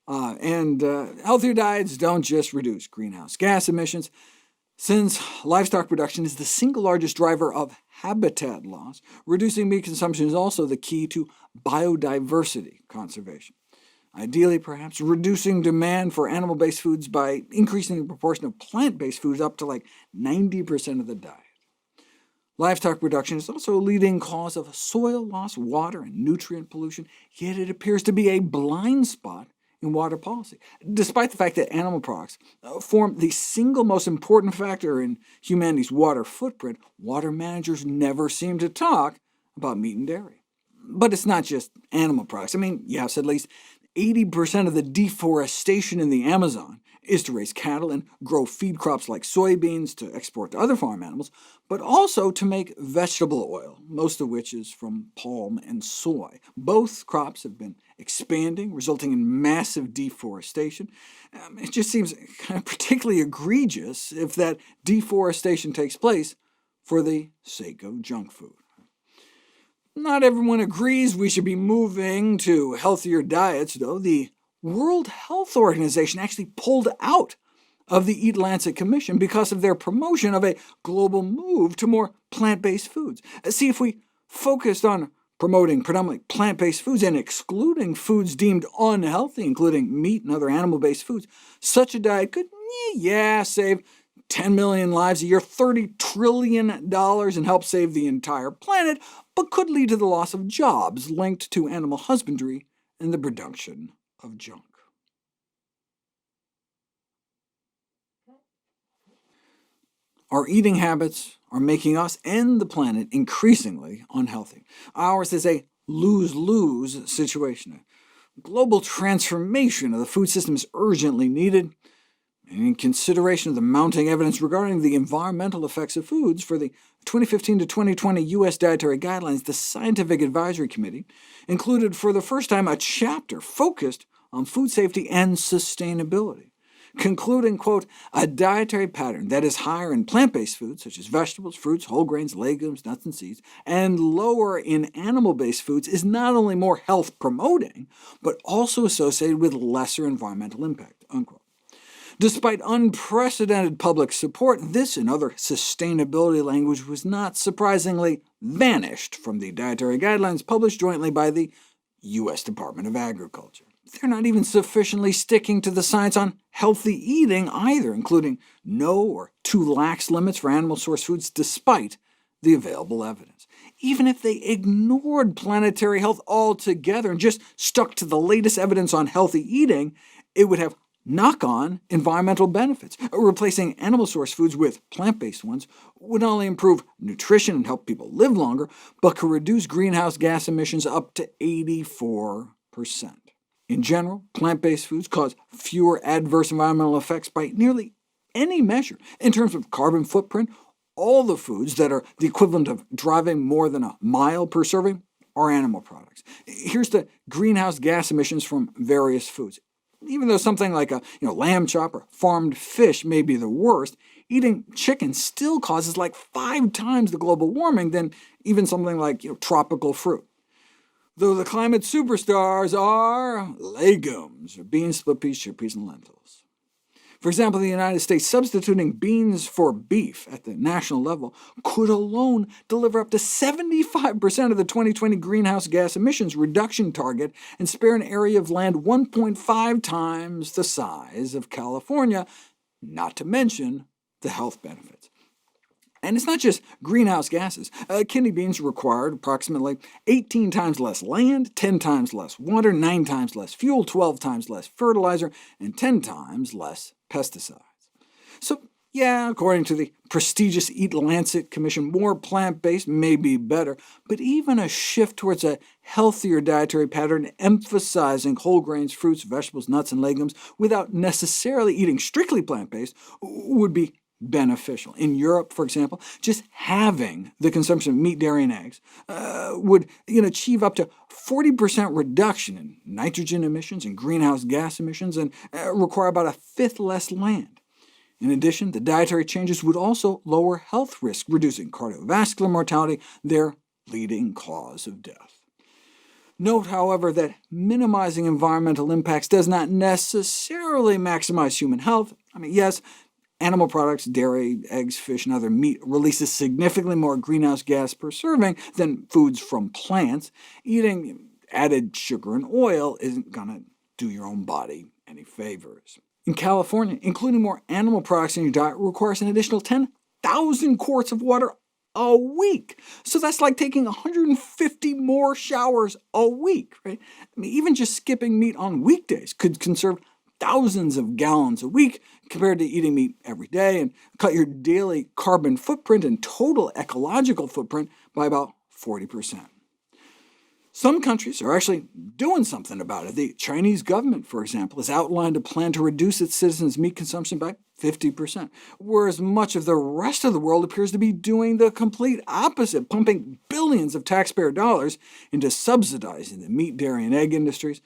Healthier diets don't just reduce greenhouse gas emissions. Since livestock production is the single largest driver of habitat loss, reducing meat consumption is also the key to biodiversity conservation. Ideally, perhaps, reducing demand for animal-based foods by increasing the proportion of plant-based foods up to like 90% of the diet. Livestock production is also a leading cause of soil loss, water, and nutrient pollution, yet it appears to be a blind spot in water policy. Despite the fact that animal products form the single most important factor in humanity's water footprint, water managers never seem to talk about meat and dairy. But it's not just animal products. Yes, at least 80% of the deforestation in the Amazon is to raise cattle and grow feed crops like soybeans to export to other farm animals, but also to make vegetable oil, most of which is from palm and soy. Both crops have been expanding, resulting in massive deforestation. It just seems kind of particularly egregious if that deforestation takes place for the sake of junk food. Not everyone agrees we should be moving to healthier diets, though. The World Health Organization actually pulled out of the Eat Lancet Commission because of their promotion of a global move to more plant-based foods. See, if we focused on promoting predominantly plant-based foods and excluding foods deemed unhealthy, including meat and other animal-based foods, such a diet could, save 10 million lives a year, $30 trillion, and help save the entire planet, but could lead to the loss of jobs linked to animal husbandry and the production of junk. Our eating habits are making us and the planet increasingly unhealthy. Ours is a lose-lose situation. A global transformation of the food system is urgently needed, and in consideration of the mounting evidence regarding the environmental effects of foods for the 2015 to 2020 U.S. Dietary Guidelines, the Scientific Advisory Committee included for the first time a chapter focused on food safety and sustainability, concluding, quote, "A dietary pattern that is higher in plant-based foods, such as vegetables, fruits, whole grains, legumes, nuts, and seeds, and lower in animal-based foods is not only more health-promoting, but also associated with lesser environmental impact," unquote. Despite unprecedented public support, this and other sustainability language was not surprisingly vanished from the dietary guidelines published jointly by the U.S. Department of Agriculture. They're not even sufficiently sticking to the science on healthy eating either, including no or too lax limits for animal-sourced foods despite the available evidence. Even if they ignored planetary health altogether and just stuck to the latest evidence on healthy eating, it would have knock-on environmental benefits. Replacing animal-sourced foods with plant-based ones would not only improve nutrition and help people live longer, but could reduce greenhouse gas emissions up to 84%. In general, plant-based foods cause fewer adverse environmental effects by nearly any measure. In terms of carbon footprint, all the foods that are the equivalent of driving more than a mile per serving are animal products. Here's the greenhouse gas emissions from various foods. Even though something like a lamb chop or farmed fish may be the worst, eating chicken still causes like 5 times the global warming than even something like tropical fruit. Though the climate superstars are legumes, or beans, split peas, chickpeas, and lentils. For example, in the United States, substituting beans for beef at the national level could alone deliver up to 75% of the 2020 greenhouse gas emissions reduction target and spare an area of land 1.5 times the size of California, not to mention the health benefits. And it's not just greenhouse gases. Kidney beans required approximately 18 times less land, 10 times less water, 9 times less fuel, 12 times less fertilizer, and 10 times less pesticides. So yeah, according to the prestigious Eat Lancet Commission, more plant-based may be better, but even a shift towards a healthier dietary pattern emphasizing whole grains, fruits, vegetables, nuts, and legumes without necessarily eating strictly plant-based would be beneficial. In Europe, for example, just having the consumption of meat, dairy, and eggs would achieve up to 40% reduction in nitrogen emissions and greenhouse gas emissions, and require about a fifth less land. In addition, the dietary changes would also lower health risk, reducing cardiovascular mortality, their leading cause of death. Note, however, that minimizing environmental impacts does not necessarily maximize human health. Yes, animal products, dairy, eggs, fish, and other meat releases significantly more greenhouse gas per serving than foods from plants. Eating added sugar and oil isn't going to do your own body any favors. In California, including more animal products in your diet requires an additional 10,000 quarts of water a week. So that's like taking 150 more showers a week, right? Even just skipping meat on weekdays could conserve thousands of gallons a week compared to eating meat every day, and cut your daily carbon footprint and total ecological footprint by about 40%. Some countries are actually doing something about it. The Chinese government, for example, has outlined a plan to reduce its citizens' meat consumption by 50%, whereas much of the rest of the world appears to be doing the complete opposite, pumping billions of taxpayer dollars into subsidizing the meat, dairy, and egg industries.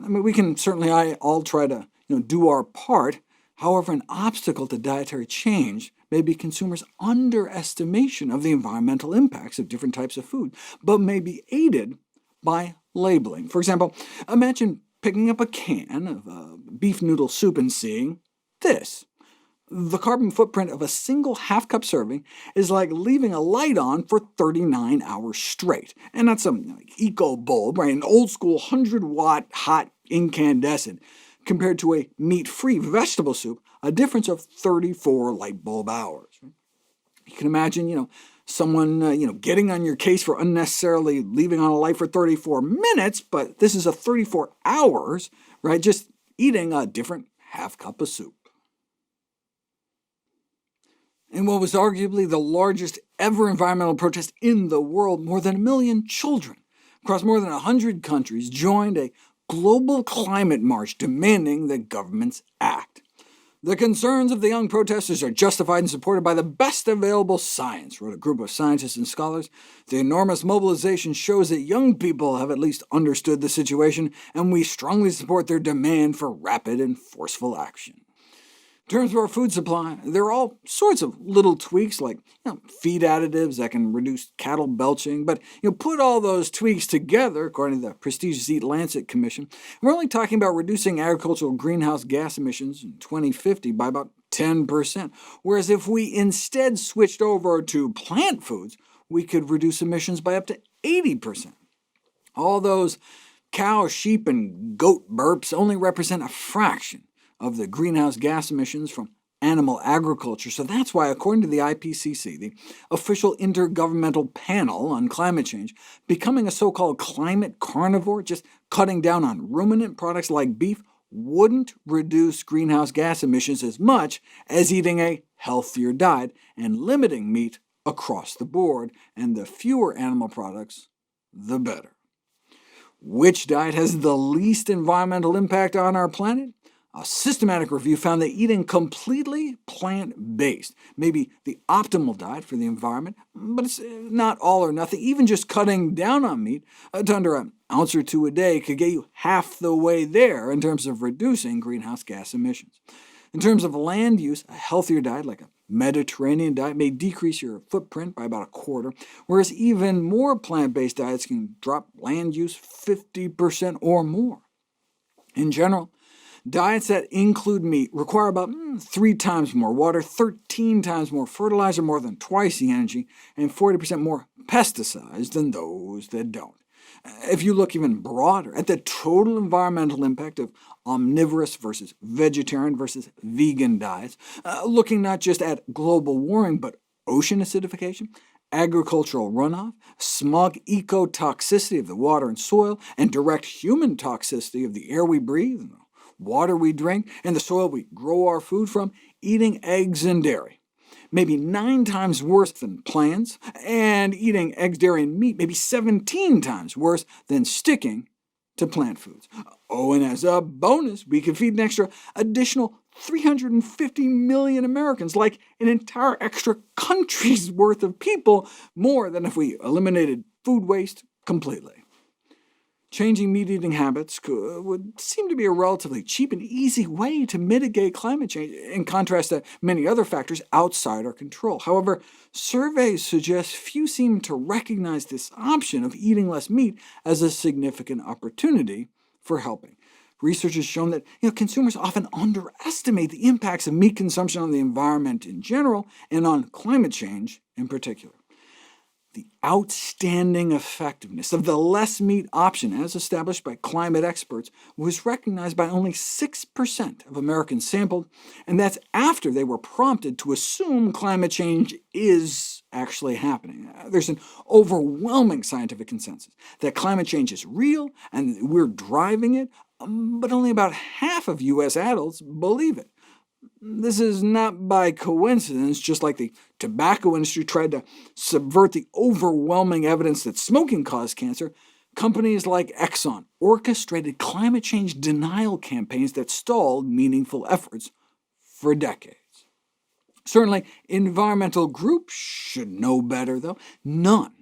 We can certainly all try to do our part. However, an obstacle to dietary change may be consumers' underestimation of the environmental impacts of different types of food, but may be aided by labeling. For example, imagine picking up a can of beef noodle soup and seeing this. The carbon footprint of a single half-cup serving is like leaving a light on for 39 hours straight. And that's some eco bulb, right? An old-school 100-watt hot incandescent, compared to a meat-free vegetable soup, a difference of 34 light bulb hours. You can imagine, someone getting on your case for unnecessarily leaving on a light for 34 minutes, but this is a 34 hours, right? Just eating a different half-cup of soup. In what was arguably the largest ever environmental protest in the world, more than 1 million children across more than 100 countries joined a global climate march demanding that governments act. The concerns of the young protesters are justified and supported by the best available science, wrote a group of scientists and scholars. The enormous mobilization shows that young people have at least understood the situation, and we strongly support their demand for rapid and forceful action. In terms of our food supply, there are all sorts of little tweaks like feed additives that can reduce cattle belching, but put all those tweaks together, according to the prestigious Eat Lancet Commission, we're only talking about reducing agricultural greenhouse gas emissions in 2050 by about 10%, whereas if we instead switched over to plant foods, we could reduce emissions by up to 80%. All those cow, sheep, and goat burps only represent a fraction of the greenhouse gas emissions from animal agriculture. So that's why, according to the IPCC, the official intergovernmental panel on climate change, becoming a so-called climate carnivore, just cutting down on ruminant products like beef, wouldn't reduce greenhouse gas emissions as much as eating a healthier diet and limiting meat across the board, and the fewer animal products, the better. Which diet has the least environmental impact on our planet? A systematic review found that eating completely plant-based may be the optimal diet for the environment, but it's not all or nothing. Even just cutting down on meat to under an ounce or two a day could get you half the way there in terms of reducing greenhouse gas emissions. In terms of land use, a healthier diet like a Mediterranean diet may decrease your footprint by about a quarter, whereas even more plant-based diets can drop land use 50% or more. In general, Diets that include meat require about 3 times more water, 13 times more fertilizer, more than twice the energy, and 40% more pesticides than those that don't. If you look even broader at the total environmental impact of omnivorous versus vegetarian versus vegan diets, looking not just at global warming, but ocean acidification, agricultural runoff, smog ecotoxicity of the water and soil, and direct human toxicity of the air we breathe, and the water we drink, and the soil we grow our food from, eating eggs and dairy maybe 9 times worse than plants, and eating eggs, dairy, and meat maybe 17 times worse than sticking to plant foods. Oh, and as a bonus, we could feed an additional 350 million Americans, like an entire extra country's worth of people, more than if we eliminated food waste completely. Changing meat-eating habits would seem to be a relatively cheap and easy way to mitigate climate change, in contrast to many other factors outside our control. However, surveys suggest few seem to recognize this option of eating less meat as a significant opportunity for helping. Research has shown that consumers often underestimate the impacts of meat consumption on the environment in general, and on climate change in particular. The outstanding effectiveness of the less meat option, as established by climate experts, was recognized by only 6% of Americans sampled, and that's after they were prompted to assume climate change is actually happening. There's an overwhelming scientific consensus that climate change is real and we're driving it, but only about half of U.S. adults believe it. This is not by coincidence, just like the tobacco industry tried to subvert the overwhelming evidence that smoking caused cancer. Companies like Exxon orchestrated climate change denial campaigns that stalled meaningful efforts for decades. Certainly, environmental groups should know better, though. None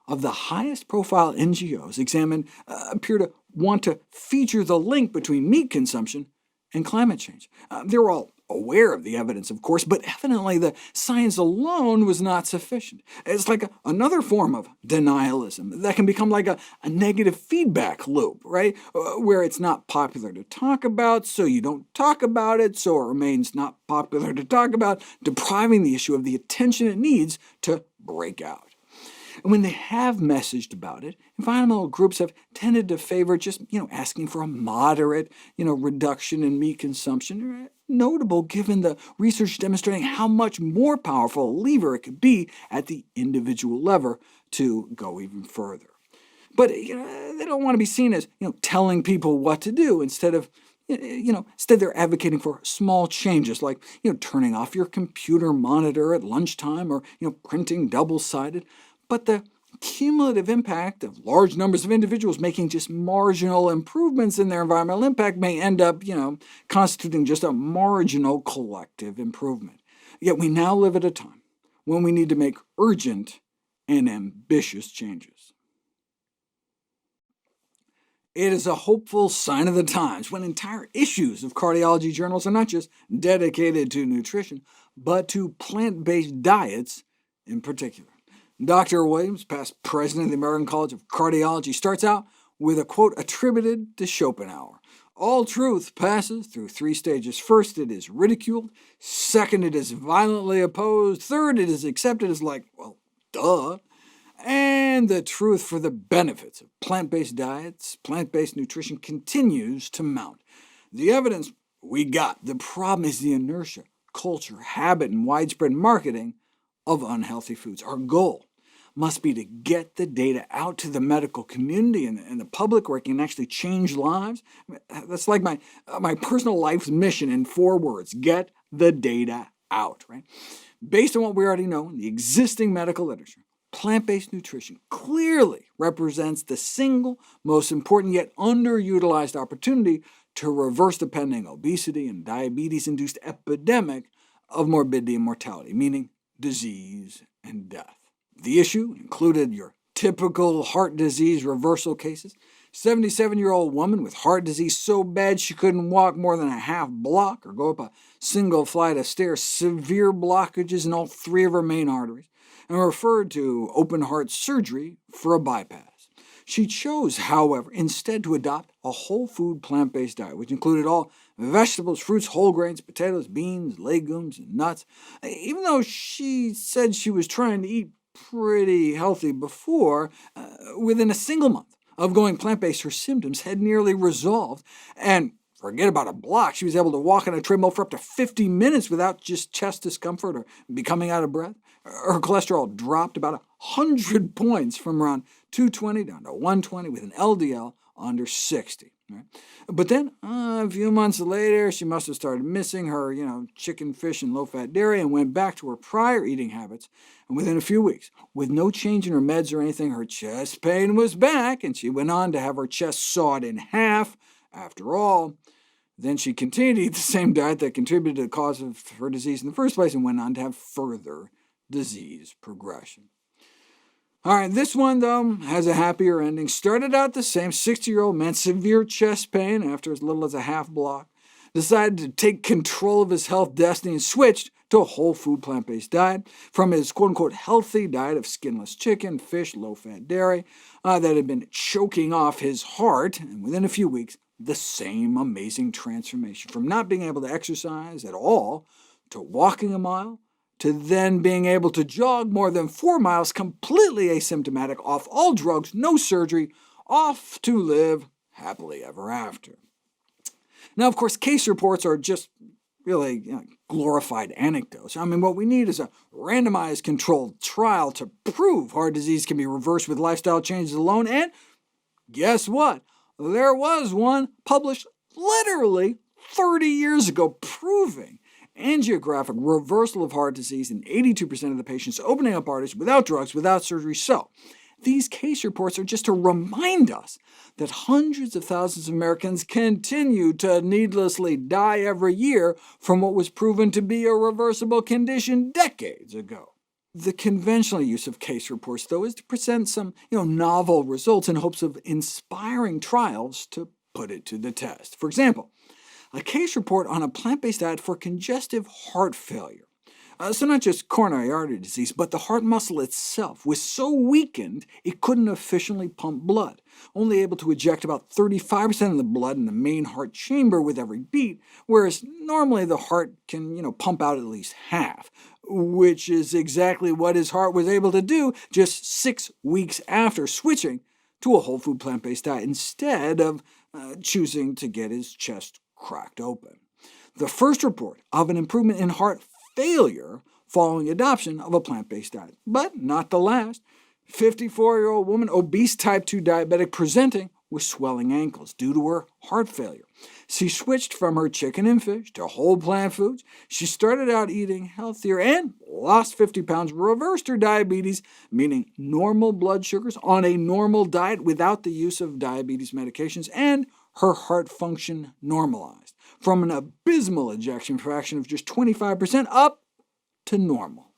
of the highest-profile NGOs examined appear to want to feature the link between meat consumption and climate change. They're all aware of the evidence, of course, but evidently the science alone was not sufficient. It's like another form of denialism that can become like a negative feedback loop, right? Where it's not popular to talk about, so you don't talk about it, so it remains not popular to talk about, depriving the issue of the attention it needs to break out. And when they have messaged about it, environmental groups have tended to favor just asking for a moderate reduction in meat consumption, notable given the research demonstrating how much more powerful a lever it could be at the individual level to go even further. But they don't want to be seen as telling people what to do. Instead they're advocating for small changes, like turning off your computer monitor at lunchtime, or printing double-sided. But the cumulative impact of large numbers of individuals making just marginal improvements in their environmental impact may end up constituting just a marginal collective improvement. Yet we now live at a time when we need to make urgent and ambitious changes. It is a hopeful sign of the times when entire issues of cardiology journals are not just dedicated to nutrition, but to plant-based diets in particular. Dr. Williams, past president of the American College of Cardiology, starts out with a quote attributed to Schopenhauer. All truth passes through 3 stages. First, it is ridiculed. Second, it is violently opposed. Third, it is accepted as like, well, duh. And the truth for the benefits of plant-based diets, plant-based nutrition continues to mount. The evidence we got. The problem is the inertia, culture, habit, and widespread marketing of unhealthy foods. Our goal must be to get the data out to the medical community and the public where it can actually change lives. That's like my personal life's mission in 4 words: get the data out. Right? Based on what we already know in the existing medical literature, plant-based nutrition clearly represents the single most important yet underutilized opportunity to reverse the pending obesity and diabetes-induced epidemic of morbidity and mortality, meaning disease and death. The issue included your typical heart disease reversal cases. 77-year-old woman with heart disease so bad she couldn't walk more than a half block or go up a single flight of stairs, severe blockages in all 3 of her main arteries, and referred to open heart surgery for a bypass. She chose, however, instead to adopt a whole food plant-based diet, which included all vegetables, fruits, whole grains, potatoes, beans, legumes, and nuts. Even though she said she was trying to eat pretty healthy before, within a single month of going plant-based, her symptoms had nearly resolved, and forget about a block, she was able to walk on a treadmill for up to 50 minutes without just chest discomfort or becoming out of breath. Her cholesterol dropped about 100 points from around 220 down to 120 with an LDL under 60. Right? But then, a few months later, she must have started missing her chicken, fish, and low-fat dairy and went back to her prior eating habits. And within a few weeks, with no change in her meds or anything, her chest pain was back, and she went on to have her chest sawed in half. After all, then she continued to eat the same diet that contributed to the cause of her disease in the first place and went on to have further disease progression. All right, this one, though, has a happier ending. Started out the same. 60-year-old man, severe chest pain after as little as a half block. Decided to take control of his health destiny and switched to a whole food plant-based diet from his quote-unquote healthy diet of skinless chicken, fish, low-fat dairy that had been choking off his heart. And within a few weeks, the same amazing transformation from not being able to exercise at all to walking a mile, to then being able to jog more than 4 miles completely asymptomatic, off all drugs, no surgery, off to live happily ever after. Now, of course, case reports are just really glorified anecdotes. I mean, what we need is a randomized controlled trial to prove heart disease can be reversed with lifestyle changes alone, and guess what? There was one published literally 30 years ago proving angiographic reversal of heart disease in 82% of the patients, opening up arteries without drugs, without surgery. So these case reports are just to remind us that hundreds of thousands of Americans continue to needlessly die every year from what was proven to be a reversible condition decades ago. The conventional use of case reports, though, is to present some novel results in hopes of inspiring trials to put it to the test. For example, a case report on a plant-based diet for congestive heart failure. So not just coronary artery disease, but the heart muscle itself was so weakened it couldn't efficiently pump blood, only able to eject about 35% of the blood in the main heart chamber with every beat, whereas normally the heart can pump out at least half, which is exactly what his heart was able to do just 6 weeks after switching to a whole food plant-based diet, instead of choosing to get his chest cracked open. The first report of an improvement in heart failure following adoption of a plant-based diet, but not the last. 54-year-old woman, obese type 2 diabetic, presenting with swelling ankles due to her heart failure. She switched from her chicken and fish to whole plant foods. She started out eating healthier and lost 50 pounds, reversed her diabetes, meaning normal blood sugars on a normal diet without the use of diabetes medications, and her heart function normalized from an abysmal ejection fraction of just 25% up to normal.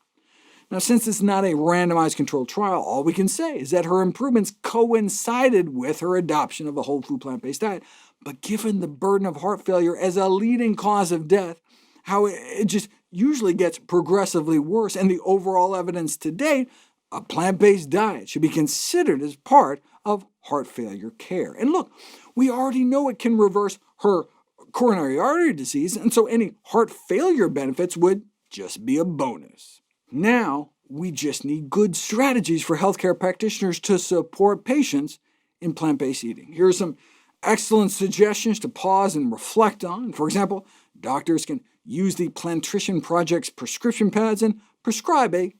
Now, since it's not a randomized controlled trial, all we can say is that her improvements coincided with her adoption of a whole food plant-based diet. But given the burden of heart failure as a leading cause of death, how it just usually gets progressively worse, and the overall evidence to date, a plant-based diet should be considered as part of heart failure care. And look, we already know it can reverse her coronary artery disease, and so any heart failure benefits would just be a bonus. Now, we just need good strategies for healthcare practitioners to support patients in plant-based eating. Here are some excellent suggestions to pause and reflect on. For example, doctors can use the Plantrician Project's prescription pads and prescribe a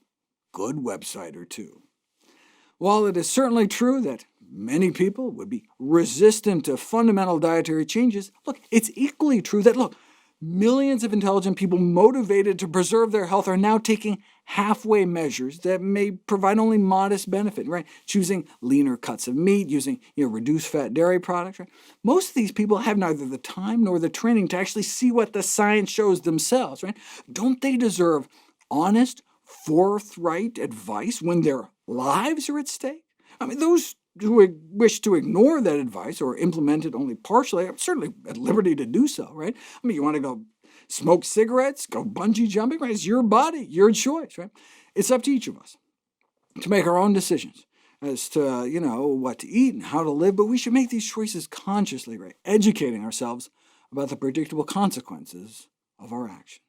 good website or two. While it is certainly true that many people would be resistant to fundamental dietary changes, it's equally true that, millions of intelligent people motivated to preserve their health are now taking halfway measures that may provide only modest benefit, right? Choosing leaner cuts of meat, using reduced fat dairy products. Right? Most of these people have neither the time nor the training to actually see what the science shows themselves. Right? Don't they deserve honest, forthright advice when their lives are at stake? I mean, those who wish to ignore that advice or implement it only partially are certainly at liberty to do so, right? I mean, you want to go smoke cigarettes, go bungee jumping, right? It's your body, your choice, right? It's up to each of us to make our own decisions as to, what to eat and how to live, but we should make these choices consciously, right? Educating ourselves about the predictable consequences of our actions.